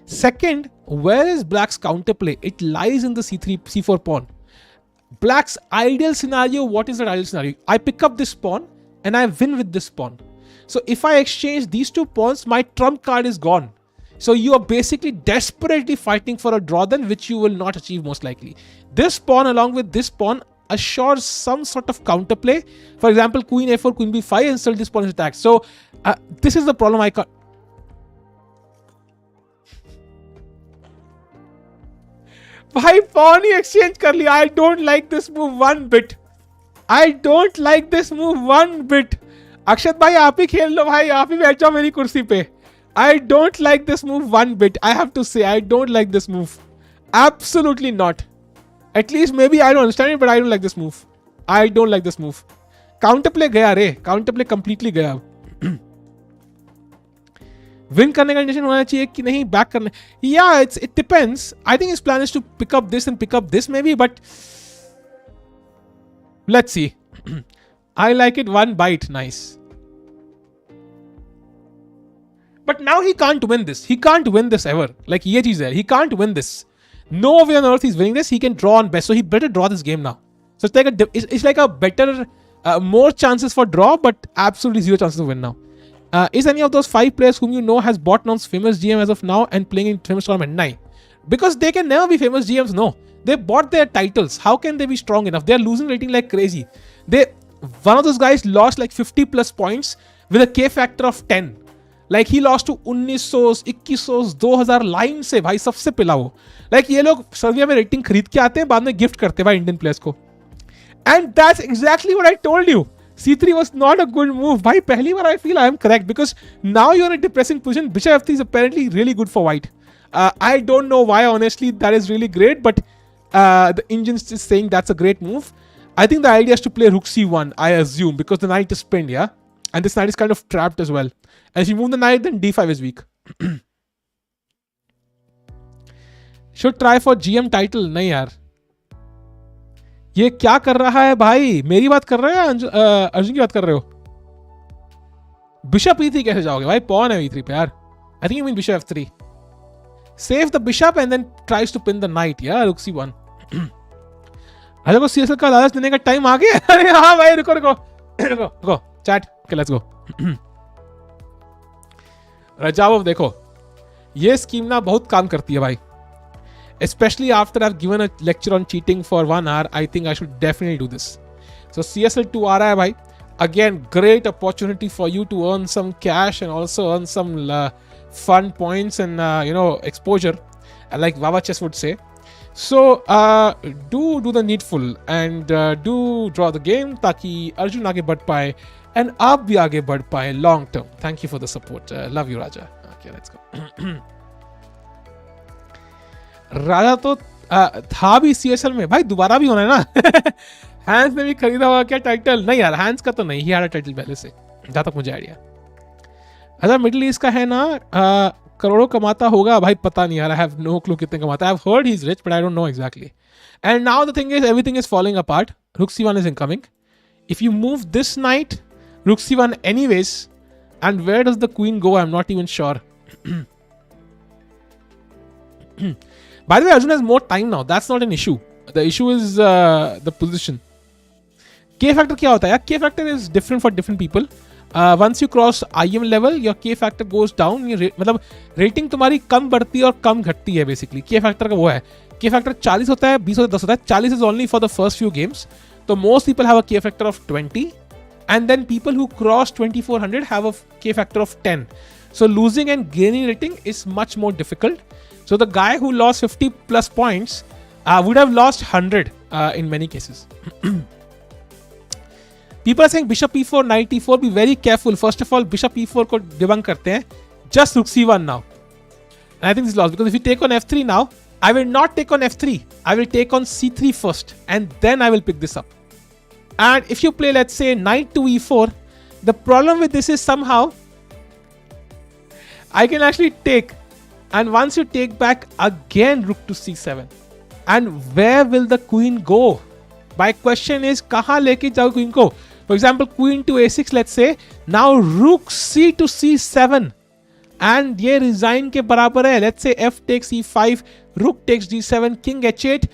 Second, where is black's counterplay? It lies in the c4 pawn. Black's ideal scenario, what is that ideal scenario? I pick up this pawn and I win with this pawn. So if I exchange these two pawns, my trump card is gone. So you are basically desperately fighting for a draw then, which you will not achieve most likely. This pawn along with this pawn assures some sort of counterplay. For example, queen a4, queen b5, and still this pawn is attacked. So this is the problem I can't. भाई pawn ही exchange कर लिया. I don't like this move one bit. I don't like this move one bit. अक्षत भाई आप ही खेल लो भाई. आप ही बैठ जाओ मेरी कुर्सी पे. I don't like this move one bit. I have to say, I don't like this move. Absolutely not. At least maybe I don't understand it, but I don't like this move. I don't like this move. Counterplay गया रे. Counterplay completely गया. Win करने का intention होना चाहिए कि नहीं back करने. Yeah, it depends. I think his plan is to pick up this and pick up this maybe, but let's see. I like it one bite. Nice. But now he can't win this. He can't win this ever. Like ये चीज है. He can't win this. No way on earth he's winning this. He can draw on best. So he better draw this game now. So it's like a better More chances for draw, but absolutely zero chances to win now. Is any of those 5 players whom you know has bought Non's famous GM as of now and playing in famous tournament? No. Because they can never be famous GMs, no. They bought their titles. How can they be strong enough? They're losing rating like crazy. One of those guys lost like 50 plus points with a K factor of 10. Like he lost to 1900, 2100, 2000 line से भाई सबसे पिला वो. Like ये लोग Serbia में rating खरीद के आते हैं बाद में गिफ्ट करते हैं भाई इंडियन प्लेयर्स को. And that's exactly what I told you. C3 was not a good move. भाई पहली बार I feel I am correct because now you're in a depressing position. Bishop F3 is apparently really good for white. I don't know why, honestly, that is really great, but the engine's just saying that's a great move. I think the idea is to play Rook C1, I assume, because the knight is pinned, yeah? And this knight is kind of trapped as well. And if you move the knight, then D5 is weak. Should try for GM title. नहीं यार. ये क्या कर रहा है भाई? मेरी बात कर रहे हो या अर्जुन की बात कर रहे हो? Bishop E3 कैसे जाओगे भाई? Pawn है E3 पे यार. I think you mean Bishop F3. Save the bishop and then tries to pin the knight. Yeah, Rook C1. राजा को CSL का लालच देने का टाइम आ गया. अरे हाँ भाई रुको. Chat. Okay, let's go. Radjabov देखो. ये स्कीम ना बहुत काम करती है भाई. Especially after I've given a lecture on cheating for 1 hour, I think I should definitely do this. So CSL2 आ रहा है भाई. Again, great opportunity for you to earn some cash and also earn some fun points and exposure, like Vava Chess would say. So do the needful and do draw the game ताकि अर्जुन आगे बढ़ पाए and आप भी आगे बढ़ पाए long term. Thank you for the support. Love you, Raja. Okay, let's go. राजा तो था भी CSL में भाई, दोबारा भी होना है ना. हैंस ने भी खरीदा हुआ क्या टाइटल? नहीं यार, हैंस का तो नहीं, ही हैड टाइटल पहले से, जहां तक मुझे आइडिया. अच्छा मिडिल ईस्ट का है ना, करोड़ों कमाता होगा भाई, पता नहीं यार. आई हैव नो क्लू कितने कमाता है. I have heard he is rich but I don't know exactly. And now the thing is everything is falling apart. Rook C1 is incoming. If you move this knight, Rook C1 anyways, and where does the queen go? I'm not even sure. By the way, Arjun has more time now. That's not an issue. The issue is the position. K factor क्या होता है? K factor is different for different people. Once you cross IM level, your K factor goes down. मतलब rating तुम्हारी कम बढ़ती है और कम घटती है बेसिकली. K factor का वो है. K factor 40 होता है, 20 होता है, 10 होता है. 40 is only for the first few games. So most people have a K factor of 20, and then people who cross 2400 have a K factor of 10. So losing and gaining rating is much more difficult. So the guy who lost 50 plus points would have lost 100 in many cases. People are saying Bishop E4, Knight E4. Be very careful. First of all, Bishop E4 को debunk करते हैं. Just Rook C1 now. And I think this is lost because if you take on F3 now, I will not take on F3. I will take on C3 first, and then I will pick this up. And if you play, let's say, Knight to E4, the problem with this is somehow I can actually take. And once you take back again Rook to C7, and where will the queen go? My question is, कहाँ लेके जाओ queen को? For example, queen to A6, let's say. Now Rook C to C7, and ये resign के बराबर है. Let's say F takes E5, Rook takes D7, King H8,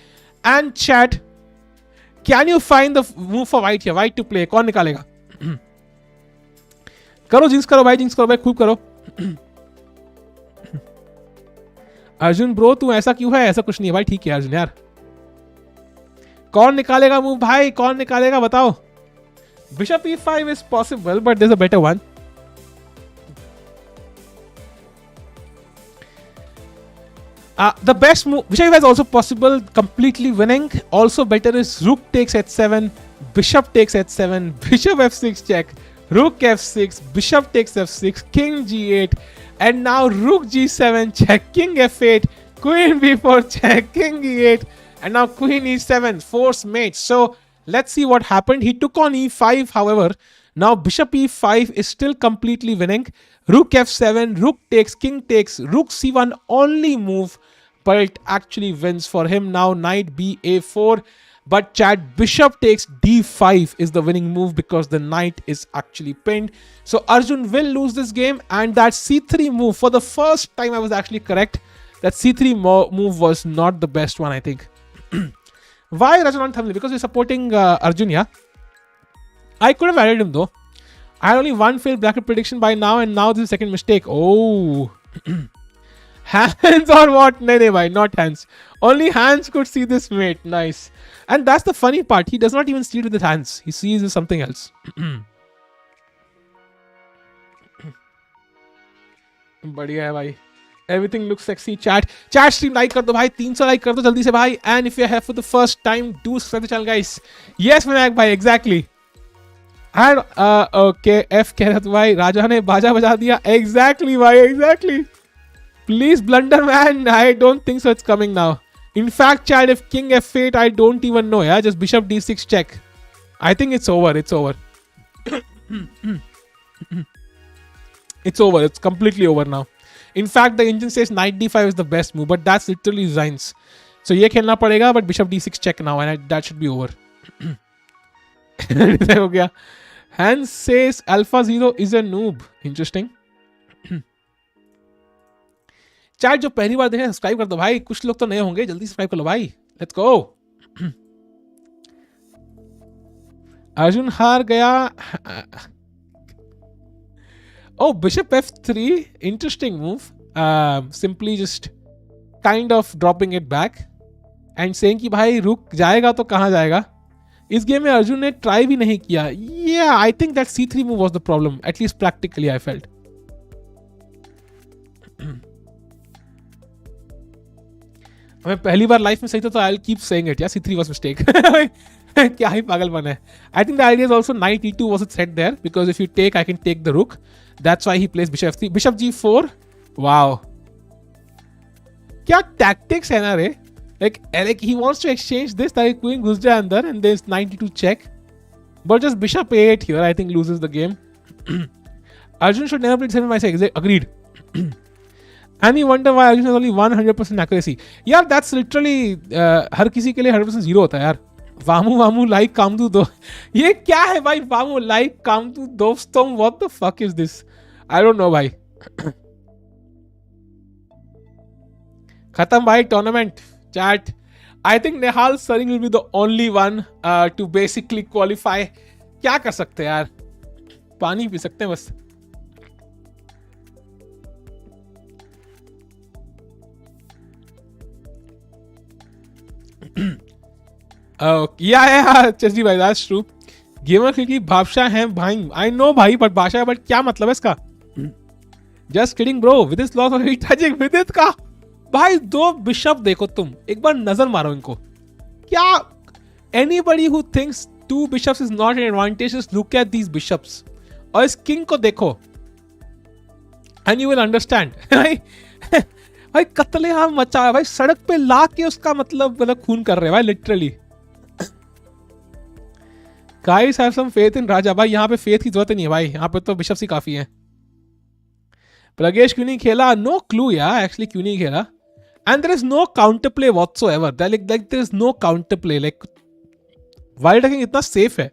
and chat. Can you find the move for white here? White to play. कौन निकालेगा? करो jinx करो भाई, खूब करो. अर्जुन ब्रो तू ऐसा क्यों है? ऐसा कुछ नहीं है भाई, ठीक है अर्जुन यार. कौन निकालेगा मूव भाई? कौन निकालेगा बताओ? Bishop E5 is possible, but there's a better one. The best move, Bishop E5 is also possible, completely winning. Also better is Rook takes H7, Bishop takes H7, Bishop F6 check, Rook F6, Bishop takes F6, King G8, and now Rook G7 check, King F8, Queen B4 check, King E8, and now Queen E7, force mate. So let's see what happened. He took on E5, however. Now Bishop E5 is still completely winning. Rook F7, Rook takes, King takes, Rook C1 only move, but it actually wins for him. Now Knight BA4, but chat, Bishop takes D5 is the winning move because the Knight is actually pinned. So Arjun will lose this game, and that C3 move, for the first time I was actually correct. That C3 move was not the best one, I think. Why Rajan on thumbnail? Because we're supporting Arjun, yeah? I could have added him though. I had only one failed bracket prediction by now, and now this is second mistake. Oh. Hands or what? No, bhai, not hands. Only hands could see this, mate. Nice. And that's the funny part. He does not even see it with his hands. He sees with something else. बढ़िया है भाई. Everything looks sexy. Chat stream like कर दो भाई. 300 like कर दो जल्दी से भाई. And if you're here for the first time, do subscribe to the channel, guys. Yes, Vinayak भाई, exactly. And okay, F कह रहा था भाई. राजा ने बाजा बजा दिया. Exactly भाई, exactly. Please blunder, man. I don't think so. It's coming now. In fact, chat, if King F8, I don't even know. Yeah, just Bishop D6 check. I think it's over. It's over. It's over. It's completely over now. In fact, the engine says Knight D5 is the best move, but that's literally Zain's. So ये खेलना पड़ेगा, but Bishop D6 check now, and that should be over. हो गया. Hans says Alpha Zero is a noob. Interesting. Chat जो पहली बार देखे subscribe कर दो भाई. कुछ लोग तो नए होंगे, जल्दी सब्सक्राइब कर लो भाई. Let's go. अर्जुन हार गया. Oh, Bishop F3. Interesting move. Simply just kind of dropping it back and saying कि भाई रुक जाएगा तो कहाँ जाएगा. इस गेम में अर्जुन ने ट्राई भी नहीं किया. Yeah, I think that C3 move was the problem. At least practically, I felt. मैं पहली बार लाइफ में सही था तो I'll keep saying it. Yeah, C3 was mistake. क्या ही पागलपन है. I think the idea is also Knight E2 was set there because if you take, I can take the rook. That's why he plays Bishop F3. Bishop G4. Wow. क्या tactics है ना रे? Like he wants to exchange this ताकि queen घुस जाए अंदर and there's Knight E2 check. But just Bishop A8 here, I think loses the game. Arjun should never play d7 by 6. Agreed. And you wonder why Arjun has only 100% accuracy. यार that's literally हर किसी के लिए 100% zero होता है यार. वामू like कामदू दो. ये क्या है भाई? वामू like कामदू दोस्तों. What the fuck is this? I don't know भाई. खत्म भाई tournament. Chat. I think Nehal Saring will be the only one to basically qualify. क्या कर सकते हैं यार? पानी पी सकते हैं बस. yeah, Chesty भाई, that's true. गेमर की बादशाह हैं भाई. I know भाई, but बादशाह, but क्या मतलब है इसका? Just kidding bro. With this loss of tragic with it का भाई 2 बिशप देखो तुम. एक बार नजर मारो इनको. क्या anybody who thinks 2 bishops is not an advantage, just look at these bishops. और इस किंग को देखो. And you will understand. भाई कत्लेआम मचा है भाई. सड़क पे ला के उसका मतलब खून कर रहे हैं भाई literally. Guys have some faith in राजा. भाई यहाँ पे faith की जरूरत नहीं है भाई. यहाँ पे तो बिशप्स ही काफी हैं. प्रगेश क्यों नहीं खेला? No clue यार. Actually क्यों नहीं खेला? And there is no counterplay whatsoever. Like there is no counterplay. Like while attacking इतना safe है.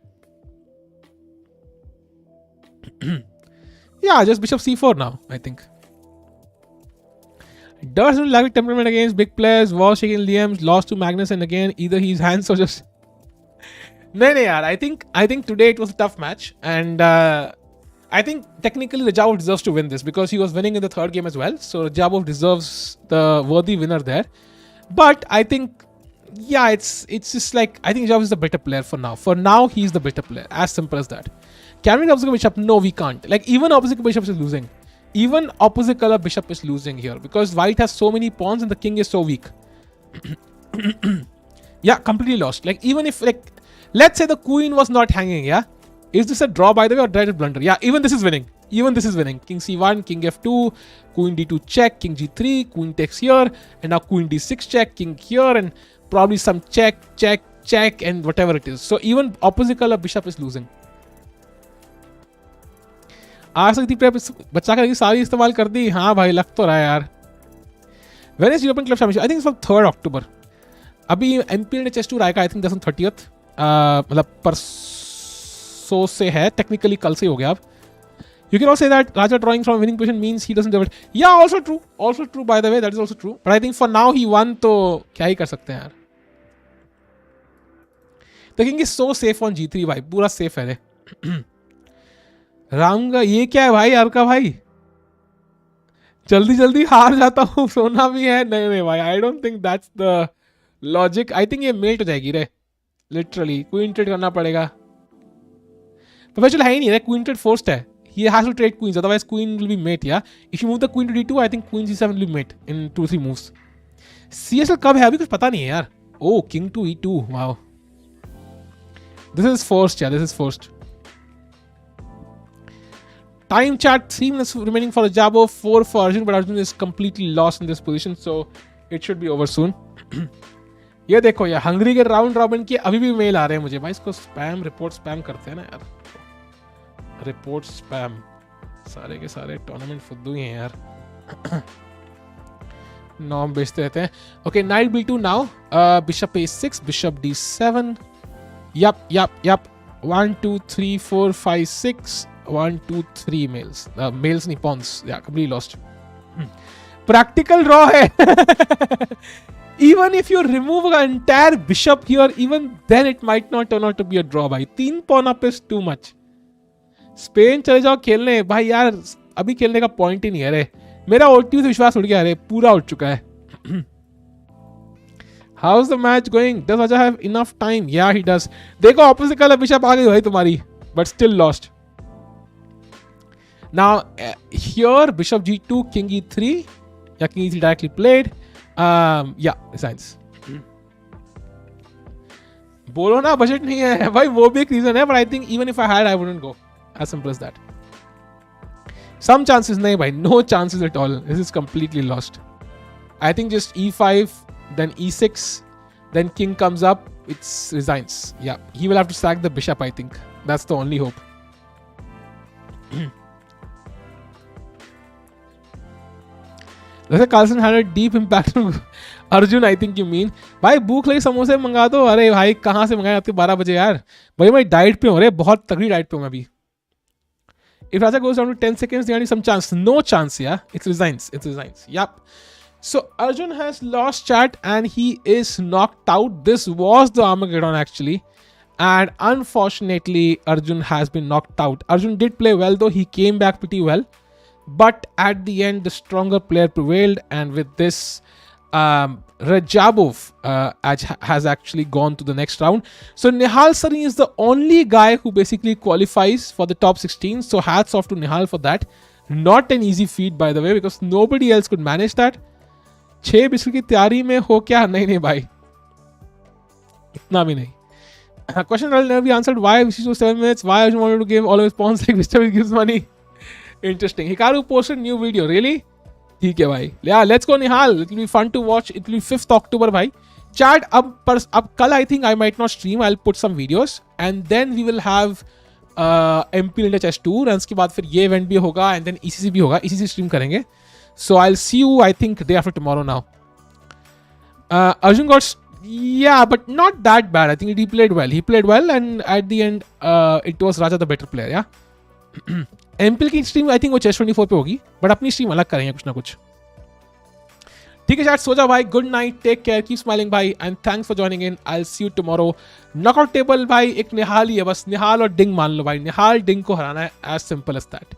Yeah, just Bishop C4 now, I think. Doesn't lack temperament against big players. Was shaking Liam's lost to Magnus, and again either his hands or just. No, yaar. I think today it was a tough match, and I think technically Radjabov deserves to win this because he was winning in the third game as well. So Radjabov deserves the worthy winner there. But I think, yeah, it's just like I think Radjabov is the better player for now. For now, he's the better player. As simple as that. Can we win opposite bishop? No, we can't. Like even opposite bishop is losing. Even opposite color bishop is losing here because white has so many pawns and the king is so weak. Yeah, completely lost. Like even if let's say the queen was not hanging, yeah? Is this a draw by the way or did I blunder? Yeah, even this is winning. Even this is winning. King c1, king f2, queen d2 check, king g3, queen takes here, and now queen d6 check, king here, and probably some check, and whatever it is. So even opposite color bishop is losing. आ सकती prep बच्चा का सारी इस्तेमाल कर दी. हाँ भाई लग तो रहा है यार. When is European Club Championship? I think it's from 3rd October. अभी MPL ने चेस टूर आएगा. I think that's on 30th. मतलब परसों से है. Technically कल से हो गया अब. You can also say that Raja drawing from winning position means he doesn't do it. Yeah, also true. Also true by the way. That is also true. But I think for now he won तो क्या ही कर सकते हैं यार. The king is so safe on G3 भाई. पूरा safe है रे. राम का ये क्या है भाई, यार का भाई जल्दी जल्दी हार जाता हूँ, सोना भी है। नहीं नहीं भाई, आई don't think that's the logic. I think ये मेल्ट हो जाएगी रे, लिटरली क्वीन ट्रेड करना पड़ेगा। प्रोफेशनल है ही नहीं रे, क्वीन ट्रेड फोर्स्ड है, he has to trade queens, otherwise queen will be mate. Yeah, if you move the queen to d2, I think queen c7 will be mate in 2-3 moves. CSL कब है अभी कुछ पता नहीं है यार। Oh, king to e2, wow, this is forced. Yeah, this is forced. Time chat, 3 minutes remaining for Radjabov, 4 for Arjun, but Arjun is completely lost in this position, so it should be over soon. ये देखो यार, Hungary के round robin की अभी भी mail आ रहे हैं मुझे भाई, इसको स्पैम रिपोर्ट स्पैम करते हैं ना यार, रिपोर्ट स्पैम, सारे के सारे टूर्नामेंट फुद्दू ही हैं यार। नॉर्म बेचते रहते हैं। Okay, night b2 now, bishop a6, bishop d7, yep 1 2 3 4 5 6 1 2 3 mails, mails नहीं पॉन्स, या कंप्लीटली लॉस्ट। प्रैक्टिकल रॉ है। Even if you remove an entire bishop here, even then it might not turn out to be a draw भाई, 3 pawn up is too much। Spain चले जाओ खेलने भाई यार, अभी खेलने का पॉइंट ही नहीं है रे, मेरा ओटीयू से विश्वास उड़ गया रे, पूरा उठ चुका है। How is the match going, does Raja have enough time? या ही डज। देखो ऑपोजिट कलर बिशप आ गई भाई तुम्हारी, but still lost. Now here bishop g2, king e3, या किंग e3 डायरेक्टली प्लेड, या साइंस। बोलो ना बजट नहीं है भाई, वो भी एक रीजन है, but I think even if I had I wouldn't go, as simple as that. Some chances nahi bhai, no chances at all, this is completely lost. I think just e5, then e6, then king comes up, it's resigns. Yeah, he will have to sack the bishop, I think that's the only hope. वैसे Carlsen had a deep impact on Arjun, I think you mean. भाई भूख लगी समोसे मंगा दो। अरे भाई कहाँ से मंगाए आपके 12 बजे यार, भाई मैं डाइट पे हूँ रे, बहुत तगड़ी डाइट पे हूँ मैं अभी। If Raja goes down to 10 seconds, there is some chance. No chance, yeah. It resigns. It resigns. Yep. So Arjun has lost chat and he is knocked out. This was the Armageddon actually. And unfortunately, Arjun has been knocked out. Arjun did play well though. He came back pretty well. But at the end, the stronger player prevailed. And with this, Radjabov has actually gone to the next round. So Nihal Sari is the only guy who basically qualifies for the top 16. So hats off to Nihal for that. Not an easy feat by the way, because nobody else could manage that. 6 biscuit की तैयारी में हो क्या? नहीं भाई, इतना भी नहीं। Question will never be answered. Why Vishi to 7 minutes? Why Arjun wanted to give all of his pawns like Mr. gives money? Interesting. Hikaru posted new video. Really? ठीक है भाई, या let's go Nihal, it will be fun to watch. It will be 5th October भाई। Chat अब कल I think I might not stream, I will put some videos and then we will have MP India chess tour, and उसके बाद फिर ये event भी होगा and then ECC भी होगा, ईसीसी स्ट्रीम करेंगे। So I will see you I think day after tomorrow now. Arjun got, yeah, but not that bad. I think he played well. He played well, and at the end, it was Raja the better player. Yeah. MPL की stream I think वो chess 24 पे होगी, but अपनी stream अलग करेंगे कुछ ना कुछ। ठीक है चैट, सो जाओ भाई, good night, take care, keep smiling भाई, and thanks for joining in. I will see you tomorrow. Knockout table भाई एक निहाल ही है बस, निहाल और डिंग मान लो भाई, निहाल डिंग को हराना है, as simple as that.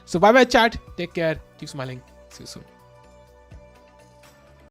So bye bye chat, take care, keep smiling, see you soon.